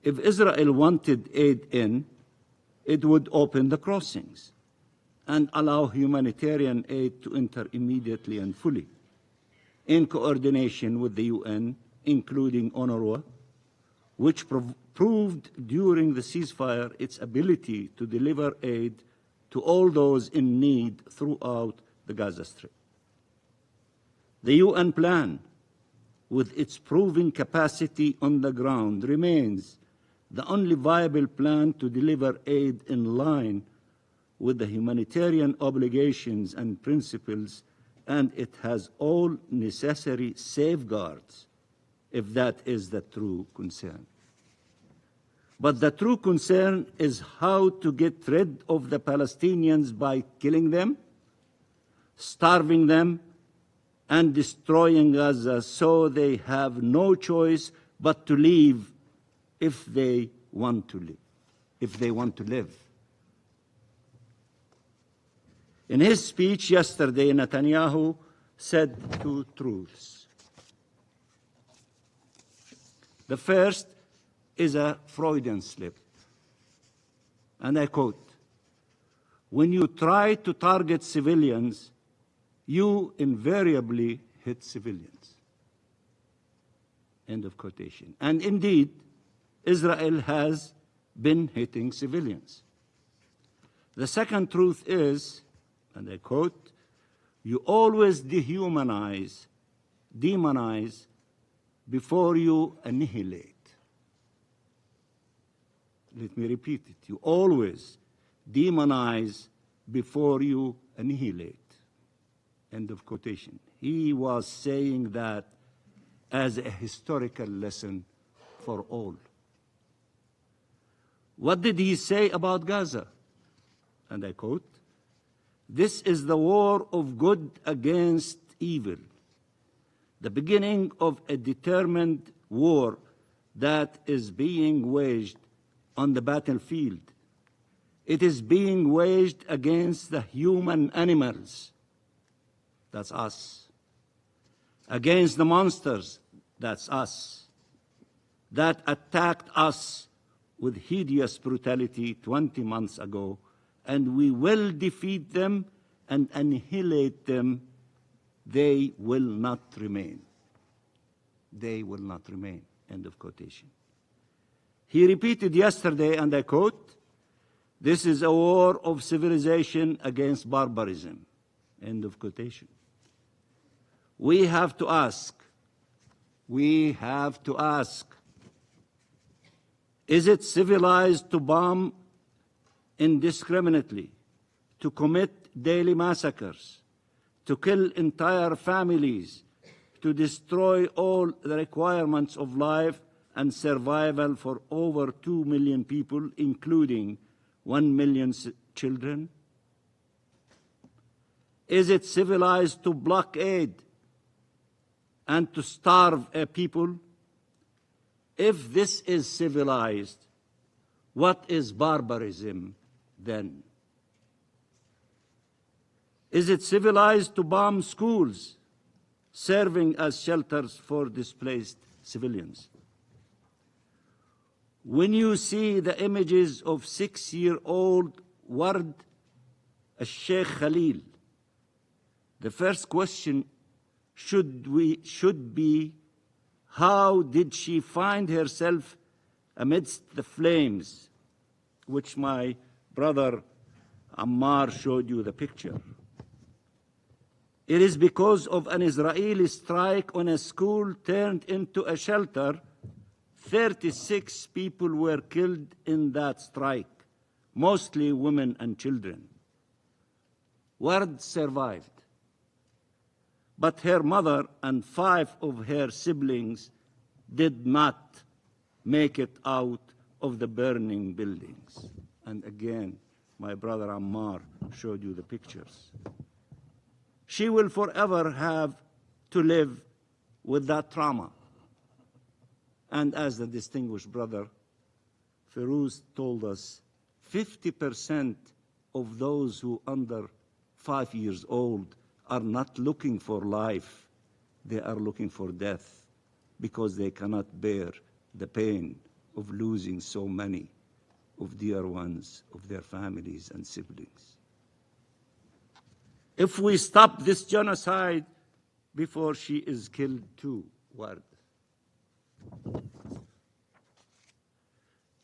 If Israel wanted aid in, it would open the crossings and allow humanitarian aid to enter immediately and fully, in coordination with the UN, including UNRWA, which proved during the ceasefire its ability to deliver aid to all those in need throughout the Gaza Strip. The UN plan, with its proven capacity on the ground, remains the only viable plan to deliver aid in line with the humanitarian obligations and principles, and it has all necessary safeguards, if that is the true concern. But the true concern is how to get rid of the Palestinians by killing them, starving them, and destroying Gaza so they have no choice but to leave if they want to live. In his speech yesterday, Netanyahu said two truths. The first is a Freudian slip, and I quote, "When you try to target civilians, you invariably hit civilians." End of quotation. And indeed, Israel has been hitting civilians. The second truth is, and I quote, "You always demonize before you annihilate." Let me repeat it. You always demonize before you annihilate. End of quotation. He was saying that as a historical lesson for all. What did he say about Gaza? And I quote, "This is the war of good against evil, the beginning of a determined war that is being waged on the battlefield. It is being waged against the human animals, that's us, against the monsters, that's us, that attacked us with hideous brutality 20 months ago, and we will defeat them and annihilate them. They will not remain. They will not remain. End of quotation. He repeated yesterday, and I quote, "This is a war of civilization against barbarism." End of quotation. We have to ask, is it civilized to bomb indiscriminately, to commit daily massacres, to kill entire families, to destroy all the requirements of life and survival for over 2 million people, including 1 million children? Is it civilized to blockade and to starve a people? If this is civilized, what is barbarism then? Is it civilized to bomb schools, serving as shelters for displaced civilians? When you see the images of 6-year-old Ward al-Sheikh Khalil, the first question should be, how did she find herself amidst the flames, which my brother Ammar showed you the picture? It is because of an Israeli strike on a school turned into a shelter. 36 people were killed in that strike, mostly women and children. Ward survived, but her mother and 5 of her siblings did not make it out of the burning buildings. And again, my brother Ammar showed you the pictures. She will forever have to live with that trauma. And as the distinguished brother Feroze told us, 50% of those who under 5 years old are not looking for life, they are looking for death, because they cannot bear the pain of losing so many of dear ones, of their families and siblings. If we stop this genocide before she is killed too, Ward.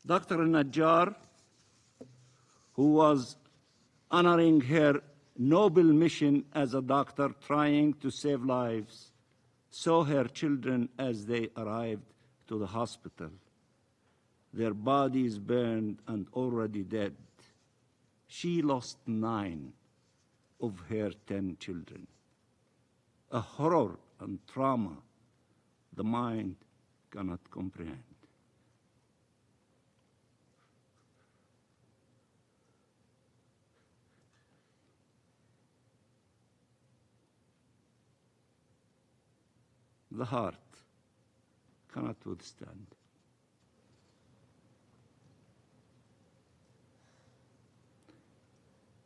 Dr. Najjar, who was honoring her noble mission as a doctor trying to save lives, saw her children as they arrived to the hospital, their bodies burned and already dead. She lost 9 of her 10 children. A horror and trauma the mind cannot comprehend. The heart cannot withstand.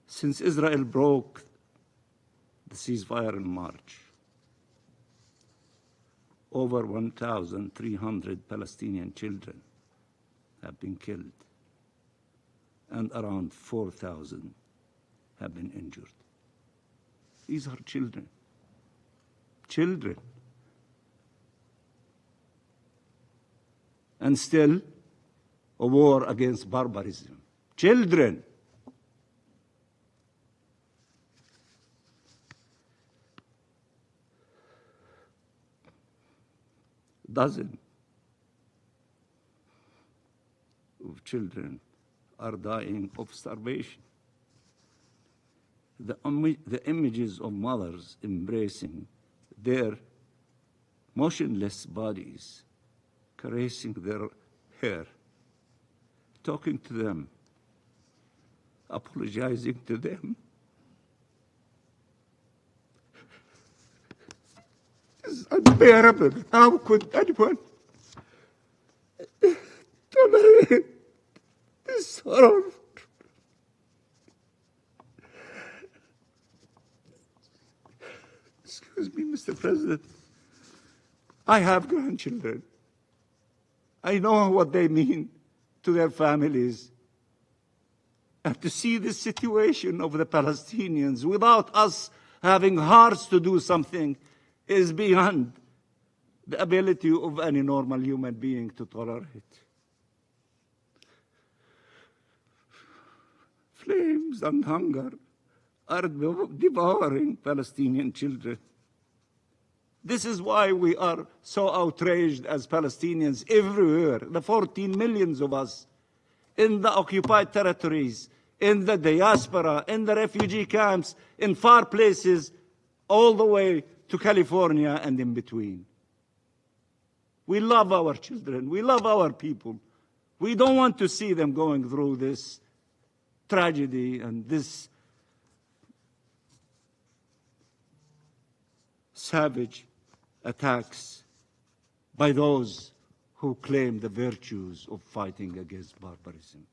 Since Israel broke the ceasefire in March, over 1,300 Palestinian children have been killed, and around 4,000 have been injured. These are children. Children. And still, a war against barbarism. Children. Dozens of children are dying of starvation. The images of mothers embracing their motionless bodies, caressing their hair, talking to them, apologizing to them. It's unbearable. How could anyone tolerate this horror? Excuse me, Mr. President. I have grandchildren. I know what they mean to their families. And to see the situation of the Palestinians without us having hearts to do something is beyond the ability of any normal human being to tolerate. Flames and hunger are devouring Palestinian children. This is why we are so outraged as Palestinians everywhere, the 14 millions of us in the occupied territories, in the diaspora, in the refugee camps, in far places, all the way to California and in between. We love our children. We love our people. We don't want to see them going through this tragedy and this savage attacks by those who claim the virtues of fighting against barbarism.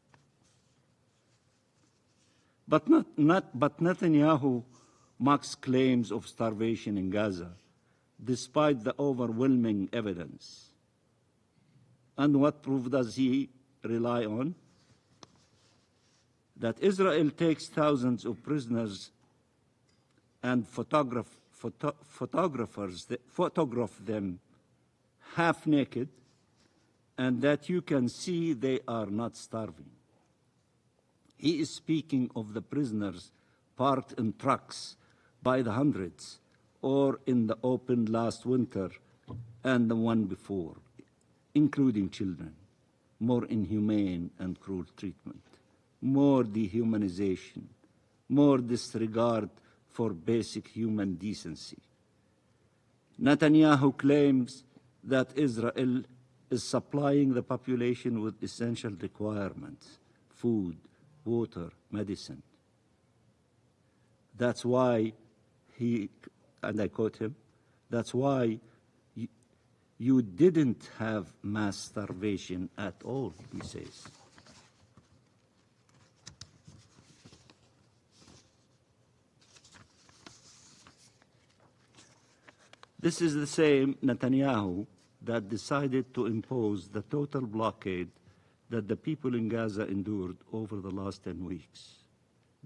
But Netanyahu makes claims of starvation in Gaza, despite the overwhelming evidence. And what proof does he rely on? That Israel takes thousands of prisoners and photograph them half naked, and that you can see they are not starving. He is speaking of the prisoners parked in trucks by the hundreds, or in the open last winter and the one before, including children. More inhumane and cruel treatment, more dehumanization, more disregard for basic human decency. Netanyahu claims that Israel is supplying the population with essential requirements: food, water, medicine. That's why he, and I quote him, that's why you didn't have mass starvation at all, he says. This is the same Netanyahu that decided to impose the total blockade that the people in Gaza endured over the last 10 weeks,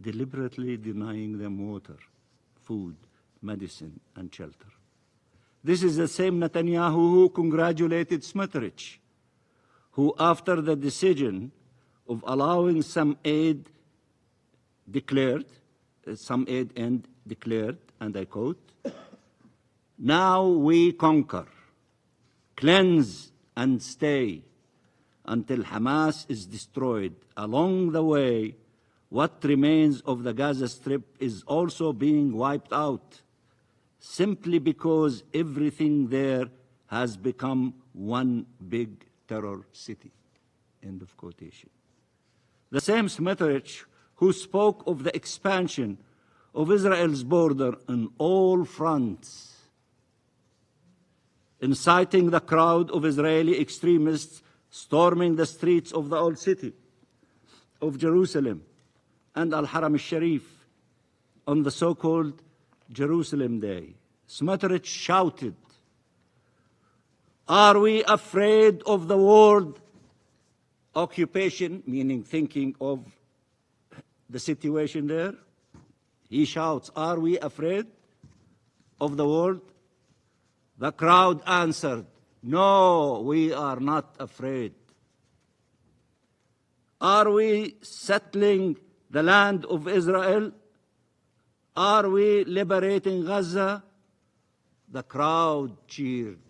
deliberately denying them water, food, medicine, and shelter. This is the same Netanyahu who congratulated Smotrich, who, after the decision of allowing some aid declared, and I quote, "Now we conquer, cleanse, and stay until Hamas is destroyed. Along the way, what remains of the Gaza Strip is also being wiped out, simply because everything there has become one big terror city." End of quotation. The same Smotrich who spoke of the expansion of Israel's border on all fronts, inciting the crowd of Israeli extremists storming the streets of the old city of Jerusalem and Al-Haram al-Sharif on the so-called Jerusalem Day. Smotrich shouted, "Are we afraid of the world occupation?" Meaning thinking of the situation there. He shouts, "Are we afraid of the world?" The crowd answered, "No, we are not afraid." Are we settling the land of Israel? Are we liberating Gaza? The crowd cheered.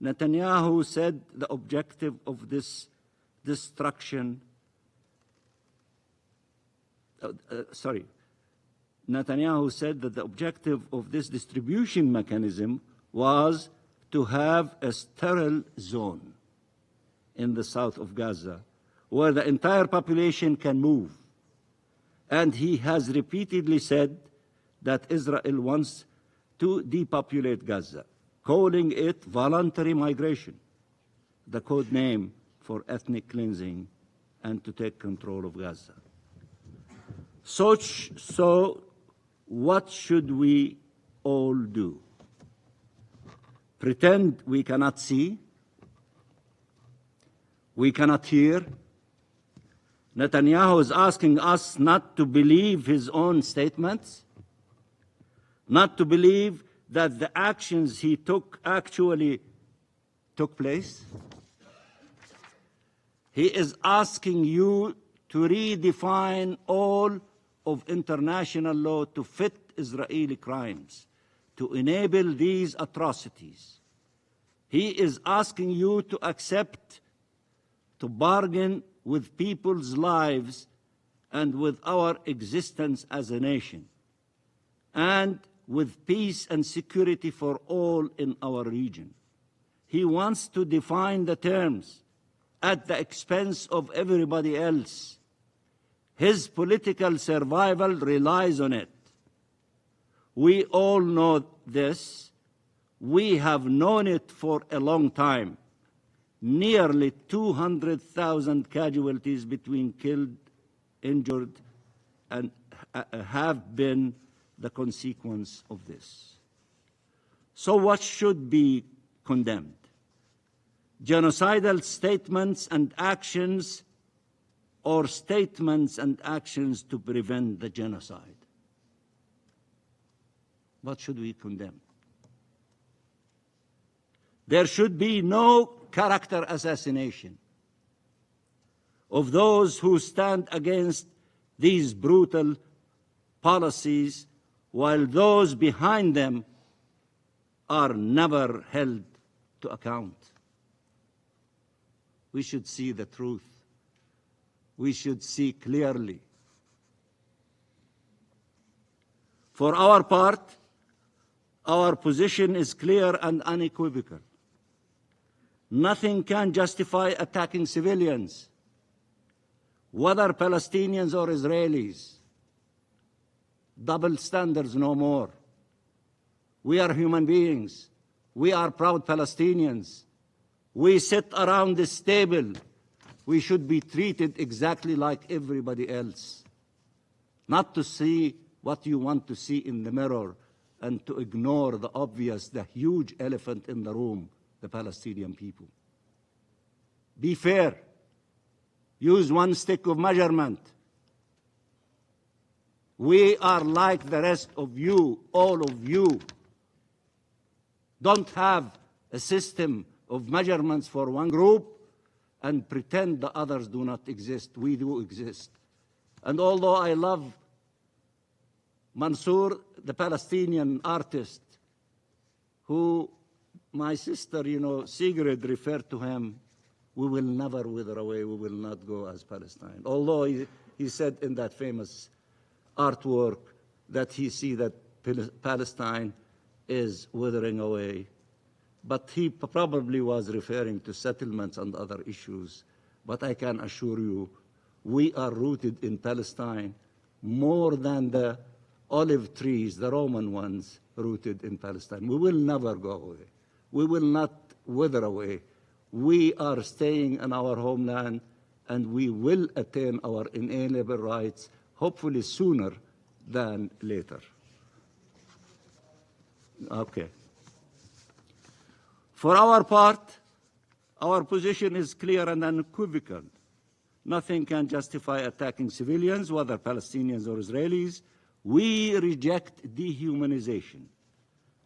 Netanyahu said the objective of this destruction, Netanyahu said that the objective of this distribution mechanism was to have a sterile zone in the south of Gaza where the entire population can move. And he has repeatedly said that Israel wants to depopulate Gaza, calling it voluntary migration, the code name for ethnic cleansing and to take control of Gaza. So what should we all do. Pretend we cannot see, we cannot hear. Netanyahu is asking us not to believe his own statements, not to believe that the actions he took actually took place. He is asking you to redefine all of international law to fit Israeli crimes, to enable these atrocities. He is asking you to accept, to bargain with people's lives and with our existence as a nation, and with peace and security for all in our region. He wants to define the terms at the expense of everybody else. His political survival relies on it. We all know this. We have known it for a long time. Nearly 200,000 casualties between killed, injured, and have been the consequence of this. So what should be condemned? Genocidal statements and actions, or statements and actions to prevent the genocide? What should we condemn? There should be no character assassination of those who stand against these brutal policies, while those behind them are never held to account. We should see the truth. We should see clearly. For our part, our position is clear and unequivocal. Nothing can justify attacking civilians, whether Palestinians or Israelis. Double standards no more. We are human beings. We are proud Palestinians. We sit around this table. We should be treated exactly like everybody else. Not to see what you want to see in the mirror and to ignore the obvious, the huge elephant in the room, the Palestinian people. Be fair. Use one stick of measurement. We are like the rest of you, all of you. Don't have a system of measurements for one group and pretend the others do not exist. We do exist. And although I love Mansour, the Palestinian artist, who my sister, Sigrid referred to him, we will never wither away, we will not go as Palestine. Although he said in that famous artwork that he see that Palestine is withering away. But he probably was referring to settlements and other issues. But I can assure you, we are rooted in Palestine more than the olive trees, the Roman ones, rooted in Palestine. We will never go away. We will not wither away. We are staying in our homeland, and we will attain our inalienable rights, hopefully sooner than later. Okay. For our part, our position is clear and unequivocal. Nothing can justify attacking civilians, whether Palestinians or Israelis. We reject dehumanization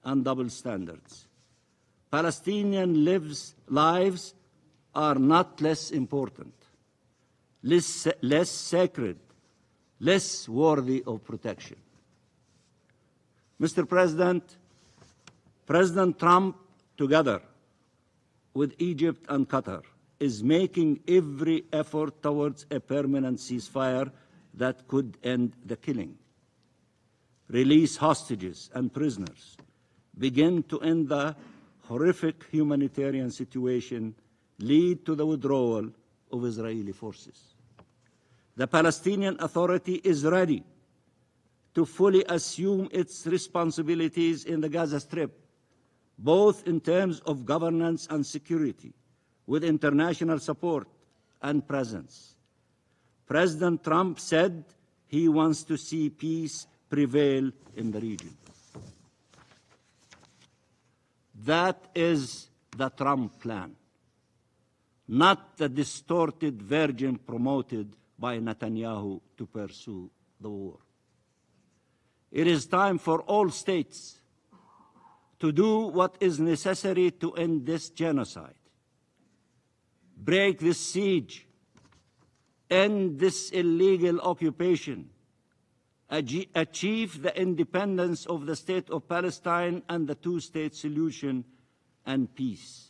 and double standards. Palestinian lives are not less important, less sacred, less worthy of protection. Mr. President, President Trump, together with Egypt and Qatar, is making every effort towards a permanent ceasefire that could end the killing, release hostages and prisoners, begin to end the horrific humanitarian situation, lead to the withdrawal of Israeli forces. The Palestinian Authority is ready to fully assume its responsibilities in the Gaza Strip, both in terms of governance and security, with international support and presence. President Trump said he wants to see peace prevail in the region. That is the Trump plan, not the distorted version promoted by Netanyahu to pursue the war. It is time for all states to do what is necessary to end this genocide, break this siege, end this illegal occupation, achieve the independence of the State of Palestine and the two-state solution and peace.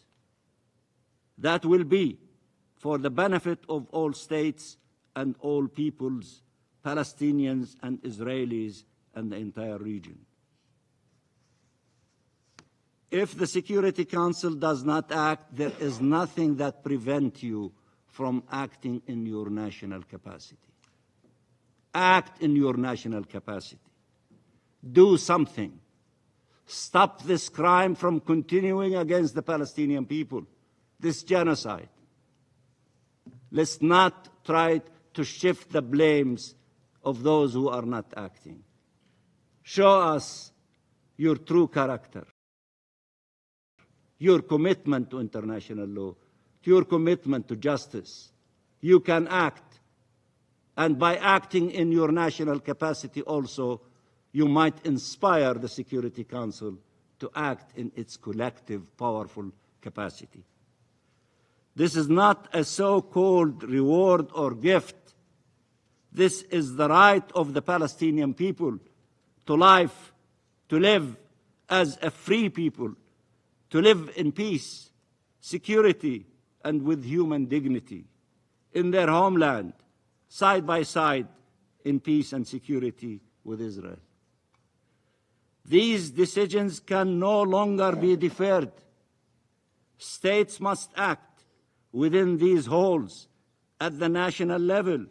That will be for the benefit of all states and all peoples, Palestinians and Israelis and the entire region. If the Security Council does not act, there is nothing that prevents you from acting in your national capacity. Act in your national capacity. Do something. Stop this crime from continuing against the Palestinian people, this genocide. Let's not try to shift the blames of those who are not acting. Show us your true character, your commitment to international law, your commitment to justice. You can act. And by acting in your national capacity also, you might inspire the Security Council to act in its collective, powerful capacity. This is not a so-called reward or gift. This is the right of the Palestinian people to life, to live as a free people, to live in peace, security, and with human dignity in their homeland, side by side, in peace and security with Israel. These decisions can no longer be deferred. States must act within these halls at the national level,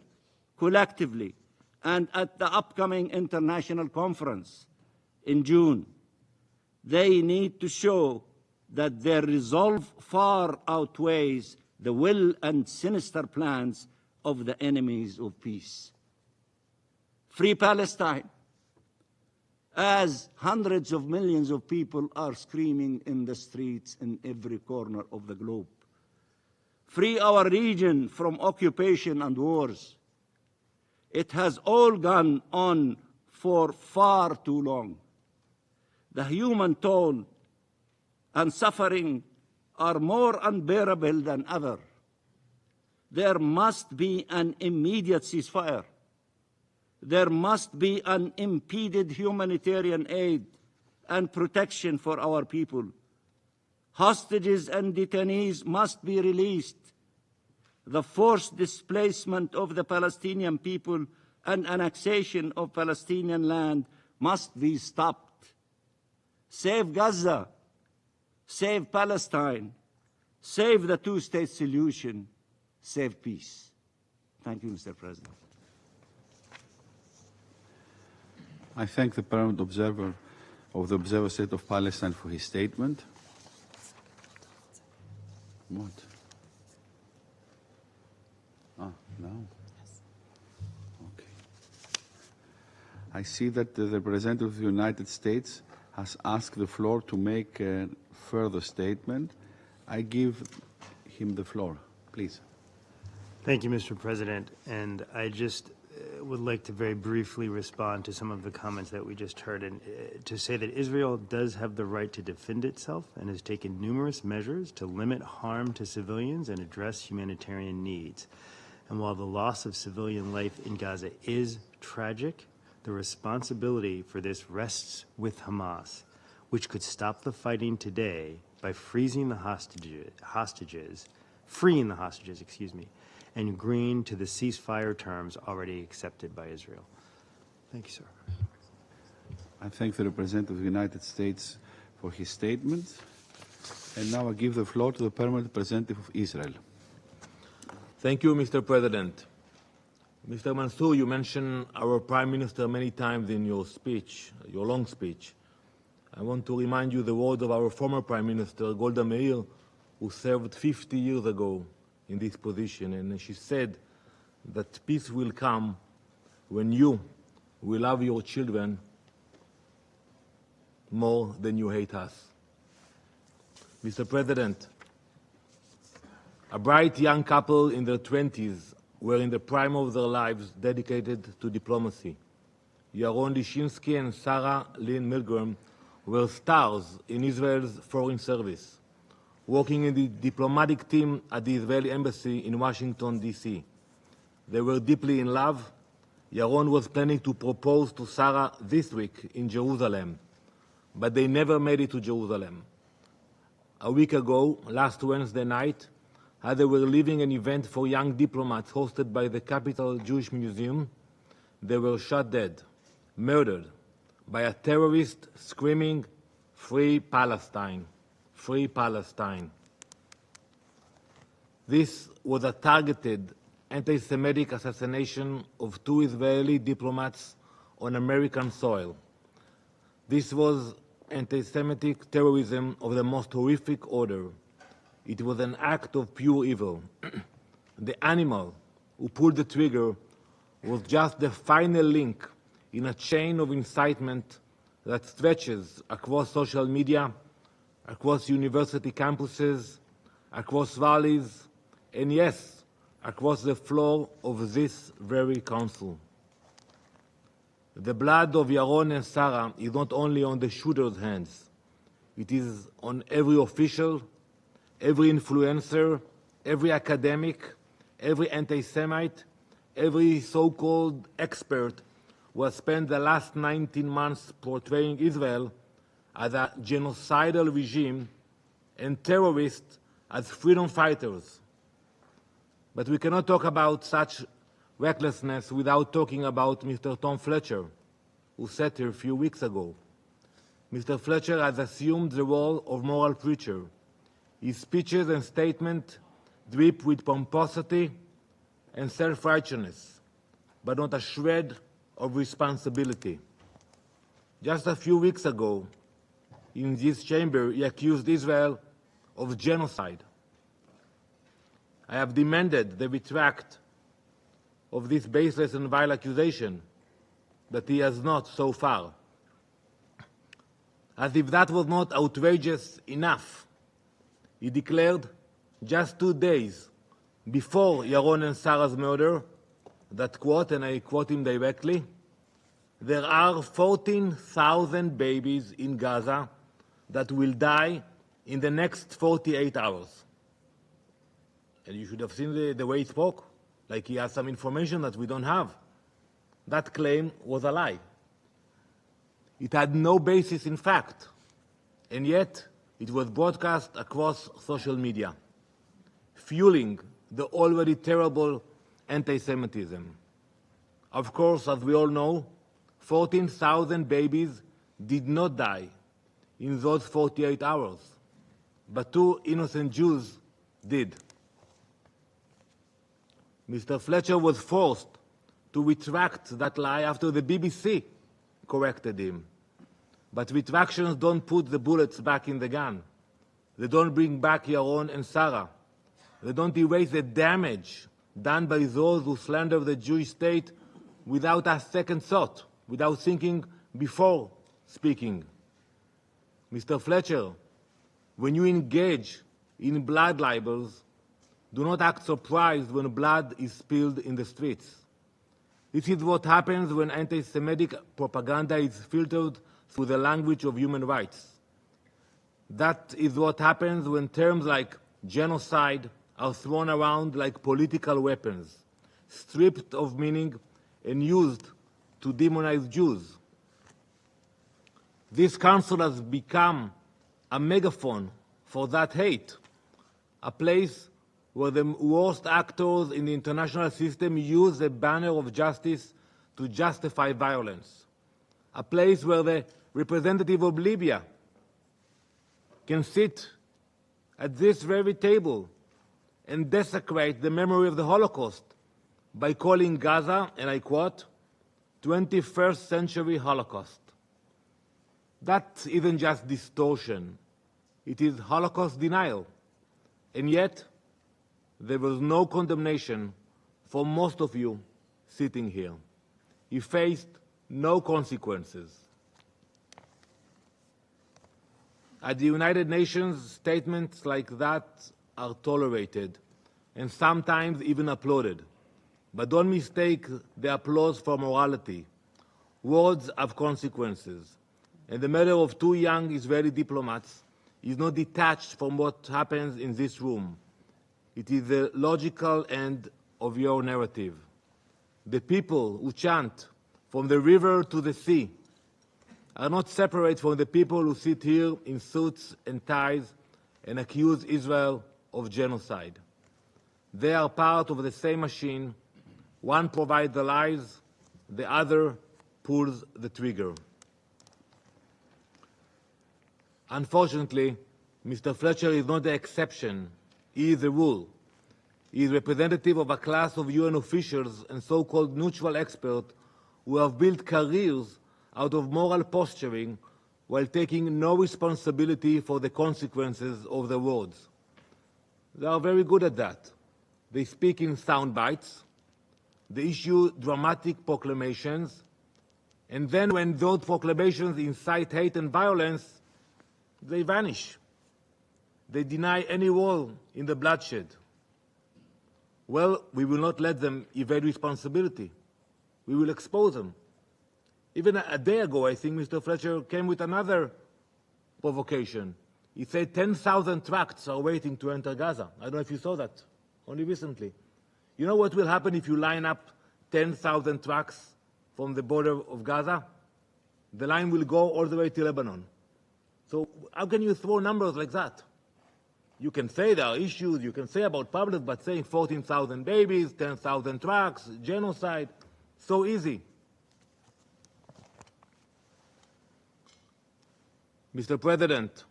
collectively, and at the upcoming international conference in June. They need to show that their resolve far outweighs the will and sinister plans of the enemies of peace. Free Palestine, as hundreds of millions of people are screaming in the streets in every corner of the globe. Free our region from occupation and wars. It has all gone on for far too long. The human toll and suffering are more unbearable than ever. There must be an immediate ceasefire. There must be unimpeded humanitarian aid and protection for our people. Hostages and detainees must be released. The forced displacement of the Palestinian people and annexation of Palestinian land must be stopped. Save Gaza. Save Palestine. Save the two-state solution. Save peace. Thank you, Mr. President. I thank the permanent observer of the Observer State of Palestine for his statement. What? No. Okay. I see that the representative of the United States has asked the floor to make a further statement. I give him the floor, please. Thank you, Mr. President. And I just would like to very briefly respond to some of the comments that we just heard, and to say that Israel does have the right to defend itself and has taken numerous measures to limit harm to civilians and address humanitarian needs. And while the loss of civilian life in Gaza is tragic, the responsibility for this rests with Hamas, which could stop the fighting today by freeing the hostages, and agreeing to the ceasefire terms already accepted by Israel. Thank you, sir. I thank the representative of the United States for his statement. And now I give the floor to the permanent representative of Israel. Thank you, Mr. President. Mr. Mansour, you mentioned our Prime Minister many times in your speech, your long speech. I want to remind you the words of our former Prime Minister, Golda Meir, who served 50 years ago in this position, and she said that peace will come when you will love your children more than you hate us. Mr. President, a bright young couple in their 20s were in the prime of their lives dedicated to diplomacy. Yaron Lishinsky and Sarah Lynn Milgram were stars in Israel's foreign service, working in the diplomatic team at the Israeli embassy in Washington, D.C. They were deeply in love. Yaron was planning to propose to Sarah this week in Jerusalem, but they never made it to Jerusalem. A week ago, last Wednesday night, as they were leaving an event for young diplomats hosted by the Capital Jewish Museum, they were shot dead, murdered, by a terrorist screaming, "Free Palestine, free Palestine." This was a targeted anti-Semitic assassination of 2 Israeli diplomats on American soil. This was anti-Semitic terrorism of the most horrific order. It was an act of pure evil. The animal who pulled the trigger was just the final link in a chain of incitement that stretches across social media, across university campuses, across valleys, and yes, across the floor of this very council. The blood of Yaron and Sarah is not only on the shooter's hands. It is on every official, every influencer, every academic, every anti-Semite, every so-called expert who has spent the last 19 months portraying Israel as a genocidal regime and terrorists as freedom fighters. But we cannot talk about such recklessness without talking about Mr. Tom Fletcher, who sat here a few weeks ago. Mr. Fletcher has assumed the role of moral preacher. His speeches and statements drip with pomposity and self-righteousness, but not a shred of responsibility. Just a few weeks ago, in this chamber, he accused Israel of genocide. I have demanded the retract of this baseless and vile accusation, but he has not so far. As if that was not outrageous enough, he declared just 2 days before Yaron and Sarah's murder that, quote, and I quote him directly, "There are 14,000 babies in Gaza that will die in the next 48 hours. And you should have seen the way he spoke, like he has some information that we don't have. That claim was a lie. It had no basis in fact, and yet it was broadcast across social media, fueling the already terrible anti-Semitism. Of course, as we all know, 14,000 babies did not die in those 48 hours, but 2 innocent Jews did. Mr. Fletcher was forced to retract that lie after the BBC corrected him. But retractions don't put the bullets back in the gun. They don't bring back Yaron and Sarah. They don't erase the damage done by those who slander the Jewish state without a second thought, without thinking before speaking. Mr. Fletcher, when you engage in blood libels, do not act surprised when blood is spilled in the streets. This is what happens when anti-Semitic propaganda is filtered through the language of human rights. That is what happens when terms like genocide are thrown around like political weapons, stripped of meaning and used to demonize Jews. This council has become a megaphone for that hate, a place where the worst actors in the international system use the banner of justice to justify violence, a place where the representative of Libya can sit at this very table and desecrate the memory of the Holocaust by calling Gaza, and I quote, 21st century Holocaust. That isn't just distortion, it is Holocaust denial. And yet, there was no condemnation for most of you sitting here. You faced no consequences. At the United Nations, statements like that are tolerated and sometimes even applauded. But don't mistake the applause for morality. Words have consequences. And the murder of two young Israeli diplomats is not detached from what happens in this room. It is the logical end of your narrative. The people who chant from the river to the sea are not separate from the people who sit here in suits and ties and accuse Israel of genocide. They are part of the same machine. One provides the lies, the other pulls the trigger. Unfortunately, Mr. Fletcher is not the exception. He is the rule. He is representative of a class of UN officials and so-called neutral experts who have built careers out of moral posturing while taking no responsibility for the consequences of their words. They are very good at that. They speak in sound bites, they issue dramatic proclamations, and then when those proclamations incite hate and violence, they vanish. They deny any role in the bloodshed. Well, we will not let them evade responsibility. We will expose them. Even a day ago, I think Mr. Fletcher came with another provocation. He said 10,000 trucks are waiting to enter Gaza. I don't know if you saw that, only recently. You know what will happen if you line up 10,000 trucks from the border of Gaza? The line will go all the way to Lebanon. So how can you throw numbers like that? You can say there are issues, you can say about public, but saying 14,000 babies, 10,000 trucks, genocide, so easy. Mr. President,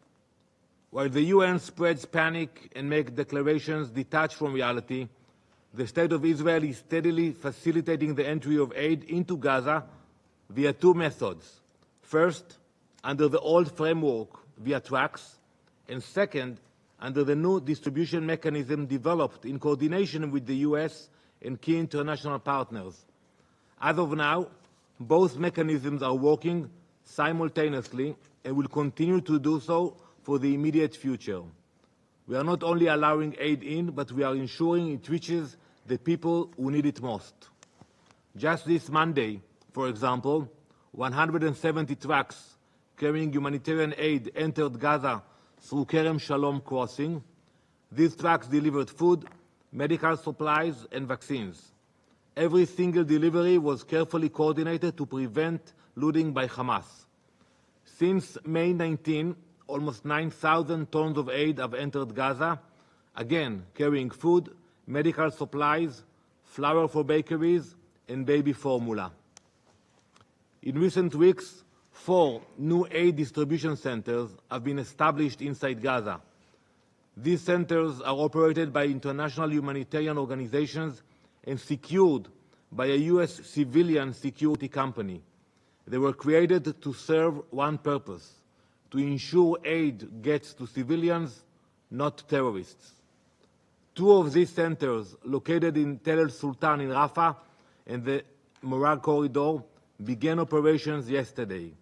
while the UN spreads panic and makes declarations detached from reality, the State of Israel is steadily facilitating the entry of aid into Gaza via two methods. First, under the old framework via trucks, and second, under the new distribution mechanism developed in coordination with the US and key international partners. As of now, both mechanisms are working simultaneously and will continue to do so for the immediate future. We are not only allowing aid in, but we are ensuring it reaches the people who need it most. Just this Monday, for example, 170 trucks carrying humanitarian aid entered Gaza through Kerem Shalom crossing. These trucks delivered food, medical supplies, and vaccines. Every single delivery was carefully coordinated to prevent looting by Hamas. Since May 19, almost 9,000 tons of aid have entered Gaza, again carrying food, medical supplies, flour for bakeries, and baby formula. In recent weeks, 4 new aid distribution centers have been established inside Gaza. These centers are operated by international humanitarian organizations and secured by a US civilian security company. They were created to serve one purpose: to ensure aid gets to civilians, not terrorists. 2 of these centers, located in Tel El Sultan in Rafah and the Morag Corridor, began operations yesterday.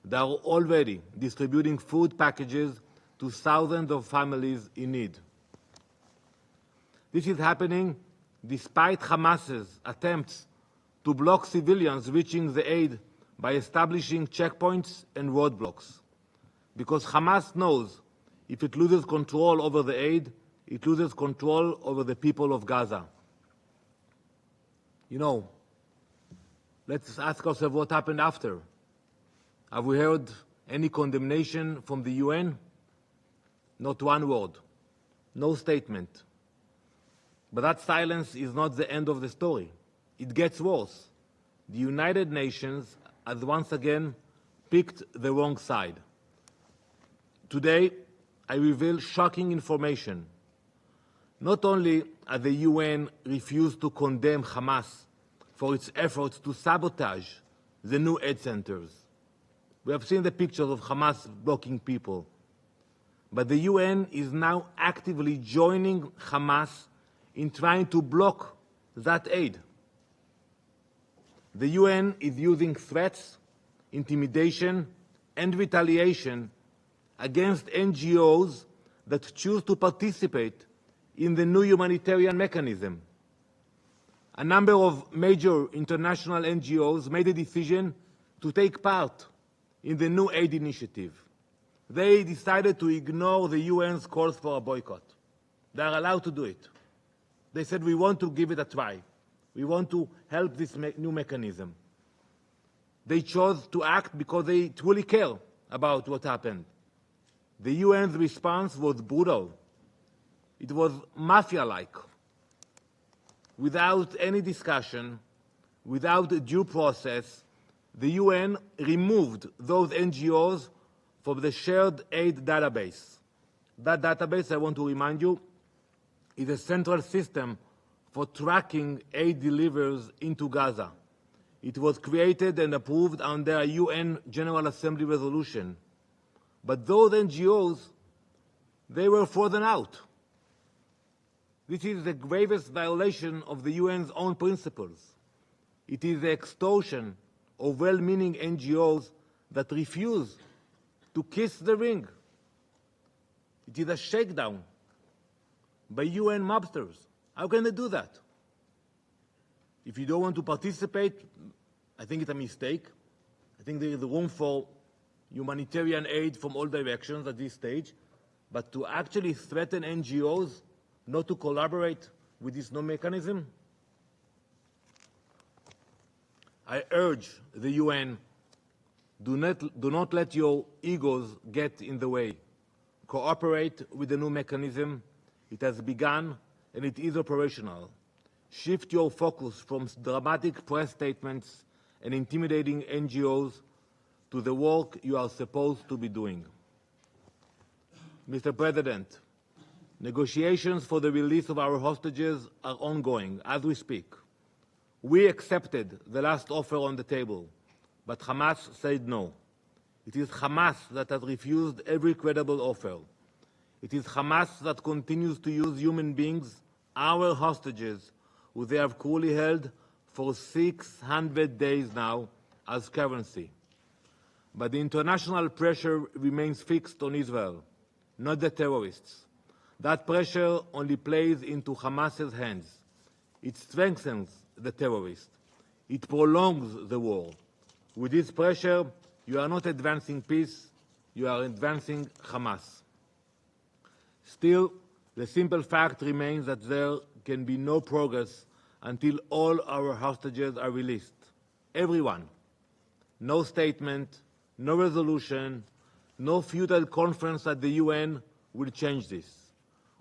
They are already distributing food packages to thousands of families in need. This is happening despite Hamas's attempts to block civilians reaching the aid by establishing checkpoints and roadblocks. Because Hamas knows if it loses control over the aid, it loses control over the people of Gaza. You know, let's ask ourselves what happened after. Have we heard any condemnation from the UN? Not one word, no statement. But that silence is not the end of the story. It gets worse. The United Nations has once again picked the wrong side. Today, I reveal shocking information. Not only has the UN refused to condemn Hamas for its efforts to sabotage the new aid centers. We have seen the pictures of Hamas blocking people. But the UN is now actively joining Hamas in trying to block that aid. The UN is using threats, intimidation, and retaliation against NGOs that choose to participate in the new humanitarian mechanism. A number of major international NGOs made a decision to take part in the new aid initiative. They decided to ignore the UN's calls for a boycott. They are allowed to do it. They said, we want to give it a try. We want to help this new mechanism. They chose to act because they truly care about what happened. The UN's response was brutal. It was mafia-like. Without any discussion, without due process, the UN removed those NGOs from the shared aid database. That database, I want to remind you, is a central system for tracking aid deliveries into Gaza. It was created and approved under a UN General Assembly resolution. But those NGOs, they were frozen out. This is the gravest violation of the UN's own principles. It is the extortion of well-meaning NGOs that refuse to kiss the ring. It is a shakedown by UN mobsters. How can they do that? If you don't want to participate, I think it's a mistake. I think there is room for humanitarian aid from all directions at this stage, but to actually threaten NGOs not to collaborate with this new mechanism, I urge the UN, do not let your egos get in the way. Cooperate with the new mechanism. It has begun and it is operational. Shift your focus from dramatic press statements and intimidating NGOs to the work you are supposed to be doing. Mr. President, negotiations for the release of our hostages are ongoing as we speak. We accepted the last offer on the table, but Hamas said no. It is Hamas that has refused every credible offer. It is Hamas that continues to use human beings, our hostages, who they have cruelly held for 600 days now, as currency. But the international pressure remains fixed on Israel, not the terrorists. That pressure only plays into Hamas's hands. It strengthens the terrorists. It prolongs the war. With this pressure, you are not advancing peace, you are advancing Hamas. Still, the simple fact remains that there can be no progress until all our hostages are released. Everyone. No statement, no resolution, no futile conference at the UN will change this.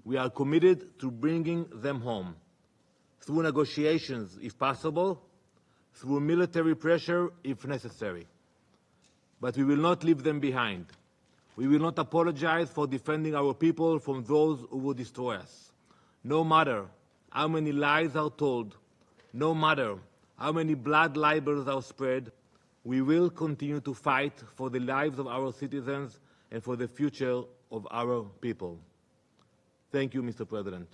We are committed to bringing them home, through negotiations if possible, through military pressure if necessary. But we will not leave them behind. We will not apologize for defending our people from those who will destroy us. No matter how many lies are told, no matter how many blood libels are spread, we will continue to fight for the lives of our citizens and for the future of our people. Thank you, Mr. President.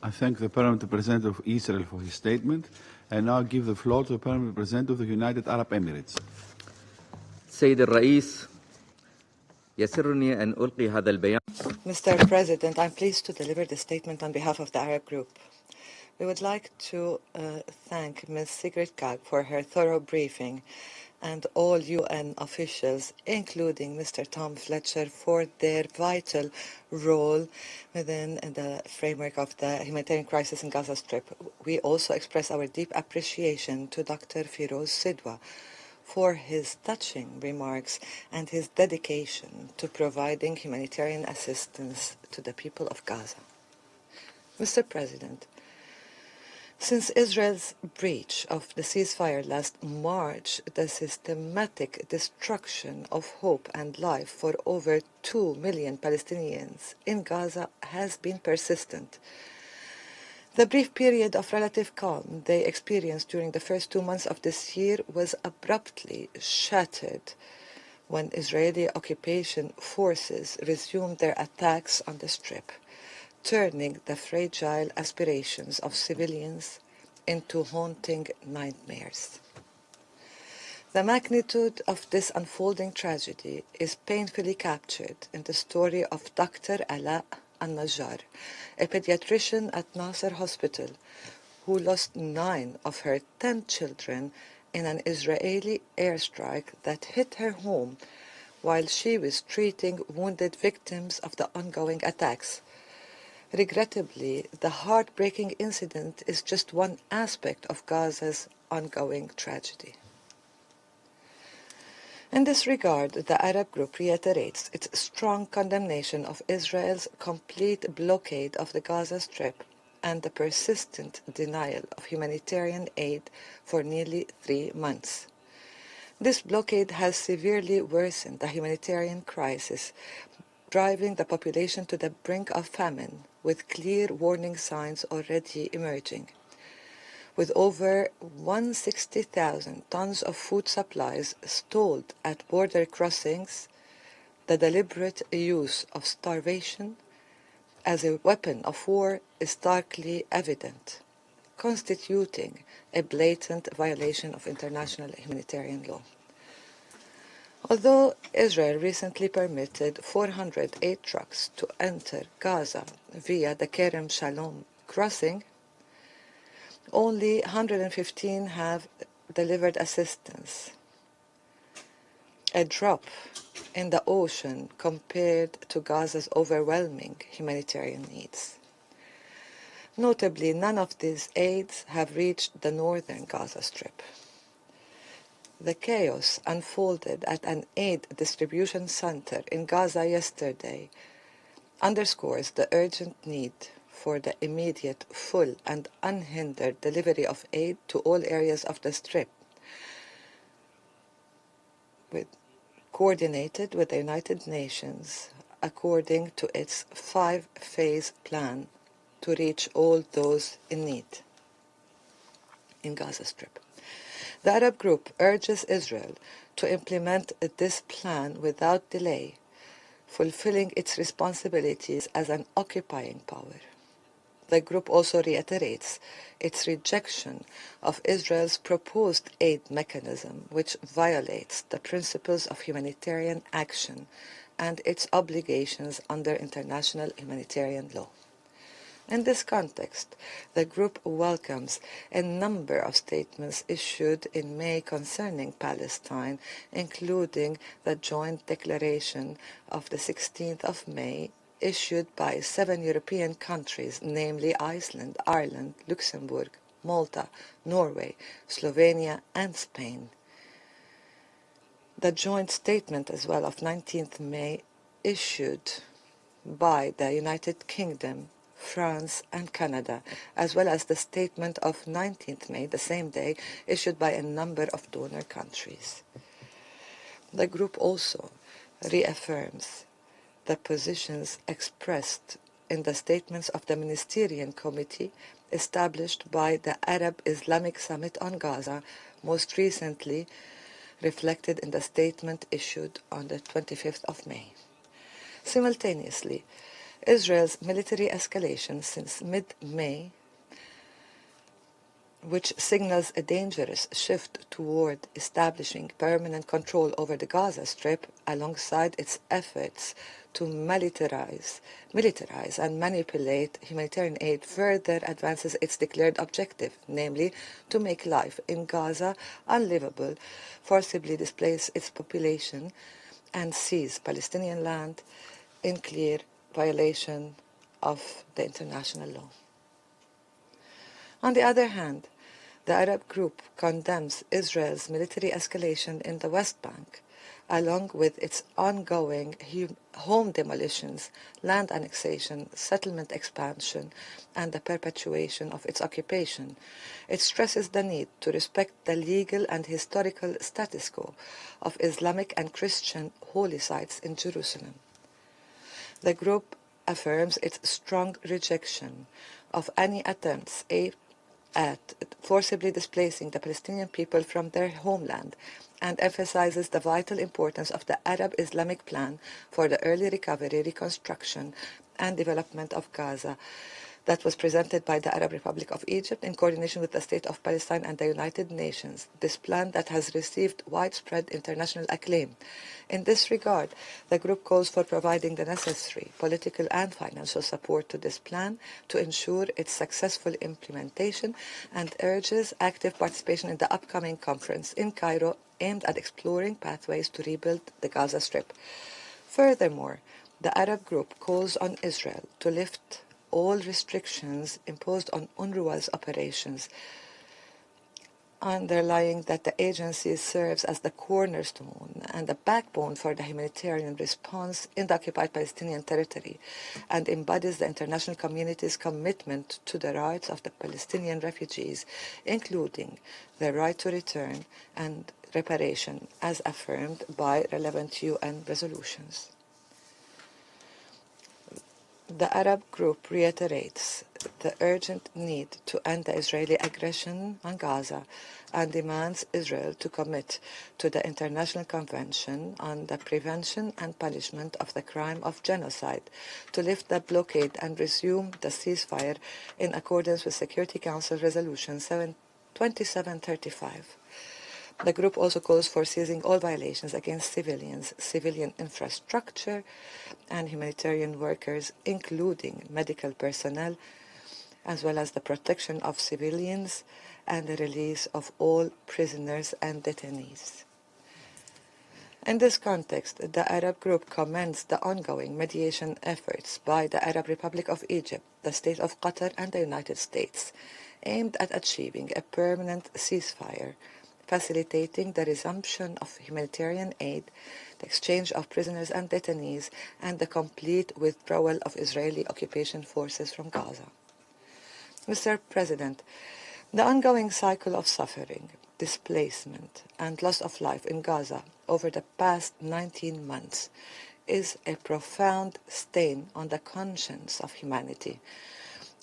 I thank the Permanent Representative of Israel for his statement, and now give the floor to the Permanent Representative of the United Arab Emirates. سيد الرئيس يسرني أن ألقي هذا البيان. Mr. President, I'm pleased to deliver the statement on behalf of the Arab Group. We would like to thank Ms. Sigrid Kaag for her thorough briefing and all UN officials, including Mr. Tom Fletcher, for their vital role within the framework of the humanitarian crisis in Gaza Strip. We also express our deep appreciation to Dr. Feroze Sidhwa for his touching remarks and his dedication to providing humanitarian assistance to the people of Gaza. Mr. President, since Israel's breach of the ceasefire last March, the systematic destruction of hope and life for over 2 million Palestinians in Gaza has been persistent. The brief period of relative calm they experienced during the first 2 months of this year was abruptly shattered when Israeli occupation forces resumed their attacks on the Strip, turning the fragile aspirations of civilians into haunting nightmares. The magnitude of this unfolding tragedy is painfully captured in the story of Dr. Ala al-Najjar, a pediatrician at Nasser Hospital who lost 9 of her 10 children in an Israeli airstrike that hit her home while she was treating wounded victims of the ongoing attacks. Regrettably, the heartbreaking incident is just one aspect of Gaza's ongoing tragedy. In this regard, the Arab Group reiterates its strong condemnation of Israel's complete blockade of the Gaza Strip and the persistent denial of humanitarian aid for nearly 3 months. This blockade has severely worsened the humanitarian crisis, driving the population to the brink of famine, with clear warning signs already emerging. With over 160,000 tons of food supplies stalled at border crossings, the deliberate use of starvation as a weapon of war is starkly evident, constituting a blatant violation of international humanitarian law. Although Israel recently permitted 408 trucks to enter Gaza via the Kerem Shalom crossing, only 115 have delivered assistance, a drop in the ocean compared to Gaza's overwhelming humanitarian needs. Notably, none of these aids have reached the northern Gaza Strip. The chaos unfolded at an aid distribution center in Gaza yesterday underscores the urgent need for the immediate, full, and unhindered delivery of aid to all areas of the Strip, coordinated with the United Nations according to its 5-phase plan to reach all those in need in Gaza Strip. The Arab Group urges Israel to implement this plan without delay, fulfilling its responsibilities as an occupying power. The group also reiterates its rejection of Israel's proposed aid mechanism, which violates the principles of humanitarian action and its obligations under international humanitarian law. In this context, the group welcomes a number of statements issued in May concerning Palestine, including the joint declaration of the 16th of May issued by 7 European countries, namely Iceland, Ireland, Luxembourg, Malta, Norway, Slovenia, and Spain. The joint statement as well of 19th May issued by the United Kingdom, France, and Canada, as well as the statement of 19th May, the same day, issued by a number of donor countries. The group also reaffirms the positions expressed in the statements of the Ministerial Committee established by the Arab Islamic Summit on Gaza, most recently reflected in the statement issued on the 25th of May. Simultaneously, Israel's military escalation since mid-May, which signals a dangerous shift toward establishing permanent control over the Gaza Strip, alongside its efforts to militarize and manipulate humanitarian aid, further advances its declared objective, namely to make life in Gaza unlivable, forcibly displace its population, and seize Palestinian land in clear violation of the international law. On the other hand, the Arab Group condemns Israel's military escalation in the West Bank, along with its ongoing home demolitions, land annexation, settlement expansion, and the perpetuation of its occupation. It stresses the need to respect the legal and historical status quo of Islamic and Christian holy sites in Jerusalem. The group affirms its strong rejection of any attempts at forcibly displacing the Palestinian people from their homeland, and emphasizes the vital importance of the Arab Islamic Plan for the early recovery, reconstruction, and development of Gaza, that was presented by the Arab Republic of Egypt in coordination with the State of Palestine and the United Nations. This plan that has received widespread international acclaim. In this regard, the group calls for providing the necessary political and financial support to this plan to ensure its successful implementation and urges active participation in the upcoming conference in Cairo aimed at exploring pathways to rebuild the Gaza Strip. Furthermore, the Arab group calls on Israel to lift all restrictions imposed on UNRWA's operations, underlying that the agency serves as the cornerstone and the backbone for the humanitarian response in the occupied Palestinian territory and embodies the international community's commitment to the rights of the Palestinian refugees, including their right to return and reparation as affirmed by relevant UN resolutions. The Arab group reiterates the urgent need to end the Israeli aggression on Gaza and demands Israel to commit to the International Convention on the Prevention and Punishment of the Crime of Genocide, to lift the blockade and resume the ceasefire in accordance with Security Council Resolution 2735. The group also calls for ceasing all violations against civilians, civilian infrastructure, and humanitarian workers, including medical personnel, as well as the protection of civilians and the release of all prisoners and detainees. In this context, the Arab group commends the ongoing mediation efforts by the Arab Republic of Egypt, the State of Qatar, and the United States, aimed at achieving a permanent ceasefire, facilitating the resumption of humanitarian aid, the exchange of prisoners and detainees, and the complete withdrawal of Israeli occupation forces from Gaza. Mr. President, the ongoing cycle of suffering, displacement, and loss of life in Gaza over the past 19 months is a profound stain on the conscience of humanity.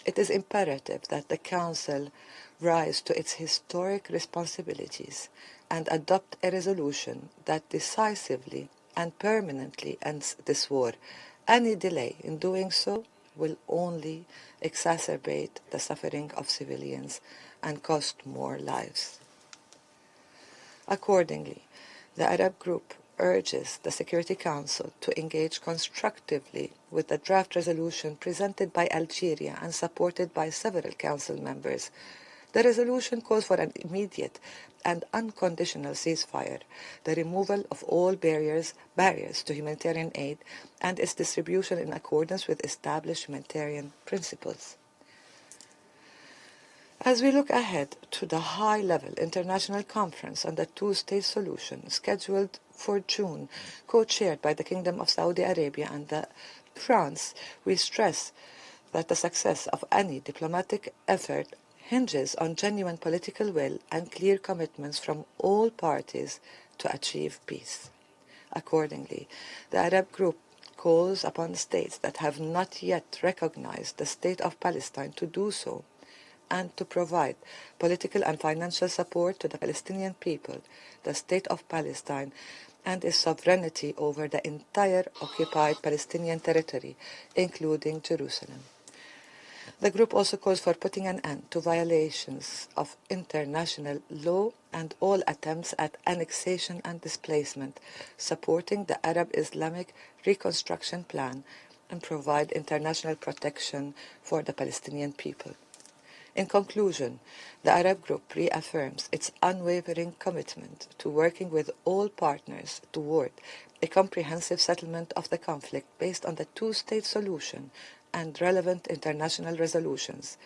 It is imperative that the Council rise to its historic responsibilities and adopt a resolution that decisively and permanently ends this war. Any delay in doing so will only exacerbate the suffering of civilians and cost more lives. Accordingly, the Arab group urges the Security Council to engage constructively with the draft resolution presented by Algeria and supported by several Council members. The resolution calls for an immediate and unconditional ceasefire, the removal of all barriers to humanitarian aid, and its distribution in accordance with established humanitarian principles. As we look ahead to the high-level international conference on the two-state solution scheduled for June, co-chaired by the Kingdom of Saudi Arabia and France, we stress that the success of any diplomatic effort hinges on genuine political will and clear commitments from all parties to achieve peace. Accordingly, the Arab group calls upon states that have not yet recognized the State of Palestine to do so, and to provide political and financial support to the Palestinian people, the State of Palestine, and its sovereignty over the entire occupied Palestinian territory, including Jerusalem. The group also calls for putting an end to violations of international law and all attempts at annexation and displacement, supporting the Arab Islamic Reconstruction Plan, and provide international protection for the Palestinian people. In conclusion, the Arab group reaffirms its unwavering commitment to working with all partners toward a comprehensive settlement of the conflict based on the two-state solution and relevant international resolutions,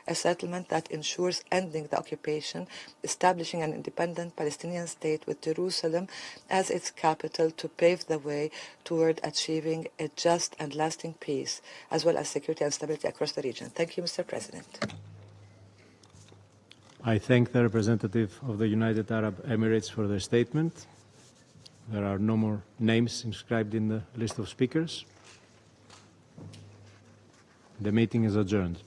a settlement that ensures ending the occupation, establishing an independent Palestinian state with Jerusalem as its capital to pave the way toward achieving a just and lasting peace, as well as security and stability across the region. Thank you, Mr. President. I thank the representative of the United Arab Emirates for their statement. There are no more names inscribed in the list of speakers. The meeting is adjourned.